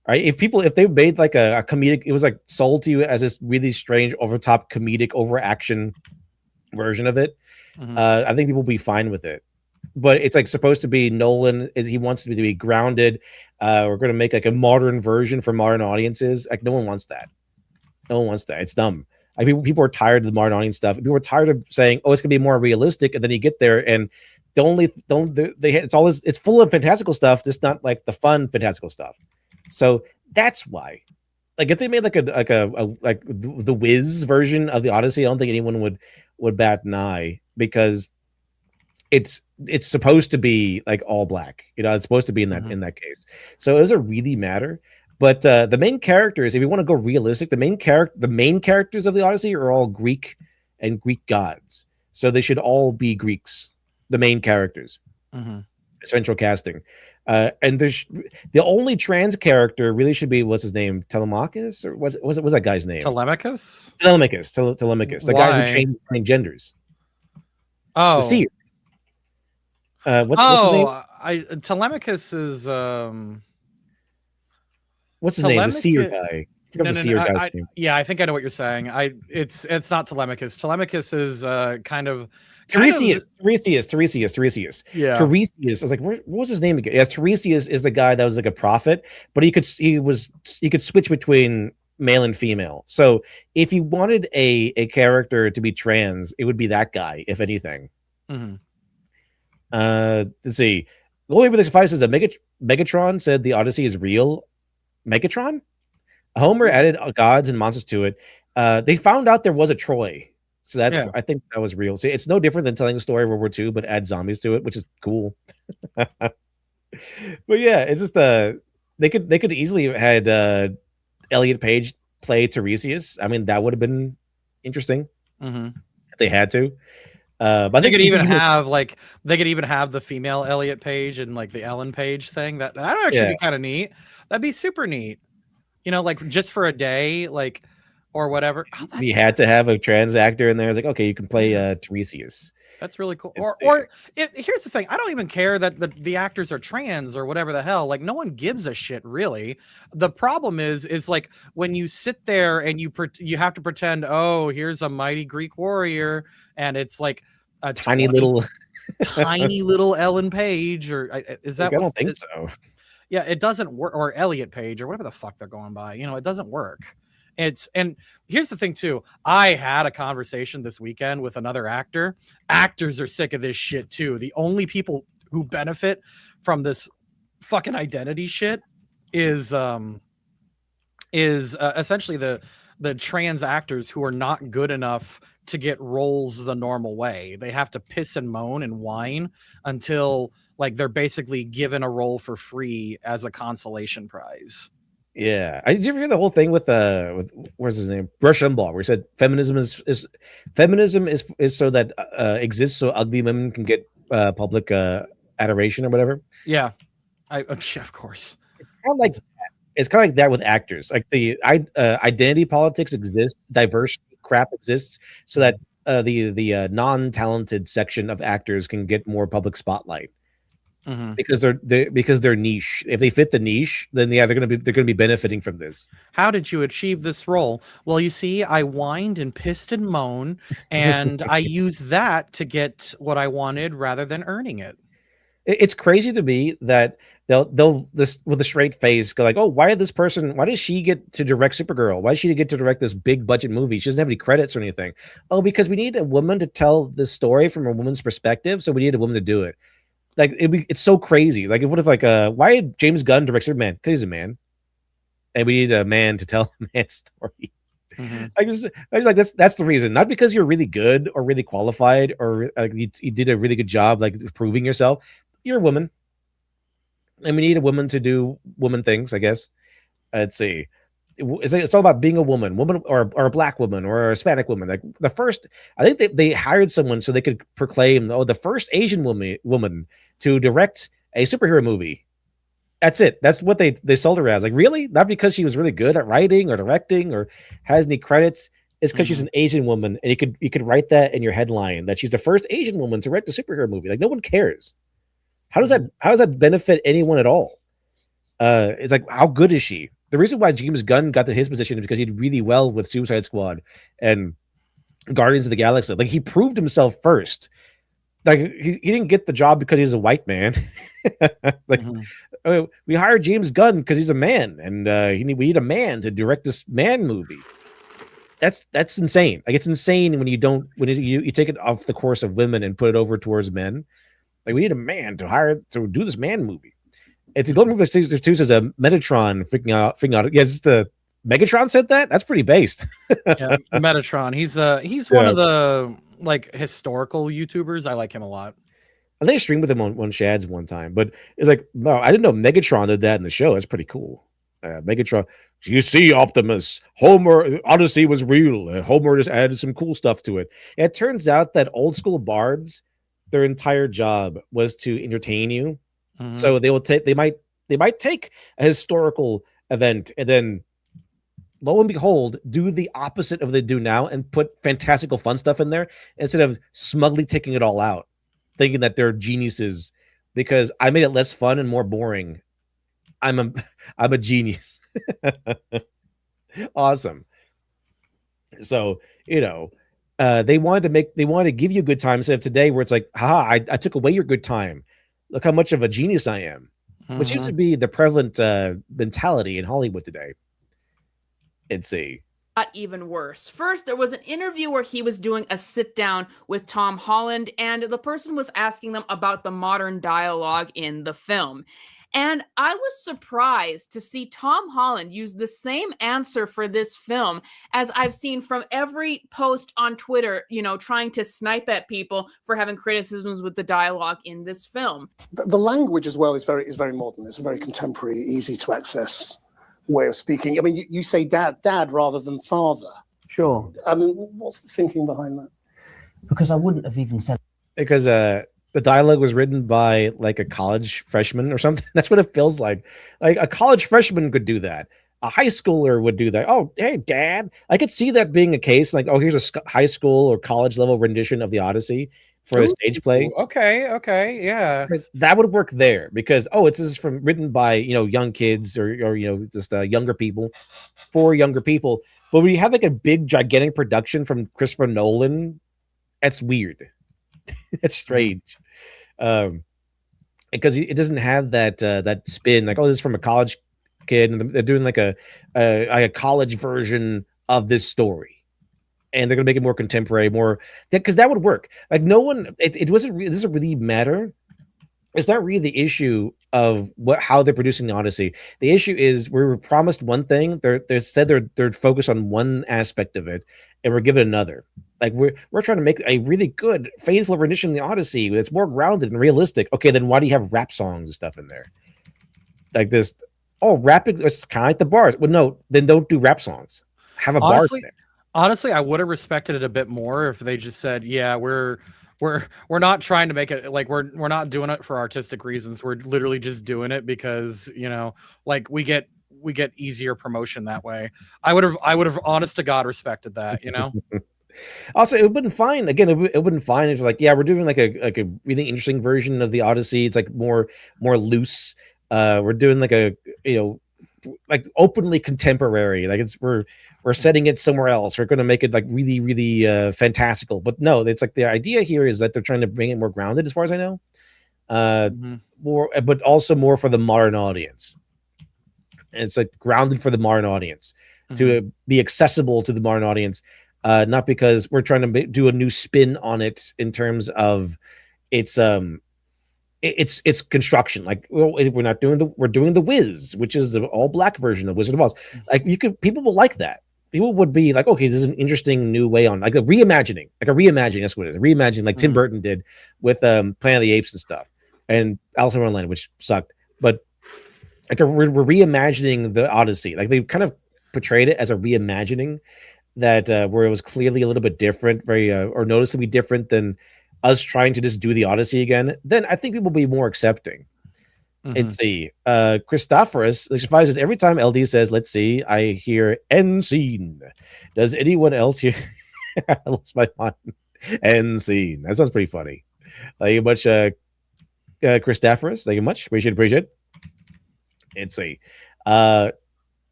Right? If they made like a comedic, it was like sold to you as this really strange, over top comedic overaction version of it. I think people will be fine with it. But it's like supposed to be Nolan. He wants to be grounded. We're going to make like a modern version for modern audiences. Like no one wants that. No one wants that. It's dumb. Like people are tired of the modern audience stuff. People are tired of saying, "Oh, it's going to be more realistic," and then you get there and it's full of fantastical stuff. Just not like the fun fantastical stuff. So that's why. Like if they made like the Wiz version of the Odyssey, I don't think anyone would bat an eye because it's supposed to be like all black. It's supposed to be in that case. So it doesn't really matter. But the main characters, if you want to go realistic, the main characters of the Odyssey are all Greek and Greek gods. So they should all be Greeks, the main characters. Central casting. And there's the only trans character really should be, what's his name? Telemachus? Or what's that guy's name? Telemachus. The guy who changes between genders. Oh. The seer. What's his name? Telemachus is what's his name? The seer guy. Guy's name. Yeah, I think I know what you're saying. It's not Telemachus. Telemachus is kind of Tiresias. Yeah. Tiresias. I was like, what was his name again? Yes, Tiresias is the guy that was like a prophet, but he could switch between male and female. So if you wanted a character to be trans, it would be that guy, if anything. Let's see. The only way this suffices is that Megatron said the Odyssey is real. Megatron? Homer added gods and monsters to it. They found out there was a Troy. So I think that was real. So it's no different than telling a story of World War II, but add zombies to it, which is cool. But yeah, it's just they could easily have had Elliot Page play Tiresias. I mean, that would have been interesting if they had to. But they could even have the female Elliot Page and like the Ellen Page thing. That would actually be kind of neat. That'd be super neat. Like just for a day, like or whatever. Oh, If you had to have a trans actor in there, it's like, okay, you can play Tiresias. That's really cool. It's- Here's the thing. I don't even care that the actors are trans or whatever the hell. Like, no one gives a shit, really. The problem is like when you sit there and you have to pretend, oh, here's a mighty Greek warrior, and it's like a tiny little Ellen Page, or is that? I don't think so. Yeah, it doesn't work, or Elliot Page, or whatever the fuck they're going by. It doesn't work. And here's the thing too. I had a conversation this weekend with another actor. Actors are sick of this shit too. The only people who benefit from this fucking identity shit is essentially the trans actors who are not good enough to get roles the normal way. They have to piss and moan and whine until like they're basically given a role for free as a consolation prize. Yeah, did you ever hear the whole thing with what's his name, Rush Limbaugh, where he said feminism is so that exists so ugly women can get public adoration or whatever. Yeah, yeah, of course. It's kind of like that with actors. Like the identity politics exists, diverse crap exists, so that the non-talented section of actors can get more public spotlight. Mm-hmm. Because they're niche. If they fit the niche, then yeah, they're gonna be benefiting from this. How did you achieve this role? Well, you see, I whined and pissed and moaned, and I used that to get what I wanted rather than earning it. It's crazy to me that they'll this with a straight face go like, oh, why does she get to direct Supergirl? Why does she get to direct this big budget movie? She doesn't have any credits or anything. Oh, because we need a woman to tell this story from a woman's perspective, so we need a woman to do it. Like it's so crazy. Like, what if why did James Gunn direct Superman? Because he's a man, and we need a man to tell a man's story. Mm-hmm. I just like that's the reason, not because you're really good or really qualified or you did a really good job like proving yourself. You're a woman, and we need a woman to do woman things. I guess. Let's see. It's all about being a woman or a black woman or a Hispanic woman. Like the first, I think they hired someone so they could proclaim, oh, the first Asian woman to direct a superhero movie. That's it. That's what they sold her as. Like, really? Not because she was really good at writing or directing or has any credits. It's because she's an Asian woman, and you could write that in your headline that she's the first Asian woman to direct a superhero movie. Like, no one cares. How does that benefit anyone at all? It's like, how good is she? The reason why James Gunn got to his position is because he did really well with Suicide Squad and Guardians of the Galaxy. Like, he proved himself first. Like, he didn't get the job because he's a white man. We hired James Gunn because he's a man, and we need a man to direct this man movie. That's insane. Like, it's insane when you take it off the course of women and put it over towards men. Like, we need a man to do this man movie. It's a Golden Movie too says Metatron freaking out. Yes, the Megatron said that. That's pretty based. Yeah, Metatron. He's one of the like historical YouTubers. I like him a lot. I think I streamed with him on Shads one time, but it's like, no, I didn't know Megatron did that in the show. That's pretty cool. Megatron. You see, Optimus, Homer, Odyssey was real. Homer just added some cool stuff to it. And it turns out that old school bards, their entire job was to entertain you. Mm-hmm. So they might take a historical event and then, lo and behold, do the opposite of what they do now and put fantastical fun stuff in there instead of smugly taking it all out, thinking that they're geniuses because I made it less fun and more boring. I'm a genius. Awesome. So, they wanted to give you a good time instead of today where it's like, haha, I took away your good time. Look how much of a genius I am, which seems to be the prevalent mentality in Hollywood today. Let's see. Got even worse. First, there was an interview where he was doing a sit down with Tom Holland, and the person was asking them about the modern dialogue in the film. And I was surprised to see Tom Holland use the same answer for this film as I've seen from every post on Twitter, trying to snipe at people for having criticisms with the dialogue in this film. The language as well is very modern. It's a very contemporary, easy to access way of speaking. I mean, you say dad rather than father. Sure. I mean, what's the thinking behind that? Because I wouldn't have even said. Because the dialogue was written by like a college freshman or something. That's what it feels like. Like a college freshman could do that. a high schooler would do that. Oh, hey, Dad. I could see that being a case. Like, oh, here's a high school or college level rendition of the Odyssey for a stage play. Okay, yeah. That would work there because this is written by young kids or just younger people for younger people. But when you have like a big gigantic production from Christopher Nolan, that's weird. It's strange. Because it doesn't have that spin like, oh, this is from a college kid, and they're doing like a college version of this story, and they're gonna make it more contemporary, more because that would work. Like no one, it wasn't really, it doesn't really matter. It's not really the issue of how they're producing the Odyssey. The issue is we were promised one thing. They said they're focused on one aspect of it, and we're given another. Like we're trying to make a really good, faithful rendition of the Odyssey that's more grounded and realistic. Okay, then why do you have rap songs and stuff in there? Like this, rapping. It's kind of like the bars. Well, no, then don't do rap songs. Have a bar there. Honestly, I would have respected it a bit more if they just said, "Yeah, we're not trying to make it like we're not doing it for artistic reasons. We're literally just doing it because like we get easier promotion that way." I would have honest to God respected that. Also, it wouldn't fine. Again, it wouldn't fine if like, yeah, we're doing like a really interesting version of the Odyssey. It's like more loose. We're doing like a like openly contemporary. Like we're setting it somewhere else. We're going to make it like really really fantastical. But no, it's like the idea here is that they're trying to bring it more grounded, as far as I know. More, but also more for the modern audience. And it's like grounded for the modern audience to be accessible to the modern audience. Not because we're trying to do a new spin on it in terms of its construction. Like we're doing the Wiz, which is the all black version of Wizard of Oz. Like people will like that. People would be like, okay, this is an interesting new way on, like a reimagining. That's what it is. Reimagining, like Tim Burton did with Planet of the Apes and stuff, and Alice in Wonderland, which sucked. But like we're reimagining the Odyssey. Like they kind of portrayed it as a reimagining. That where it was clearly a little bit different, very or noticeably different than us trying to just do the Odyssey again, then I think people will be more accepting. Let's see. Christophorus says every time LD says "let's see," I hear "end scene." Does anyone else hear? I lost my mind. End scene. That sounds pretty funny. Thank you much, Christophorus. Thank you much. Appreciate it. Let's see.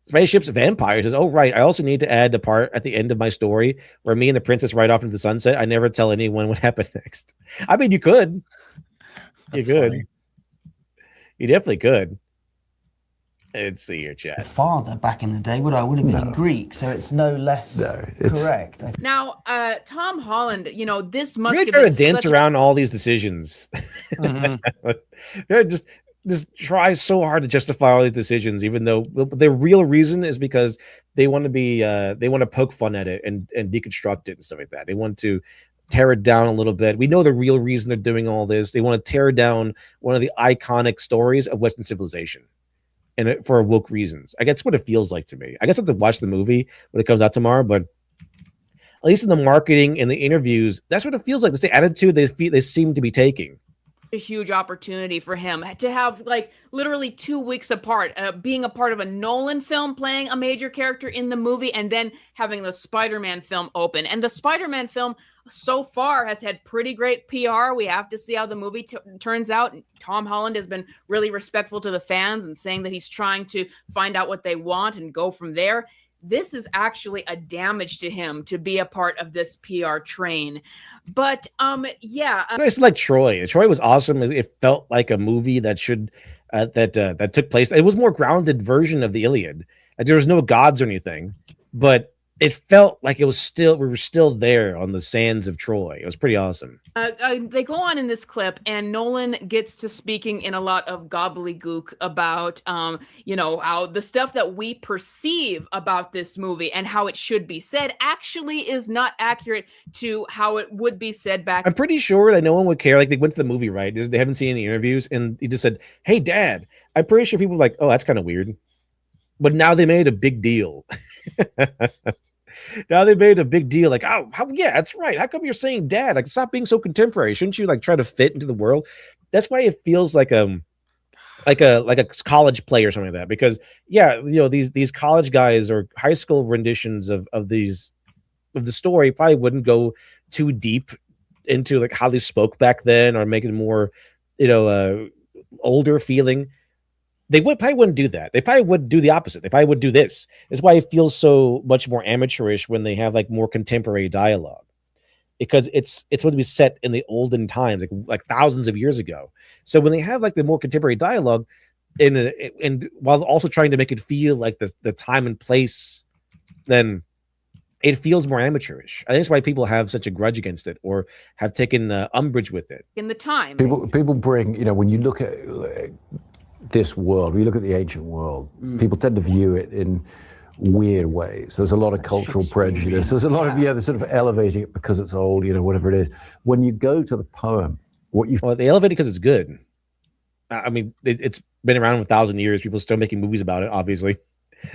Spaceships Vampire says, oh, right. I also need to add the part at the end of my story where me and the princess ride off into the sunset. I never tell anyone what happened next. I mean, you could. That's you could. funny. You definitely could. Let's see your chat. Father back in the day would have been Greek, so it's no less correct. Now, Tom Holland, this must Really have trying been to dance such around all these decisions. They're just try so hard to justify all these decisions, even though the real reason is because they want to be they want to poke fun at it and deconstruct it and stuff like that. They want to tear it down a little bit. We know the real reason they're doing all this. They want to tear down one of the iconic stories of Western civilization, and for woke reasons. I guess what it feels like to me. I guess I have to watch the movie when it comes out tomorrow, but at least in the marketing and the interviews, that's what it feels like. That's the attitude they seem to be taking. a huge opportunity for him to have like literally 2 weeks apart, being a part of a Nolan film, playing a major character in the movie, and then having the Spider-Man film open. And the Spider-Man film so far has had pretty great PR. We have to see how the movie turns out. Tom Holland has been really respectful to the fans and saying that he's trying to find out what they want and go from there. This is actually a damage to him to be a part of this PR train. But yeah, it's like Troy. Troy was awesome. It felt like a movie that should that took place. It was more grounded version of the Iliad. Like, there was no gods or anything, but it felt like we were still there on the sands of Troy. It was pretty awesome. They go on in this clip, and Nolan gets to speaking in a lot of gobbledygook about, how the stuff that we perceive about this movie and how it should be said actually is not accurate to how it would be said back. I'm pretty sure that no one would care. Like, they went to the movie, right? They haven't seen any interviews, and he just said, "Hey, Dad." I'm pretty sure people were like, "Oh, that's kind of weird," but now they made a big deal. Now they made a big deal, like, oh, yeah, that's right. How come you're saying Dad? Like, stop being so contemporary. Shouldn't you like try to fit into the world? That's why it feels like like a college play or something like that. Because these college guys or high school renditions of the story probably wouldn't go too deep into like how they spoke back then or make it more older feeling. They probably wouldn't do that. They probably would do the opposite. They probably would do this. That's why it feels so much more amateurish when they have like more contemporary dialogue, because it's supposed to be set in the olden times, like thousands of years ago. So when they have like the more contemporary dialogue, and while also trying to make it feel like the time and place, then it feels more amateurish. I think that's why people have such a grudge against it or have taken umbrage with it. In the time. People bring, when you look at this world, we look at the ancient world, people tend to view it in weird ways. There's a lot of cultural prejudice. There's a lot of, they're sort of elevating it because it's old, whatever it is. When you go to the poem, they elevate it because it's good. I mean, it's been around for 1,000 years. People are still making movies about it, obviously.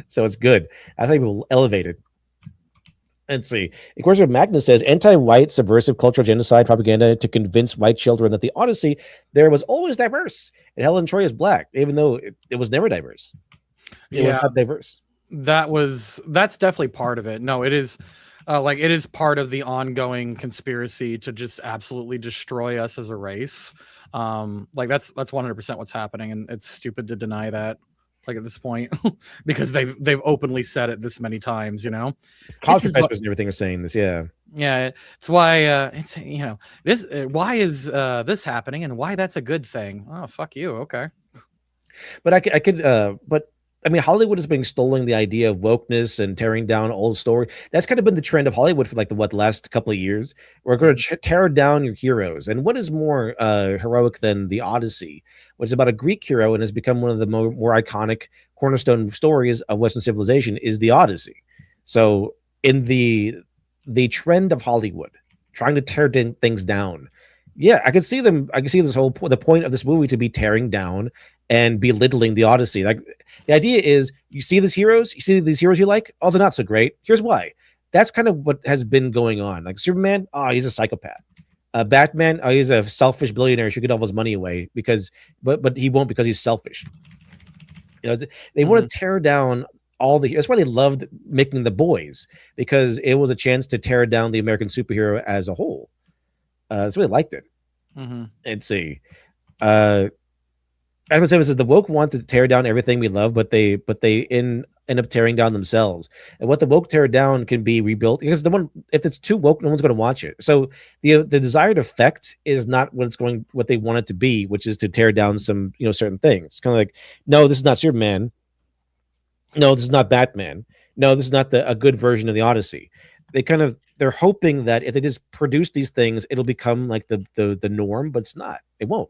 So it's good. That's why people elevate it. Let's see. Of course, Magnus says anti-white subversive cultural genocide propaganda to convince white children that the Odyssey there was always diverse and Helen Troy is black, even though it was never diverse. It was not diverse. That's definitely part of it. No, it is it is part of the ongoing conspiracy to just absolutely destroy us as a race. That's 100% what's happening, and it's stupid to deny that. Like at this point, because they've openly said it this many times, College professors and everything are saying this, yeah. It's why this why is this happening and why that's a good thing. Oh, fuck you. Okay, but I could but I mean, Hollywood has been extolling the idea of wokeness and tearing down old story. That's kind of been the trend of Hollywood for like the last couple of years. We're going to tear down your heroes. And what is more heroic than the Odyssey, which is about a Greek hero and has become one of the more iconic cornerstone stories of Western civilization, is the Odyssey. So in the trend of Hollywood trying to tear things down, I could see this the point of this movie to be tearing down and belittling the Odyssey. Like the idea is, you see these heroes you like, oh, they're not so great. Here's why. That's kind of what has been going on. Like Superman, oh, he's a psychopath. Batman, oh, he's a selfish billionaire. Should get all his money away but he won't because he's selfish. They want to tear down that's why they loved making The Boys, because it was a chance to tear down the American superhero as a whole. That's why they liked it. Let's see. I would say this is the woke want to tear down everything we love, but they end up tearing down themselves. And what the woke tear down can be rebuilt, because if it's too woke, no one's going to watch it. So the desired effect is not what they want it to be, which is to tear down some certain things. It's kind of like, no, this is not Superman. No, this is not Batman. No, this is not a good version of the Odyssey. They're hoping that if they just produce these things, it'll become like the norm, but it's not. It won't.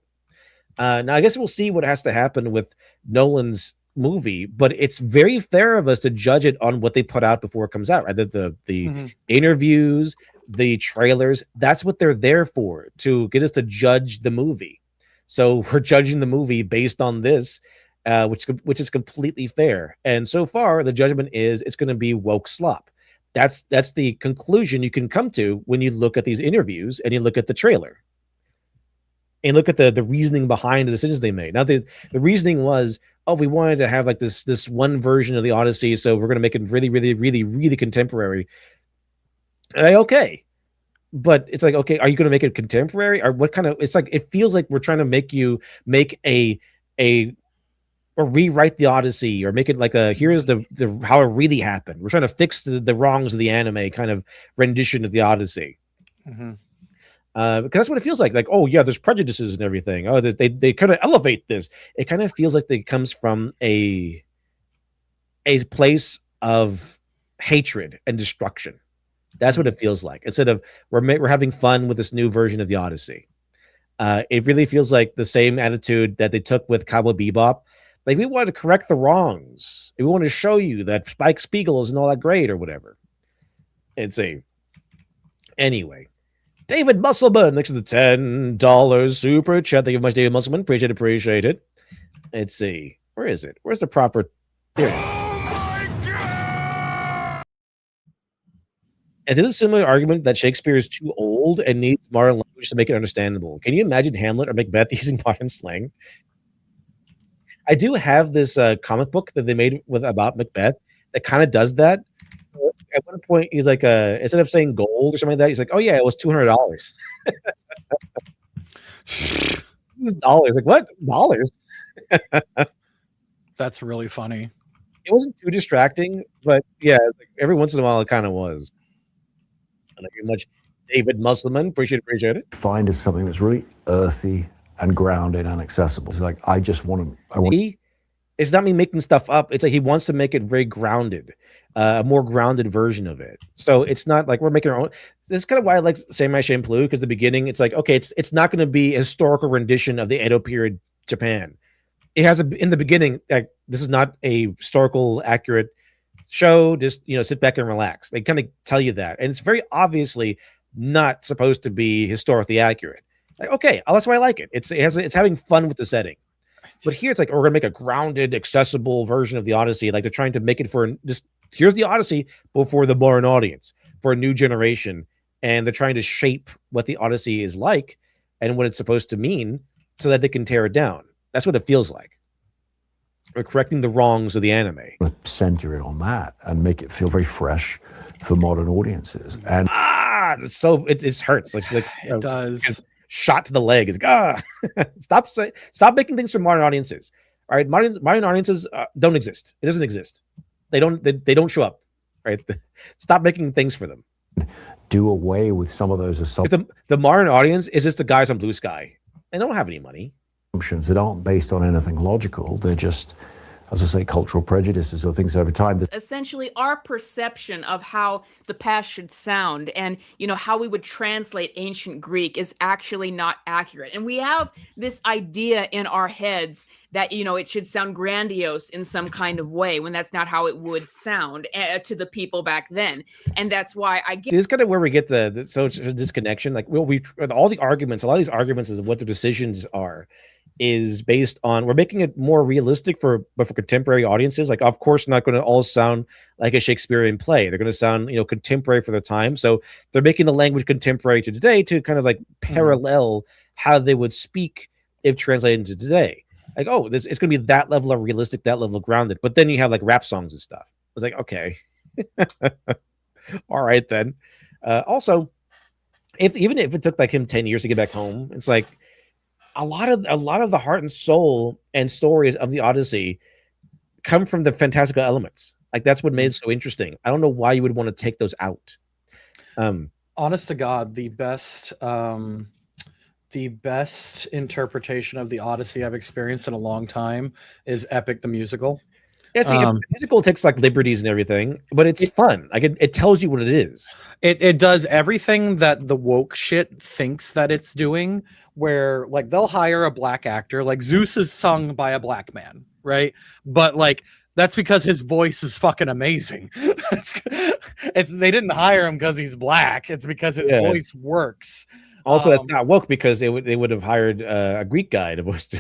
Now, I guess we'll see what has to happen with Nolan's movie, but it's very fair of us to judge it on what they put out before it comes out, right? The interviews, the trailers, that's what they're there for, to get us to judge the movie. So we're judging the movie based on this, which is completely fair. And so far, the judgment is it's going to be woke slop. That's the conclusion you can come to when you look at these interviews and you look at the trailer. And look at the reasoning behind the decisions they made. Now, the reasoning was, oh, we wanted to have like this one version of the Odyssey, so we're going to make it really, really, really, really contemporary. Okay, but it's like, okay, are you going to make it contemporary, or what kind of? It's like it feels like we're trying to make you make or rewrite the Odyssey, or make it like here's the how it really happened. We're trying to fix the wrongs of the anime kind of rendition of the Odyssey. Because that's what it feels like. Like, oh yeah, there's prejudices and everything. Oh, they kind of elevate this. It kind of feels like it comes from a place of hatred and destruction. That's what it feels like. Instead of we're having fun with this new version of the Odyssey. It really feels like the same attitude that they took with Cowboy Bebop. Like, we wanted to correct the wrongs. We wanted to show you that Spike Spiegel isn't all that great or whatever. Anyway. David Musselman, next to the $10 super chat. Thank you very much, David Musselman. Appreciate it. Let's see. Where is it? Where's the proper? There it is. And to the similar argument that Shakespeare is too old and needs modern language to make it understandable. Can you imagine Hamlet or Macbeth using modern slang? I do have this comic book that they made about Macbeth that kind of does that. At one point, he's like, instead of saying gold or something like that, he's like, "Oh yeah, it was $200." This is dollars. Like, what dollars? That's really funny. It wasn't too distracting, but yeah, like every once in a while, it kind of was. Thank you very much, David Musselman. Appreciate it. Find is something that's really earthy and grounded and accessible. It's like I want. It's not me making stuff up. It's like he wants to make it very grounded, a more grounded version of it. So it's not like we're making our own. This is kind of why I like Say My Shampoo, because the beginning, it's like, okay, it's not going to be a historical rendition of the Edo period Japan. It has in the beginning, like, this is not a historical accurate show. Just sit back and relax. They kind of tell you that, and it's very obviously not supposed to be historically accurate. Like, okay, that's why I like it. It's having fun with the setting. But here it's like, we're gonna make a grounded, accessible version of the Odyssey. Like, they're trying to make it for just here's the Odyssey, but for the modern audience, for a new generation, and they're trying to shape what the Odyssey is like and what it's supposed to mean, so that they can tear it down. That's what it feels like. We're correcting the wrongs of the anime. Center it on that and make it feel very fresh for modern audiences. And it hurts. Like it does. Shot to the leg. It's like, stop making things for modern audiences. All right, modern audiences don't exist. It doesn't exist. They don't show up. Right, stop making things for them. Do away with some of those assumptions. The modern audience is just the guys on Blue Sky. They don't have any money. That aren't based on anything logical. They're just, as I say, cultural prejudices or things over time. Essentially, our perception of how the past should sound and, how we would translate ancient Greek is actually not accurate. And we have this idea in our heads that, it should sound grandiose in some kind of way when that's not how it would sound to the people back then. And that's why I get... This is kind of where we get the social disconnection. Like, we all the arguments, a lot of these arguments is what the decisions are, is based on, we're making it more realistic for contemporary audiences. Like, of course, not going to all sound like a Shakespearean play. They're going to sound, contemporary for the time. So they're making the language contemporary to today to kind of like parallel how they would speak if translated into today. Like, oh, it's going to be that level of realistic, that level of grounded. But then you have like rap songs and stuff. It's like, okay, all right then. Also, even if it took like him 10 years to get back home, it's like, a lot of the heart and soul and stories of the Odyssey come from the fantastical elements. Like, that's what made it so interesting. I don't know why you would want to take those out. Honest to God, the best interpretation of the Odyssey I've experienced in a long time is Epic the Musical. Yeah, see, the musical takes like liberties and everything, but it's fun. Like, it tells you what it is. It does everything that the woke shit thinks that it's doing, where like they'll hire a black actor, like Zeus is sung by a black man, right? But like, that's because his voice is fucking amazing. They didn't hire him because he's black. It's because his voice works. Also, that's not woke, because they would have hired a Greek guy to voice.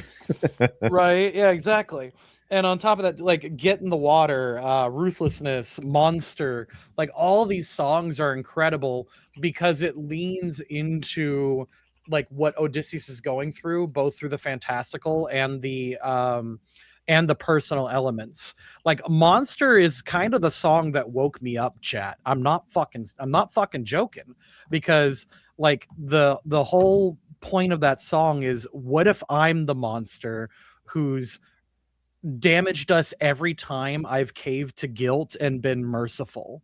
Right? Yeah, exactly. And on top of that, like Get in the Water, Ruthlessness, Monster, like all these songs are incredible because it leans into like what Odysseus is going through, both through the fantastical and the personal elements. Like Monster is kind of the song that woke me up, chat. I'm not fucking joking, because like the whole point of that song is, what if I'm the monster who's damaged us every time I've caved to guilt and been merciful?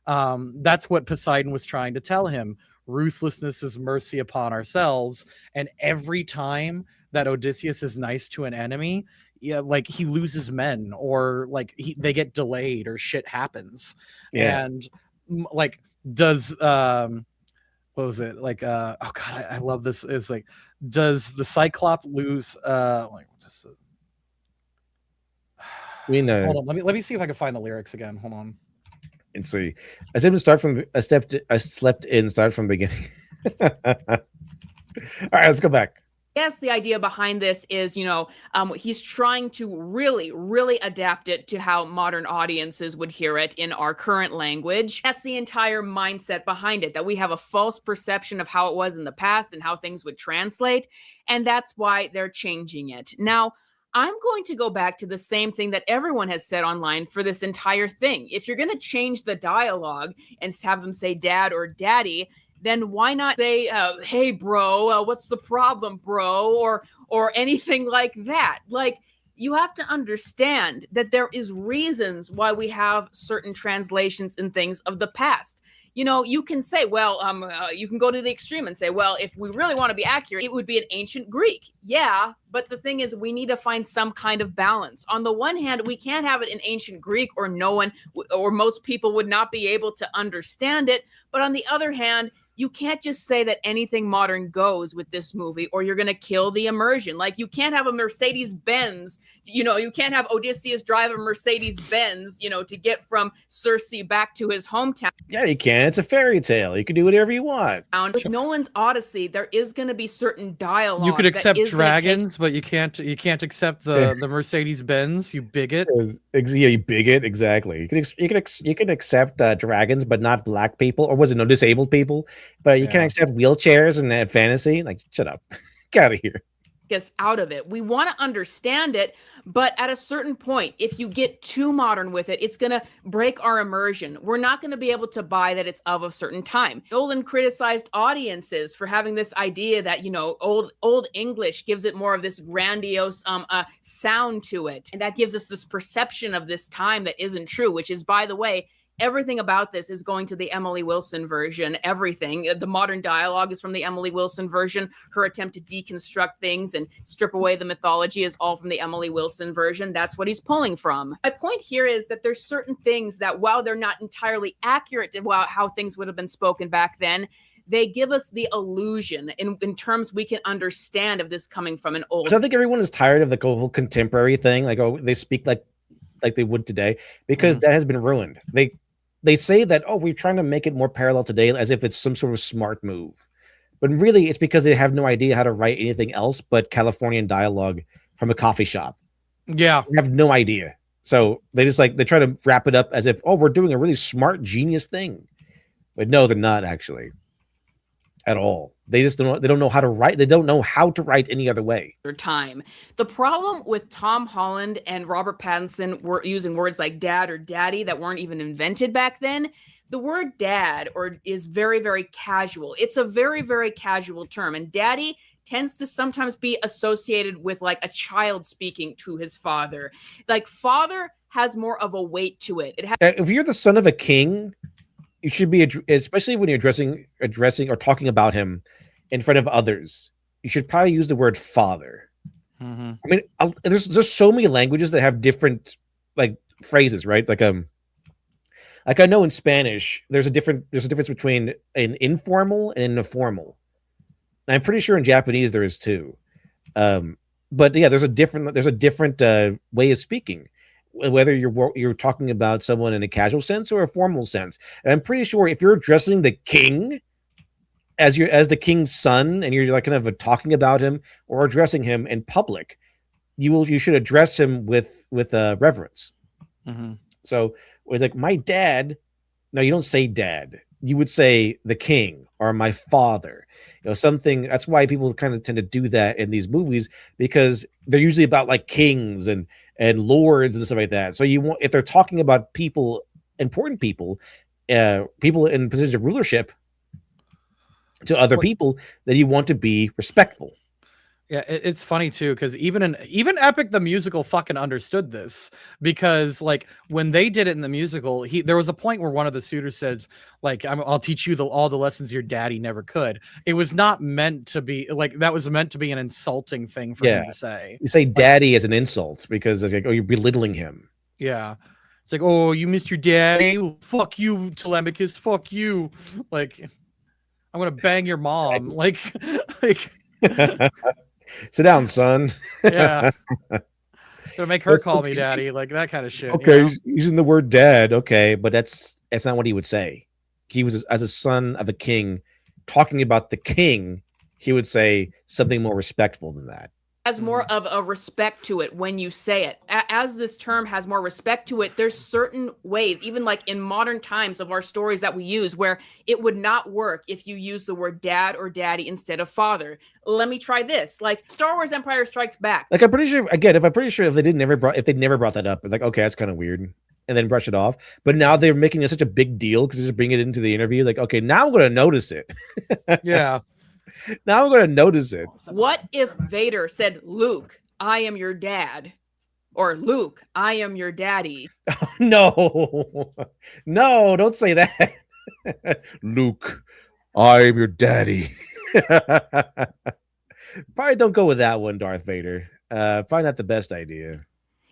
That's what Poseidon was trying to tell him. Ruthlessness is mercy upon ourselves. And every time that Odysseus is nice to an enemy, like he loses men, or like they get delayed, or shit happens. And like, does what was it like? Oh god, I love this. Is like, does the Cyclops lose? Like, just. Hold on, let me see if I can find the lyrics again. Hold on. And see, I said to start from I slept in, start from the beginning. All right, let's go back. Yes, the idea behind this is, he's trying to really, really adapt it to how modern audiences would hear it in our current language. That's the entire mindset behind it, that we have a false perception of how it was in the past and how things would translate. And that's why they're changing it. Now, I'm going to go back to the same thing that everyone has said online for this entire thing. If you're going to change the dialogue and have them say dad or daddy, then why not say, hey, bro, what's the problem, bro? Or anything like that. Like, you have to understand that there is reasons why we have certain translations and things of the past. You know, you can say, well, you can go to the extreme and say, well, if we really want to be accurate, it would be an ancient Greek. Yeah, but the thing is, we need to find some kind of balance. On the one hand, we can't have it in ancient Greek, or no one or most people would not be able to understand it. But on the other hand, you can't just say that anything modern goes with this movie, or you're going to kill the immersion. Like, you can't have a Mercedes-Benz, you know, you can't have Odysseus drive a Mercedes-Benz, you know, to get from Circe back to his hometown. Yeah, you can. It's a fairy tale. You can do whatever you want. With Nolan's Odyssey, there is going to be certain dialogue. You could accept dragons, but you can't accept the Mercedes-Benz, you bigot. Yeah, you bigot, exactly. You can accept dragons, but not black people, or was it no disabled people? But you can accept wheelchairs in that fantasy. Like, shut up. Get out of here. Us out of it. We want to understand it, but at a certain point, if you get too modern with it, it's going to break our immersion. We're not going to be able to buy that it's of a certain time. Nolan criticized audiences for having this idea that, you know, old English gives it more of this grandiose sound to it, and that gives us this perception of this time that isn't true, which is, by the way, everything about this is going to the Emily Wilson version. Everything. The modern dialogue is from the Emily Wilson version. Her attempt to deconstruct things and strip away the mythology is all from the Emily Wilson version. That's what he's pulling from. My point here is that there's certain things that, while they're not entirely accurate to how things would have been spoken back then, they give us the illusion in terms we can understand of this coming from an old. So I think everyone is tired of the whole contemporary thing. Like, oh, they speak like they would today, because that has been ruined. They say that, oh, we're trying to make it more parallel today, as if it's some sort of smart move. But really, it's because they have no idea how to write anything else but Californian dialogue from a coffee shop. Yeah. They have no idea. So they try to wrap it up as if, oh, we're doing a really smart, genius thing. But no, they're not actually at all. They don't know how to write. They don't know how to write any other way. Time. The problem with Tom Holland and Robert Pattinson were using words like dad or daddy that weren't even invented back then. The word dad is very, very casual. It's a very, very casual term. And daddy tends to sometimes be associated with like a child speaking to his father. Like, father has more of a weight to it. If you're the son of a king, you should be, especially when you're addressing or talking about him in front of others, you should probably use the word father. I mean, there's so many languages that have different like phrases, right? Like I know in Spanish there's a difference between an informal and a formal. And I'm pretty sure in Japanese there is too. But yeah, there's a different way of speaking, whether you're talking about someone in a casual sense or a formal sense. And I'm pretty sure if you're addressing the king as the king's son, and you're like kind of talking about him or addressing him in public, you should address him with reverence. So it's like, my dad. No, you don't say dad. You would say the king or my father. You know, something. That's why people kind of tend to do that in these movies, because they're usually about like kings and lords and stuff like that. So if they're talking about people, important people, people in positions of rulership to other people, then you want to be respectful. Yeah, it's funny too, because even Epic the musical fucking understood this, because like when they did it in the musical, there was a point where one of the suitors said, like, I'll teach you all the lessons your daddy never could. It was not meant to be like, that was meant to be an insulting thing for him to say. You say daddy as an insult because it's like, oh, you're belittling him. Yeah. It's like, oh, you missed your daddy? Well, fuck you, Telemachus. Fuck you. Like, I'm gonna bang your mom. Like sit down, son. Yeah. Gonna make her call me daddy, like that kind of shit. Okay, you know? Using the word dad, okay, but that's not what he would say. He was, as a son of a king, talking about the king, he would say something more respectful than that. has more of a respect to it when you say it. As this term has more respect to it, there's certain ways, even like in modern times of our stories that we use, where it would not work if you use the word dad or daddy instead of father. Let me try this. Like Star Wars Empire Strikes Back. Like I'm pretty sure, again, if they never brought that up, like, okay, that's kind of weird, and then brush it off. But now they're making it such a big deal because they just bring it into the interview. Like, okay, now I'm going to notice it. Yeah. Now I'm going to notice it. What if Vader said, Luke, I am your dad? Or Luke, I am your daddy. No, no, don't say that. Luke, I am your daddy. Probably don't go with that one, Darth Vader. Probably not the best idea.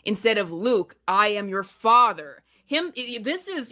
Instead of Luke, I am your father. This is,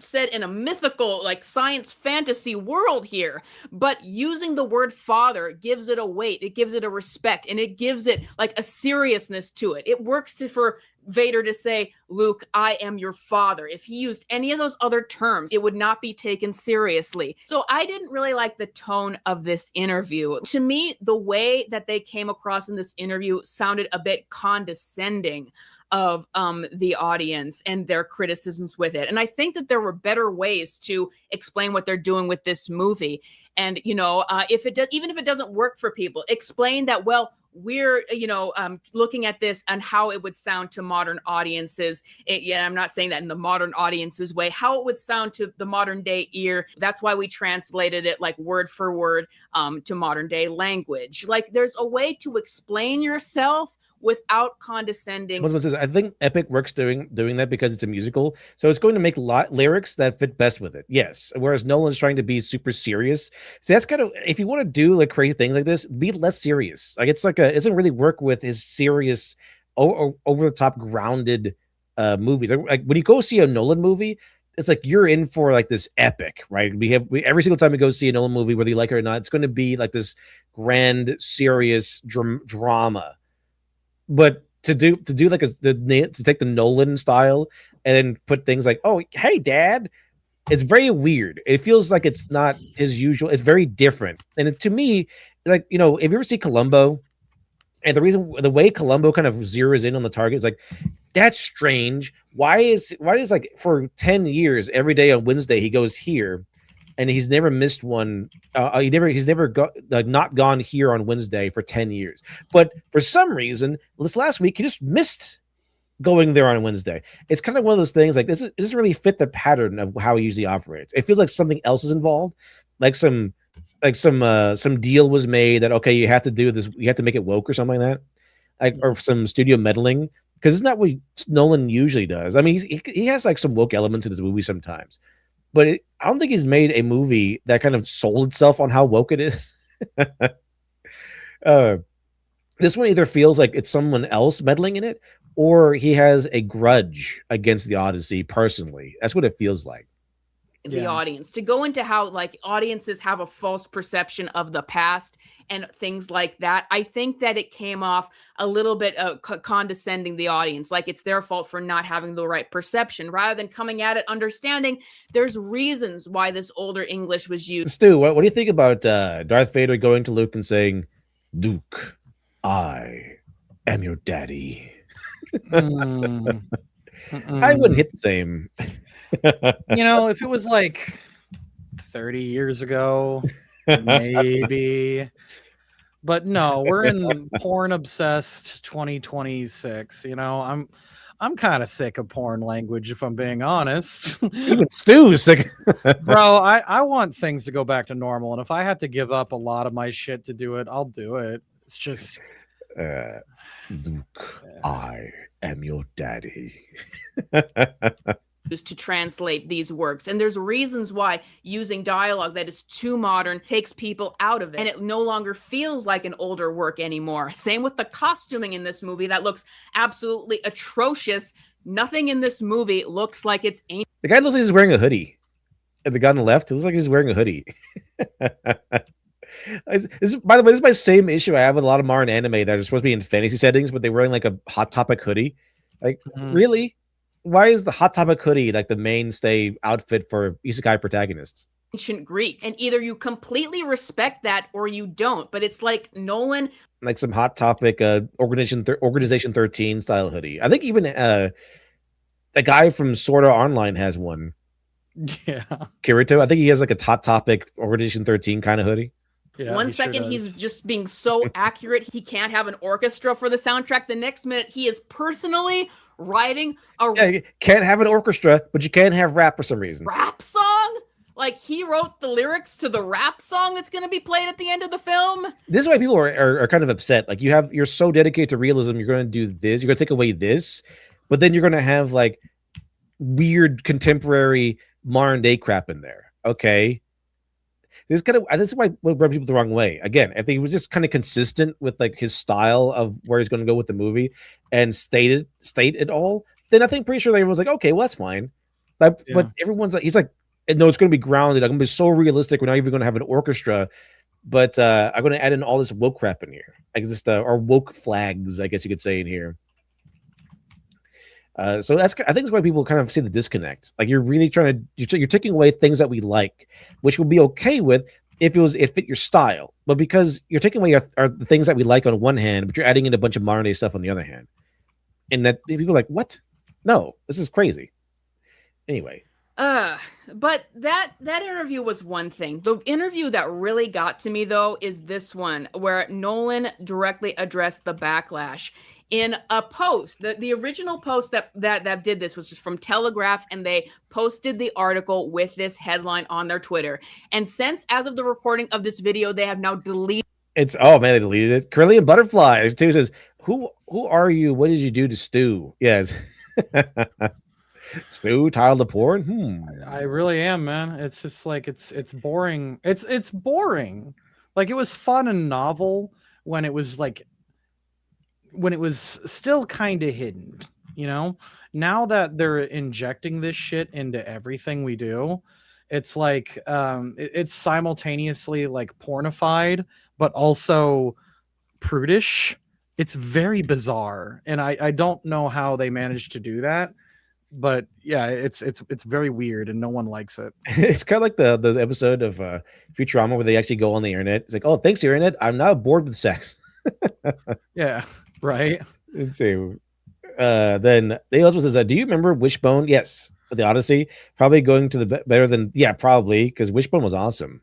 said in a mythical, like science fantasy world here, but using the word father gives it a weight, it gives it a respect, and it gives it like a seriousness to it. It works for Vader to say, Luke, I am your father. If he used any of those other terms, it would not be taken seriously. So I didn't really like the tone of this interview. To me, the way that they came across in this interview sounded a bit condescending of the audience and their criticisms with it. And I think that there were better ways to explain what they're doing with this movie. And, if it does, even if it doesn't work for people, explain that, well, we're, looking at this and how it would sound to modern audiences. I'm not saying that in the modern audience's way, how it would sound to the modern day ear. That's why we translated it like word for word to modern day language. Like there's a way to explain yourself without condescending. I think Epic works doing that because it's a musical, so it's going to make lyrics that fit best with it. Yes, whereas Nolan's trying to be super serious. So that's kind of, if you want to do like crazy things like this, be less serious. Like it doesn't really work with his serious, over the top, grounded movies. Like when you go see a Nolan movie, it's like you're in for like this epic, right? Every single time we go see a Nolan movie, whether you like it or not, it's going to be like this grand, serious drama. But to do like to take the Nolan style and then put things like, oh, hey, Dad, it's very weird. It feels like it's not his usual. It's very different. And to me, like, if you ever see Columbo, and the way Columbo kind of zeroes in on the target is like, that's strange. Why is like for 10 years every day on Wednesday he goes here, and he's never missed one. He's never not gone here on Wednesday for 10 years. But for some reason, this last week he just missed going there on Wednesday. It's kind of one of those things like it doesn't really fit the pattern of how he usually operates. It feels like something else is involved, like some deal was made that, okay, you have to do this, you have to make it woke or something like that, like, or some studio meddling, because it's not what Nolan usually does. I mean, he has like some woke elements in his movie sometimes. But I don't think he's made a movie that kind of sold itself on how woke it is. This one either feels like it's someone else meddling in it, or he has a grudge against the Odyssey personally. That's what it feels like. The audience, to go into how like audiences have a false perception of the past and things like that. I think that it came off a little bit condescending the audience, like it's their fault for not having the right perception, rather than coming at it understanding there's reasons why this older English was used. Stu, what do you think about Darth Vader going to Luke and saying, Luke, I am your daddy? I wouldn't hit the same. If it was like 30 years ago, maybe. But no, we're in porn obsessed 2026. I'm kind of sick of porn language, if I'm being honest. Even Stu's sick. Bro, I want things to go back to normal, and if I have to give up a lot of my shit to do it, I'll do it. It's just Luke, I am your daddy. To translate these works, and there's reasons why using dialogue that is too modern takes people out of it, and it no longer feels like an older work anymore. Same with the costuming in this movie that looks absolutely atrocious. Nothing in this movie looks like it's ancient. The guy looks like he's wearing a hoodie, and the guy on the left, it looks like he's wearing a hoodie. By the way, this is my same issue I have with a lot of modern anime that are supposed to be in fantasy settings, but they're wearing like a Hot Topic hoodie. Like, really? Why is the Hot Topic hoodie like the mainstay outfit for isekai protagonists? ancient Greek, and either you completely respect that or you don't. But it's like Nolan, like some Hot Topic Organization 13 style hoodie. I think even a guy from Sorta Online has one. Yeah. Kirito, I think he has like a Hot Topic Organization 13 kind of hoodie. Yeah, one second he's just being so accurate he can't have an orchestra for the soundtrack. The next minute he is personally writing a you can't have an orchestra, but you can have rap for some reason. rap song. Like he wrote the lyrics to the rap song that's going to be played at the end of the film. This is why people are kind of upset. Like you're so dedicated to realism, you're going to do this, you're going to take away this, but then you're going to have like weird contemporary modern day crap in there. Okay. This is why what rubs people the wrong way. Again, I think he was just kind of consistent with like his style of where he's going to go with the movie and state it all. Then I think pretty sure everyone's like, okay, well that's fine. But everyone's like, he's like, no, it's going to be grounded. I'm going to be so realistic. We're not even going to have an orchestra, but I'm going to add in all this woke crap in here, like just or woke flags, I guess you could say in here. So I think that's why people kind of see the disconnect. Like you're really trying to you're taking away things that we like, which would be okay with if it fit your style. But because you're taking away are the things that we like on one hand, but you're adding in a bunch of modern day stuff on the other hand, and that people are like, what? No, this is crazy. Anyway. But that interview was one thing. The interview that really got to me though is this one where Nolan directly addressed the backlash in a post. The original post that did this was just from Telegraph, and they posted the article with this headline on their Twitter. And since as of the recording of this video, they have now deleted They deleted it. Curly and Butterfly. Stu says, Who are you? What did you do to Stu? Yes. Stu, tired of porn? I really am, man. It's just like it's boring. It's boring. Like it was fun and novel when it was still kind of hidden, you know? Now that they're injecting this shit into everything we do, it's like it's simultaneously like pornified but also prudish. It's very bizarre, and I don't know how they managed to do that. But yeah, it's very weird and no one likes it. It's kind of like the episode of Futurama where they actually go on the internet. It's like, oh, thanks, internet. I'm now bored with sex. Yeah, right. Let's see. Then they also says, do you remember Wishbone? Yes, the Odyssey. Probably going to the better than probably because Wishbone was awesome.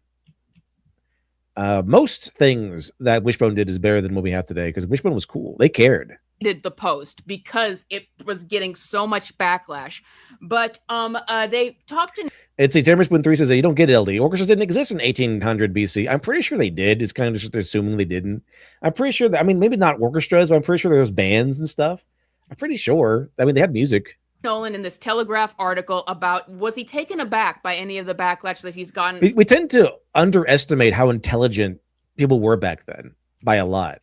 Most things that Wishbone did is better than what we have today because Wishbone was cool. They cared. the post because it was getting so much backlash. But they talked to It's a Tamerspoon 3 says that you don't get LD. Orchestras didn't exist in 1800 BC. I'm pretty sure they did. It's kind of just assuming they didn't. I'm pretty sure that, I mean, maybe not orchestras, but I'm pretty sure there was bands and stuff. I'm pretty sure. I mean, they had music. Nolan in this Telegraph article about, was he taken aback by any of the backlash that he's gotten? We tend to underestimate how intelligent people were back then by a lot.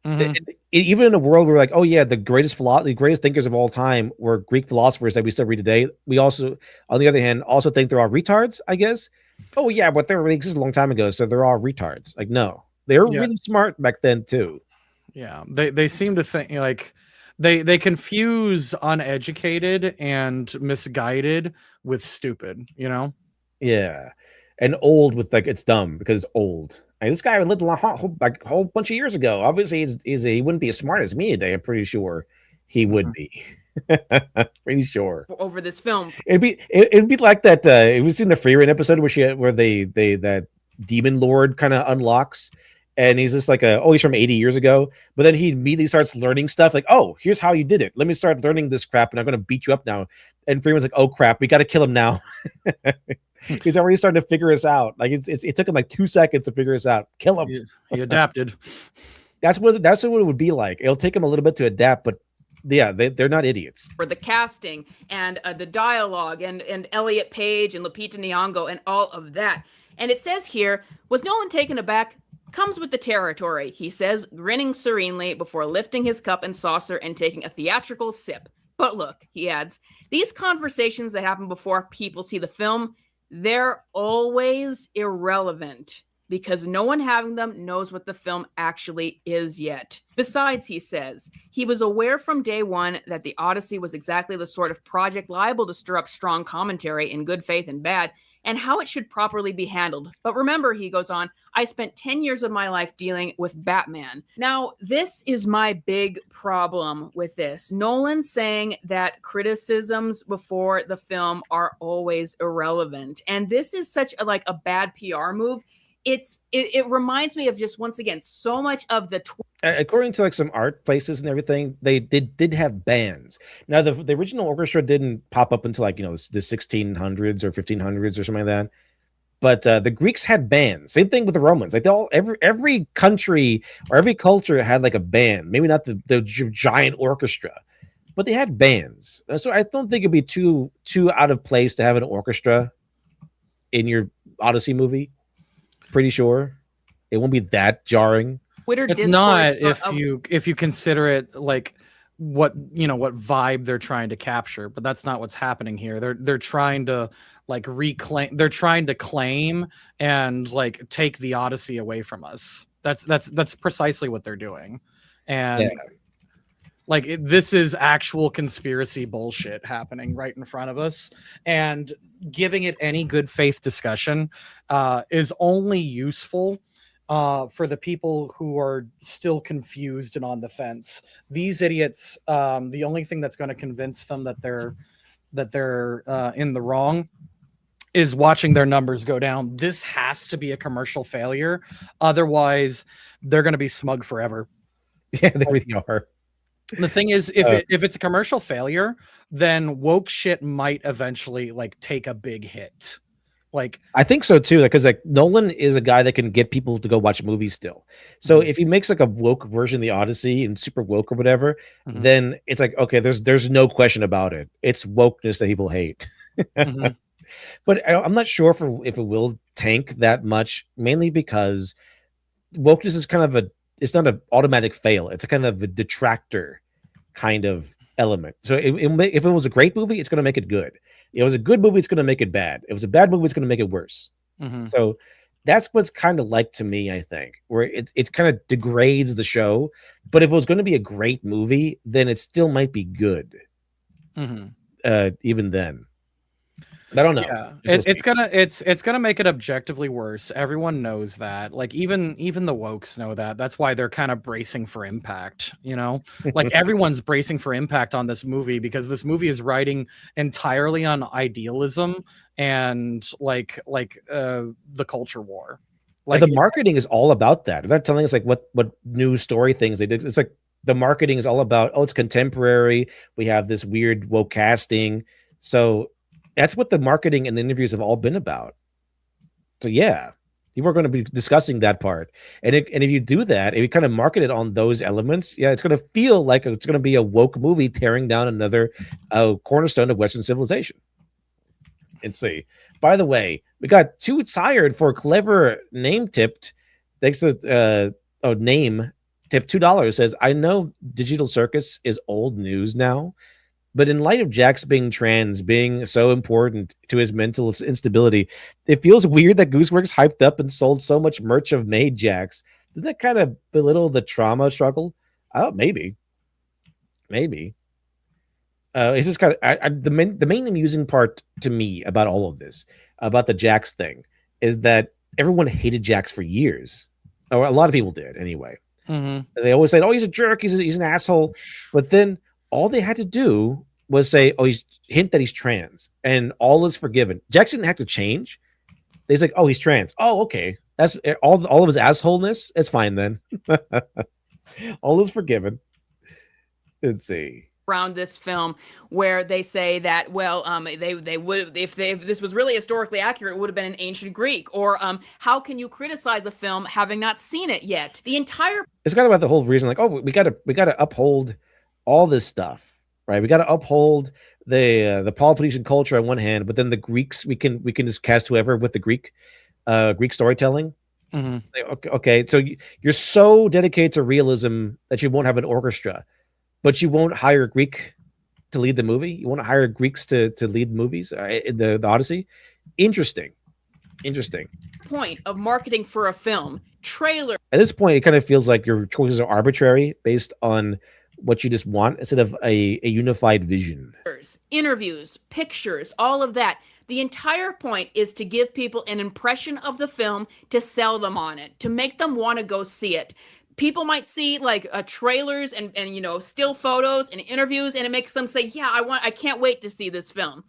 Mm-hmm. Even in a world where we're like, oh yeah, the greatest thinkers of all time were Greek philosophers that we still read today. We also, on the other hand, also think they're all retards, I guess. Oh yeah, but they really existed a long time ago, so they're all retards. Like, no, they were really smart back then too. Yeah, they seem to think like they confuse uneducated and misguided with stupid, you know? Yeah, and old with like it's dumb because it's old. Like, this guy lived a whole bunch of years ago. Obviously, he wouldn't be as smart as me today. I'm pretty sure he would be. Pretty sure. Over this film, it'd be like that. Have you seen the Free Reign episode where they that demon lord kind of unlocks, and he's just like he's from 80 years ago, but then he immediately starts learning stuff like, oh, here's how you did it. Let me start learning this crap, and I'm gonna beat you up now. And Freeman's like, oh crap, we got to kill him now. He's already starting to figure us out. Like it took him like 2 seconds to figure us out. Kill him. He adapted. That's what it would be like. It'll take him a little bit to adapt, but yeah, they're not idiots. For the casting and the dialogue and Elliot Page and Lupita Nyong'o and all of that. And it says here, was Nolan taken aback? Comes with the territory, he says, grinning serenely before lifting his cup and saucer and taking a theatrical sip. But look, he adds, these conversations that happen before people see the film, they're always irrelevant. because no one having them knows what the film actually is yet. Besides, he says, he was aware from day one that the Odyssey was exactly the sort of project liable to stir up strong commentary in good faith and bad, and how it should properly be handled. But remember, he goes on, I spent 10 years of my life dealing with Batman. Now, this is my big problem with this. Nolan saying that criticisms before the film are always irrelevant. And this is such a bad PR move. It reminds me of just, once again, so much of the according to like some art places and everything, they did have bands. Now the original orchestra didn't pop up until like, you know, the 1600s or 1500s or something like that. But the Greeks had bands. Same thing with the Romans. Like every country or every culture had like a band. Maybe not the giant orchestra, but they had bands. So I don't think it'd be too out of place to have an orchestra in your Odyssey movie. Pretty sure it won't be that jarring. It's not if you consider it like what vibe they're trying to capture, but that's not what's happening here. They're trying to like reclaim. They're trying to claim and like take the Odyssey away from us. That's precisely what they're doing, and like this is actual conspiracy bullshit happening right in front of us, and giving it any good faith discussion is only useful for the people who are still confused and on the fence. These idiots, the only thing that's going to convince them that they're in the wrong is watching their numbers go down. This has to be a commercial failure, otherwise they're going to be smug forever. Yeah, they really are. The thing is, if it's a commercial failure, then woke shit might eventually like take a big hit. Like I think so too, because like Nolan is a guy that can get people to go watch movies still. So if he makes like a woke version of the Odyssey and super woke or whatever, then it's like, okay, there's no question about it. It's wokeness that people hate. But I'm not sure if it will tank that much, mainly because wokeness is kind of it's not an automatic fail. It's a kind of a detractor kind of element. So if it was a great movie, it's going to make it good. If it was a good movie, it's going to make it bad. If it was a bad movie, it's going to make it worse. So that's what's kind of like to me, I think, where it kind of degrades the show. But if it was going to be a great movie, then it still might be good. Even then. I don't know. Yeah, it's gonna make it objectively worse. Everyone knows that. Like even the wokes know that. That's why they're kind of bracing for impact. You know, like everyone's bracing for impact on this movie because this movie is riding entirely on idealism and like the culture war. Like the marketing is all about that. They're not telling us like what new story things they did. It's like the marketing is all about, oh, it's contemporary. We have this weird woke casting. So that's what the marketing and the interviews have all been about. So yeah, you are going to be discussing that part. And if you do that, if you kind of market it on those elements, yeah, it's going to feel like it's going to be a woke movie tearing down another cornerstone of Western civilization. And see, by the way, we got too tired for a clever name tipped. Thanks to name tip $2 says, I know Digital Circus is old news now, but in light of Jax being trans being so important to his mental instability, it feels weird that Gooseworks hyped up and sold so much merch of Made Jax. Doesn't that kind of belittle the trauma struggle? Maybe. It's just kind of the main amusing part to me about all of this, about the Jax thing, is that everyone hated Jax for years, or a lot of people did anyway. They always said, "Oh, he's a jerk. He's an asshole." But then all they had to do was say, "Oh, hint that he's trans," and all is forgiven. Jax didn't have to change. They's like, "Oh, he's trans. Oh, okay. That's all of his assholeness. It's fine then. All is forgiven." Let's see. Around this film where they say that, well, they would, if this was really historically accurate, it would have been in ancient Greek, or how can you criticize a film having not seen it yet? The entire it's kind of about the whole reason, like, oh, we gotta uphold all this stuff, right? We gotta uphold the Polynesian culture on one hand, but then the Greeks, we can just cast whoever with the Greek storytelling. Okay, so you're so dedicated to realism that you won't have an orchestra. But you won't hire a Greek to lead the movie. You won't hire Greeks to lead movies in the Odyssey. Interesting. Interesting. Point of marketing for a film, trailer. At this point, it kind of feels like your choices are arbitrary based on what you just want instead of a unified vision. Interviews, pictures, all of that. The entire point is to give people an impression of the film, to sell them on it, to make them want to go see it. People might see like trailers and still photos and interviews, and it makes them say, yeah, I can't wait to see this film.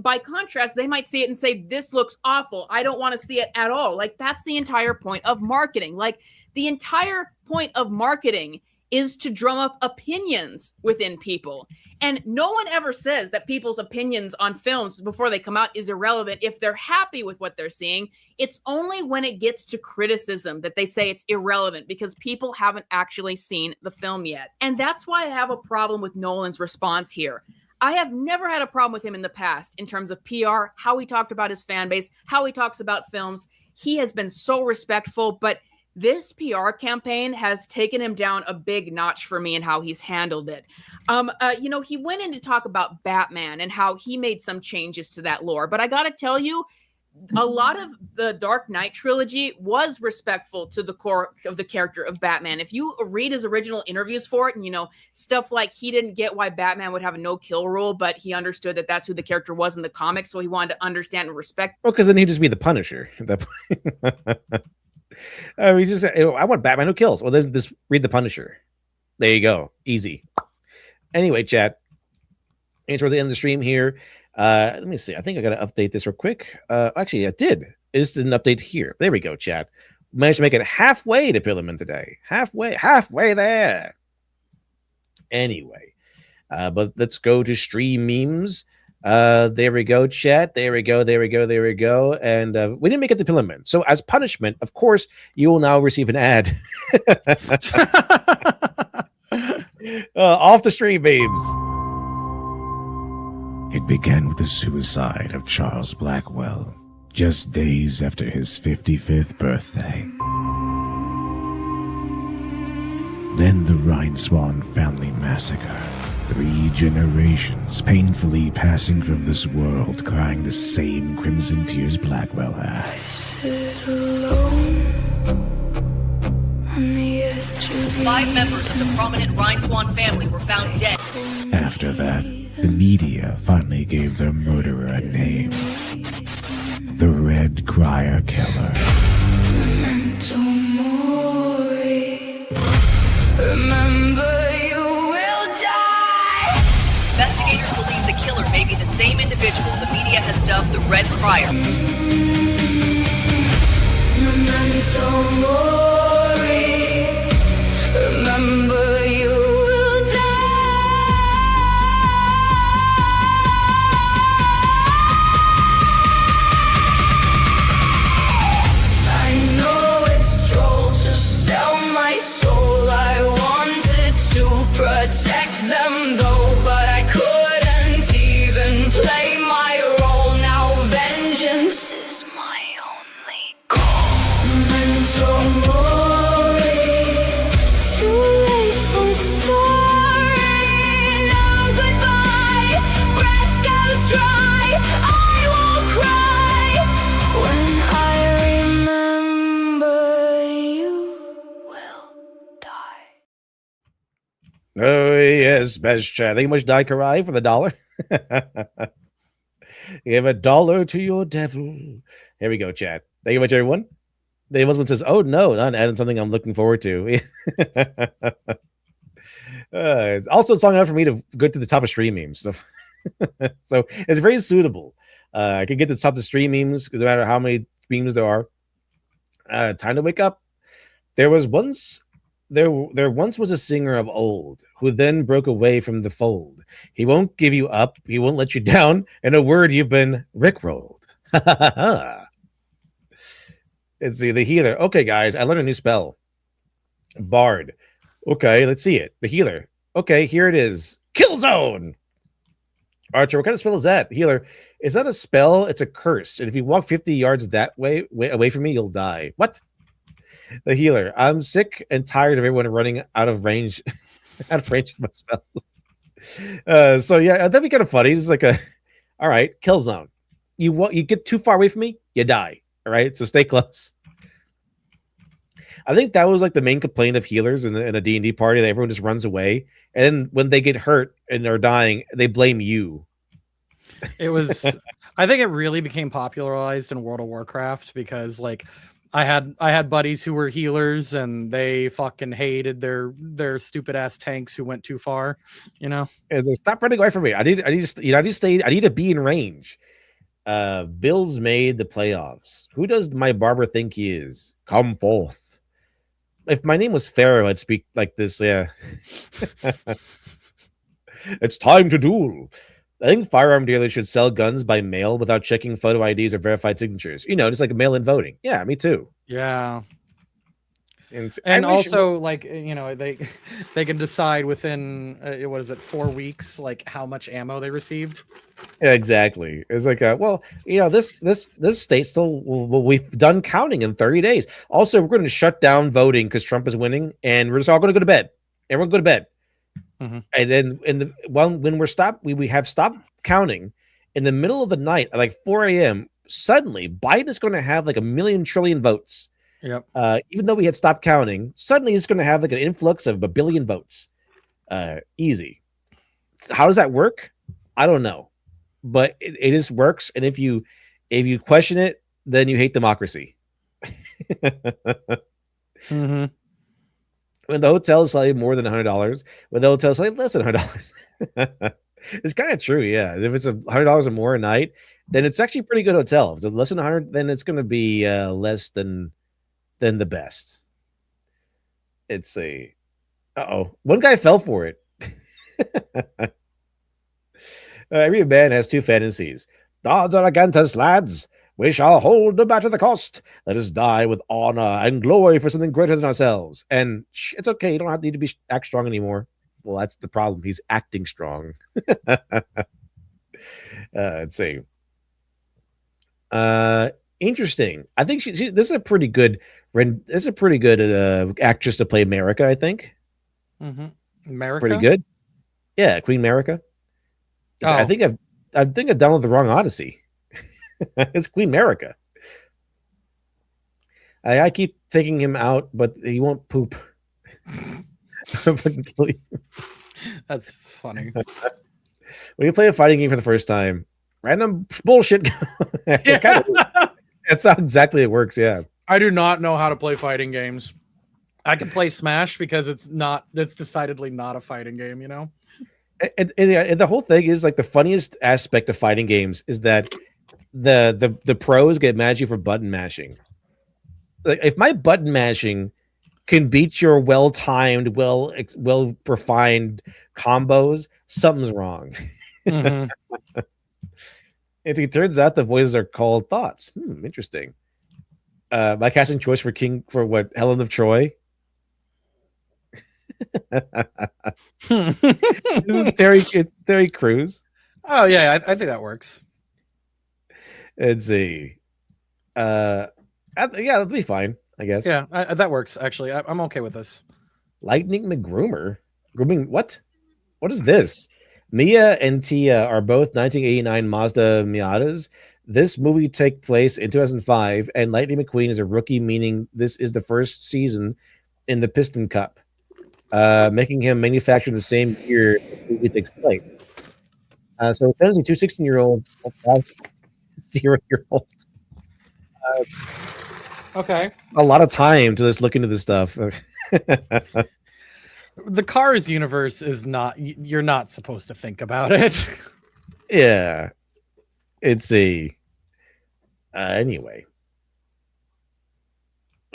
By contrast, they might see it and say, this looks awful. I don't want to see it at all. Like, that's the entire point of marketing. Like, the entire point of marketing is to drum up opinions within people. And no one ever says that people's opinions on films before they come out is irrelevant if they're happy with what they're seeing. It's only when it gets to criticism that they say it's irrelevant, because people haven't actually seen the film yet. And that's why I have a problem with Nolan's response here. I have never had a problem with him in the past in terms of PR, how he talked about his fan base, how he talks about films. He has been so respectful, but this PR campaign has taken him down a big notch for me in how he's handled it. He went in to talk about Batman and how he made some changes to that lore. But I got to tell you, a lot of the Dark Knight trilogy was respectful to the core of the character of Batman. If you read his original interviews for it, and stuff like he didn't get why Batman would have a no-kill rule, but he understood that that's who the character was in the comics, so he wanted to understand and respect. Well, because then he'd just be the Punisher at that point. I want Batman who kills. Well, then just read the Punisher. There you go. Easy. Anyway, chat. Toward the end of the stream here. Let me see. I think I got to update this real quick. Actually, I did. It just didn't update here. There we go, chat. Managed to make it halfway to Pillarman today. Halfway there. Anyway, but let's go to stream memes. There we go, chat. There we go. And we didn't make it to Pillarman. So as punishment, of course, you will now receive an ad. Off the stream memes. It began with the suicide of Charles Blackwell, just days after his 55th birthday. Then the Rhineswan family massacre. 3 generations painfully passing from this world, crying the same crimson tears Blackwell had. Sit alone on the edge of 5 members of the prominent Rhineswan family were found dead. After that, the media finally gave their murderer a name. The Red Crier Killer. Memento mori. Remember you will die. Investigators believe the killer may be the same individual the media has dubbed the Red Crier. Memento mori. Remember you will die. I know it's droll to sell my soul. I wanted to protect them though, but I couldn't even play my role. Now vengeance is my only goal. Memento mori. Too late for sorry. Now goodbye. Breath goes dry. I will cry when I remember you will die. Oh, yes, best chat. Think how much die Karai for the $1? Give $1 to your devil. Here we go, chat. Thank you much, everyone. The husband says, oh, no, not adding something I'm looking forward to. It's also a song enough for me to go to the top of stream memes. So, so it's very suitable. I can get to the top of stream memes, no matter how many memes there are. Time to wake up. There once was a singer of old who then broke away from the fold. He won't give you up. He won't let you down. In a word, you've been rickrolled. Let's see, the healer. Okay, guys, I learned a new spell. Bard. Okay, let's see it. The healer. Okay, here it is. Kill zone. Archer, what kind of spell is that? Healer. It's not a spell, it's a curse. And if you walk 50 yards that way away from me, you'll die. What? The healer. I'm sick and tired of everyone running out of range. Out of range of my spell. So yeah, that'd be kind of funny. It's like all right, kill zone. You get too far away from me, you die. right? So stay close. I think that was like the main complaint of healers in a D&D party, that everyone just runs away. And then when they get hurt and are dying, they blame you. It was, I think it really became popularized in World of Warcraft because like I had buddies who were healers and they fucking hated their stupid ass tanks who went too far, you know? As like, stop running away from me. I need to be in range. Bills made the playoffs. Who does my barber think he is? Come forth. If my name was Pharaoh, I'd speak like this. Yeah. It's time to duel. I think firearm dealers should sell guns by mail without checking photo IDs or verified signatures. You know, just like mail-in voting. Yeah, me too. Yeah. And also, like, you know, they can decide within what is it, 4 weeks, like how much ammo they received. Yeah, exactly. It's like, well, you know, this state still, we've done counting in 30 days. Also, we're going to shut down voting because Trump is winning, and we're just all going to go to bed. Everyone go to bed. Mm-hmm. And then when we have stopped counting in the middle of the night at like 4 a.m. Suddenly, Biden is going to have like 1,000,000,000,000,000,000 trillion votes. Yep. Even though we had stopped counting, suddenly he's going to have like an influx of 1 billion votes. Easy. How does that work? I don't know, but it just works. And if you question it, then you hate democracy. Mm-hmm. When the hotel is slightly more than $100, when the hotel is slightly less than $100, it's kind of true. Yeah, if it's $100 or more a night, then it's actually a pretty good hotel. If it's less than 100, then it's going to be less than the best. It's a one guy fell for it. Every man has two fantasies. The odds are against us, lads. We shall hold no matter the cost. Let us die with honor and glory for something greater than ourselves. And it's okay. You don't need to act strong anymore. Well, that's the problem. He's acting strong. Let's see. Interesting. I think this is a pretty good. This is a pretty good actress to play America. I think. Mm-hmm. America. Pretty good. Yeah, Queen America. I think I've downloaded the wrong Odyssey. It's Queen America. I keep taking him out, but he won't poop. That's funny. When you play a fighting game for the first time, random bullshit. That's how exactly it works. Yeah. I do not know how to play fighting games. I can play Smash because it's decidedly not a fighting game, you know? And the whole thing is like the funniest aspect of fighting games is that the pros get mad at you for button mashing. Like if my button mashing can beat your well-timed, well-refined combos, something's wrong. Mm-hmm. It turns out the voices are called thoughts. Interesting. My casting choice for Helen of Troy. It's Terry Crews. Oh yeah, I think that works. Let's see. Yeah, that'll be fine, I guess. Yeah, that works. Actually, I'm okay with this. Lightning McGroomer. Grooming what? What is this? Mia and Tia are both 1989 Mazda Miatas. This movie takes place in 2005, and Lightning McQueen is a rookie, meaning this is the first season in the Piston Cup, making him manufactured the same year the movie takes place. So essentially, two 16-year-olds, 0-year-old. Okay. A lot of time to just look into this stuff. The Cars universe is not. You're not supposed to think about it. Yeah. It's a. Anyway.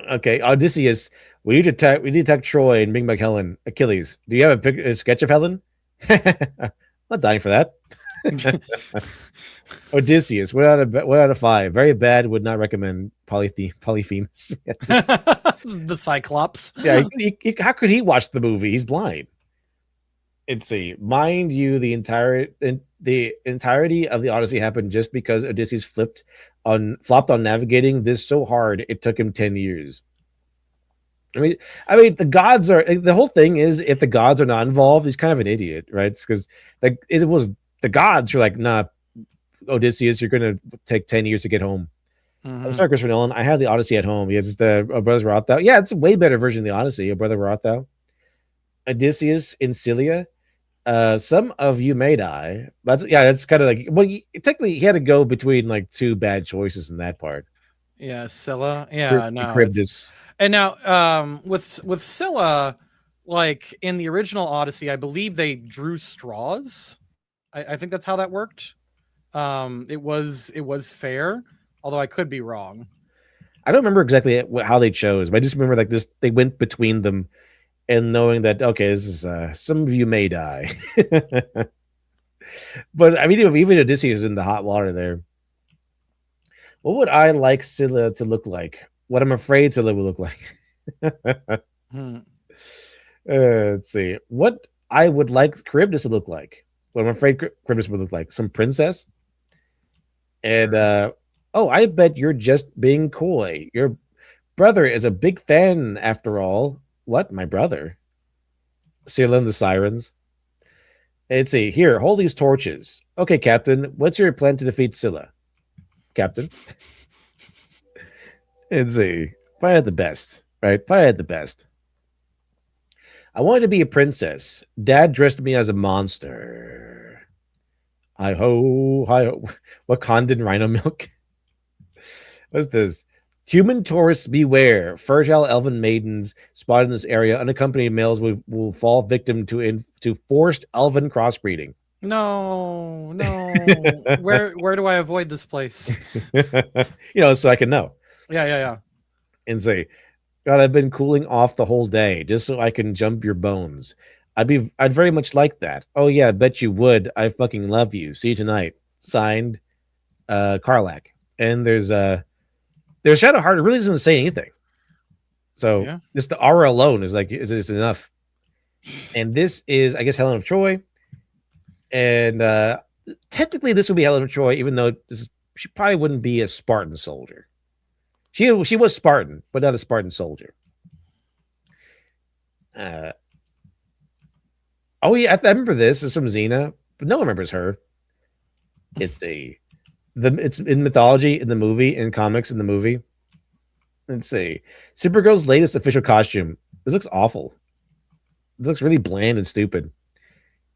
Okay, Odysseus. We need to attack Troy and bring back Helen. Achilles. Do you have a sketch of Helen? I'm not dying for that. Odysseus. 1 out of 5. Very bad. Would not recommend. Polyphemus. The Cyclops. Yeah. How could he watch the movie? He's blind. It's mind you, the entirety of the Odyssey happened just because Odysseus flopped on navigating this so hard it took him 10 years. I mean, the gods are the whole thing is if the gods are not involved, he's kind of an idiot, right? It's because like it was the gods were like, nah, Odysseus, you're gonna take 10 years to get home. I'm sorry, Christopher Nolan. I have the Odyssey at home. Yes, it's the Brothers Were Out Thou. Yeah, it's a way better version of the Odyssey. A Brother Were Out Thou. Odysseus in Scylla. Some of you may die. That's kind of like, well, technically he had to go between like two bad choices in that part. Yeah, Scylla. Yeah, no. Charybdis. And now, with Scylla, like in the original Odyssey, I believe they drew straws. I think that's how that worked. It was fair, although I could be wrong. I don't remember exactly how they chose, but I just remember like this: they went between them, and knowing that okay, this is some of you may die. But I mean, even Odysseus is in the hot water there. What would I like Scylla to look like? What I'm afraid Scylla will look like. Let's see. What I would like Charybdis to look like. What I'm afraid Charybdis would look like. Some princess. And oh, I bet you're just being coy. Your brother is a big fan after all. What? My brother? Scylla and the Sirens. Let's see. Here, hold these torches. Okay, Captain. What's your plan to defeat Scylla? Captain. Let's see. Probably at the best, right? Probably at the best. I wanted to be a princess. Dad dressed me as a monster. Hi ho, hi ho. Wakandan rhino milk. What's this? Human tourists beware. Fertile elven maidens spotted in this area. Unaccompanied males will fall victim to forced elven crossbreeding. No. Where do I avoid this place? So I can know. Yeah. And say, God, I've been cooling off the whole day just so I can jump your bones. I'd very much like that. Oh yeah, I bet you would. I fucking love you. See you tonight. Signed, Karlak. And there's Shadowheart. It really doesn't say anything. So just the aura alone is enough. And this is, I guess, Helen of Troy. And technically, this would be Helen of Troy, even though she probably wouldn't be a Spartan soldier. She was Spartan, but not a Spartan soldier. Oh yeah, I remember this. It's from Xena, but no one remembers her. It's in mythology, in the movie, in comics, in the movie. Let's see. Supergirl's latest official costume. This looks awful. This looks really bland and stupid.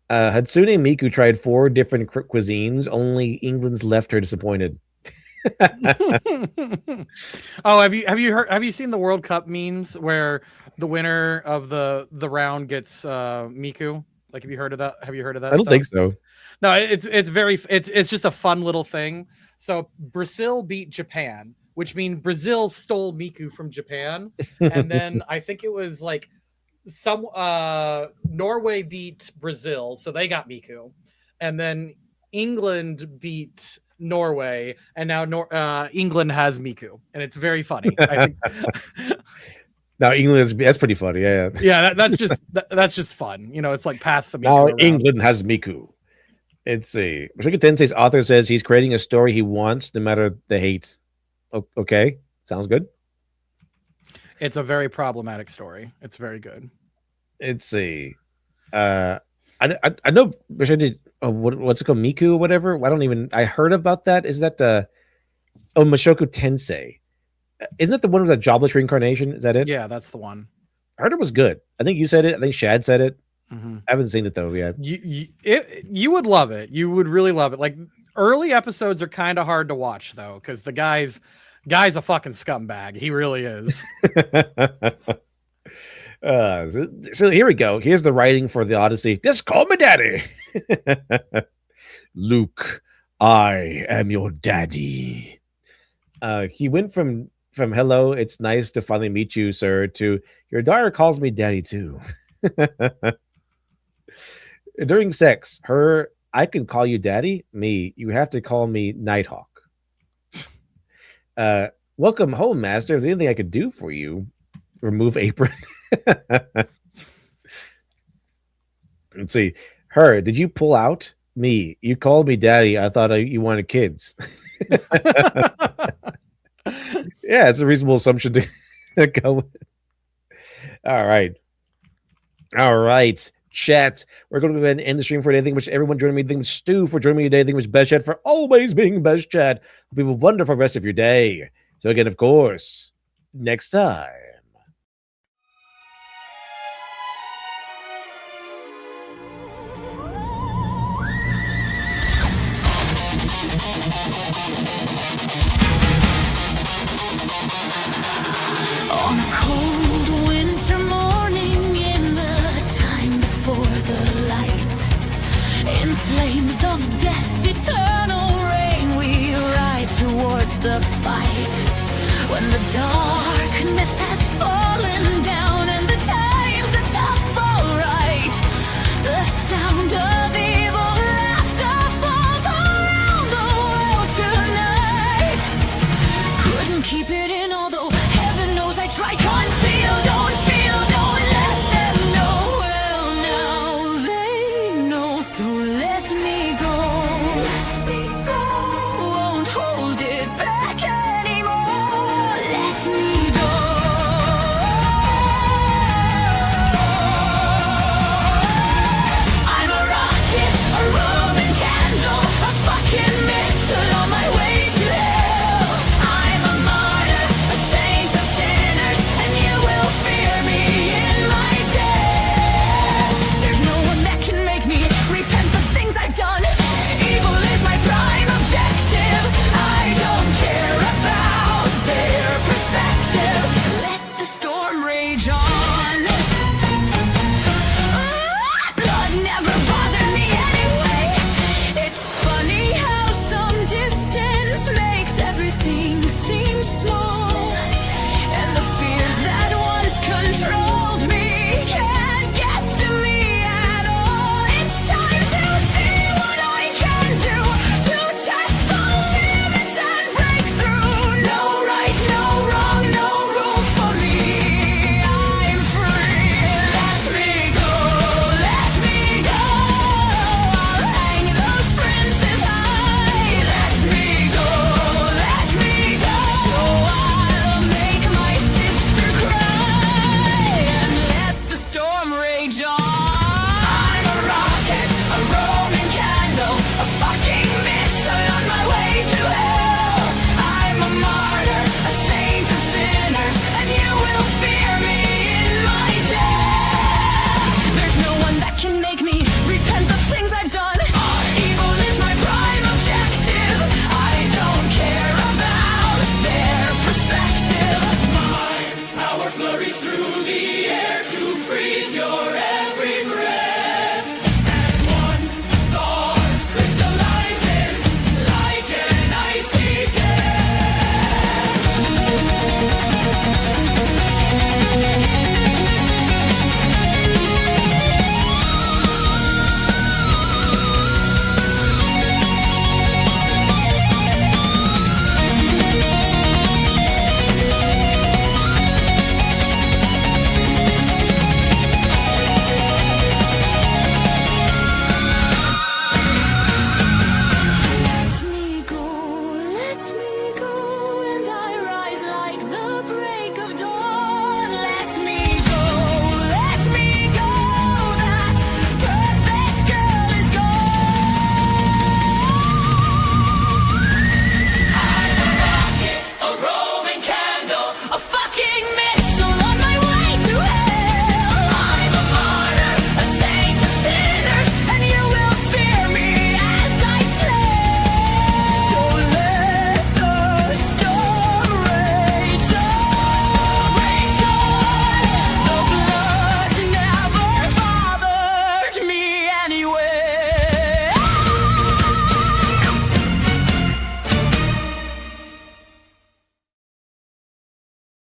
Hatsune Miku tried 4 different cuisines. Only England's left her disappointed. Oh, have you seen the World Cup memes where the winner of the round gets Miku? Like, have you heard of that? I don't think so. No, it's just a fun little thing. So Brazil beat Japan, which means Brazil stole Miku from Japan, and then I think it was like Norway beat Brazil, so they got Miku, and then England beat Norway, and now England has Miku, and it's very funny. I think. Now England that's pretty funny. Yeah. That's just fun. It's like pass the Miku now around. England has Miku. Let's see. Mashuka Tensei's author says he's creating a story he wants, no matter the hate. Okay, sounds good. It's a very problematic story. It's very good. Let's see. I know. Wish I did. What's it called? Miku or whatever. I heard about that. Is that Mashoku Tensei? Isn't that the one with that jobless reincarnation? Is that it? Yeah, that's the one. I heard it was good. I think you said it. I think Shad said it. Mm-hmm. I haven't seen it though yet. You would love it. You would really love it. Like, early episodes are kind of hard to watch though, because the guy's a fucking scumbag. He really is. So here we go. Here's the writing for the Odyssey. Just call me daddy. Luke, I am your daddy. He went from hello, it's nice to finally meet you, sir, to your daughter calls me daddy too. During sex, I can call you daddy. Me, you have to call me Nighthawk. Welcome home, master. Is there anything I could do for you? Remove apron. Let's see. Did you pull out? Me, you called me daddy. I thought you wanted kids. Yeah, it's a reasonable assumption to go with. All right. Chat. We're going to go ahead and end the stream for today. Thank you much everyone joining me. Thank you Stu for joining me today. Thank you much Best Chat for always being Best Chat. Hope you have a wonderful rest of your day. So again, of course, next time. On a cold winter morning in the time before the light, in flames of death's eternal rain, we ride towards the fight. When the darkness has fallen down and the times are tough, alright, the sound of evil laughter falls around the world tonight. Couldn't keep it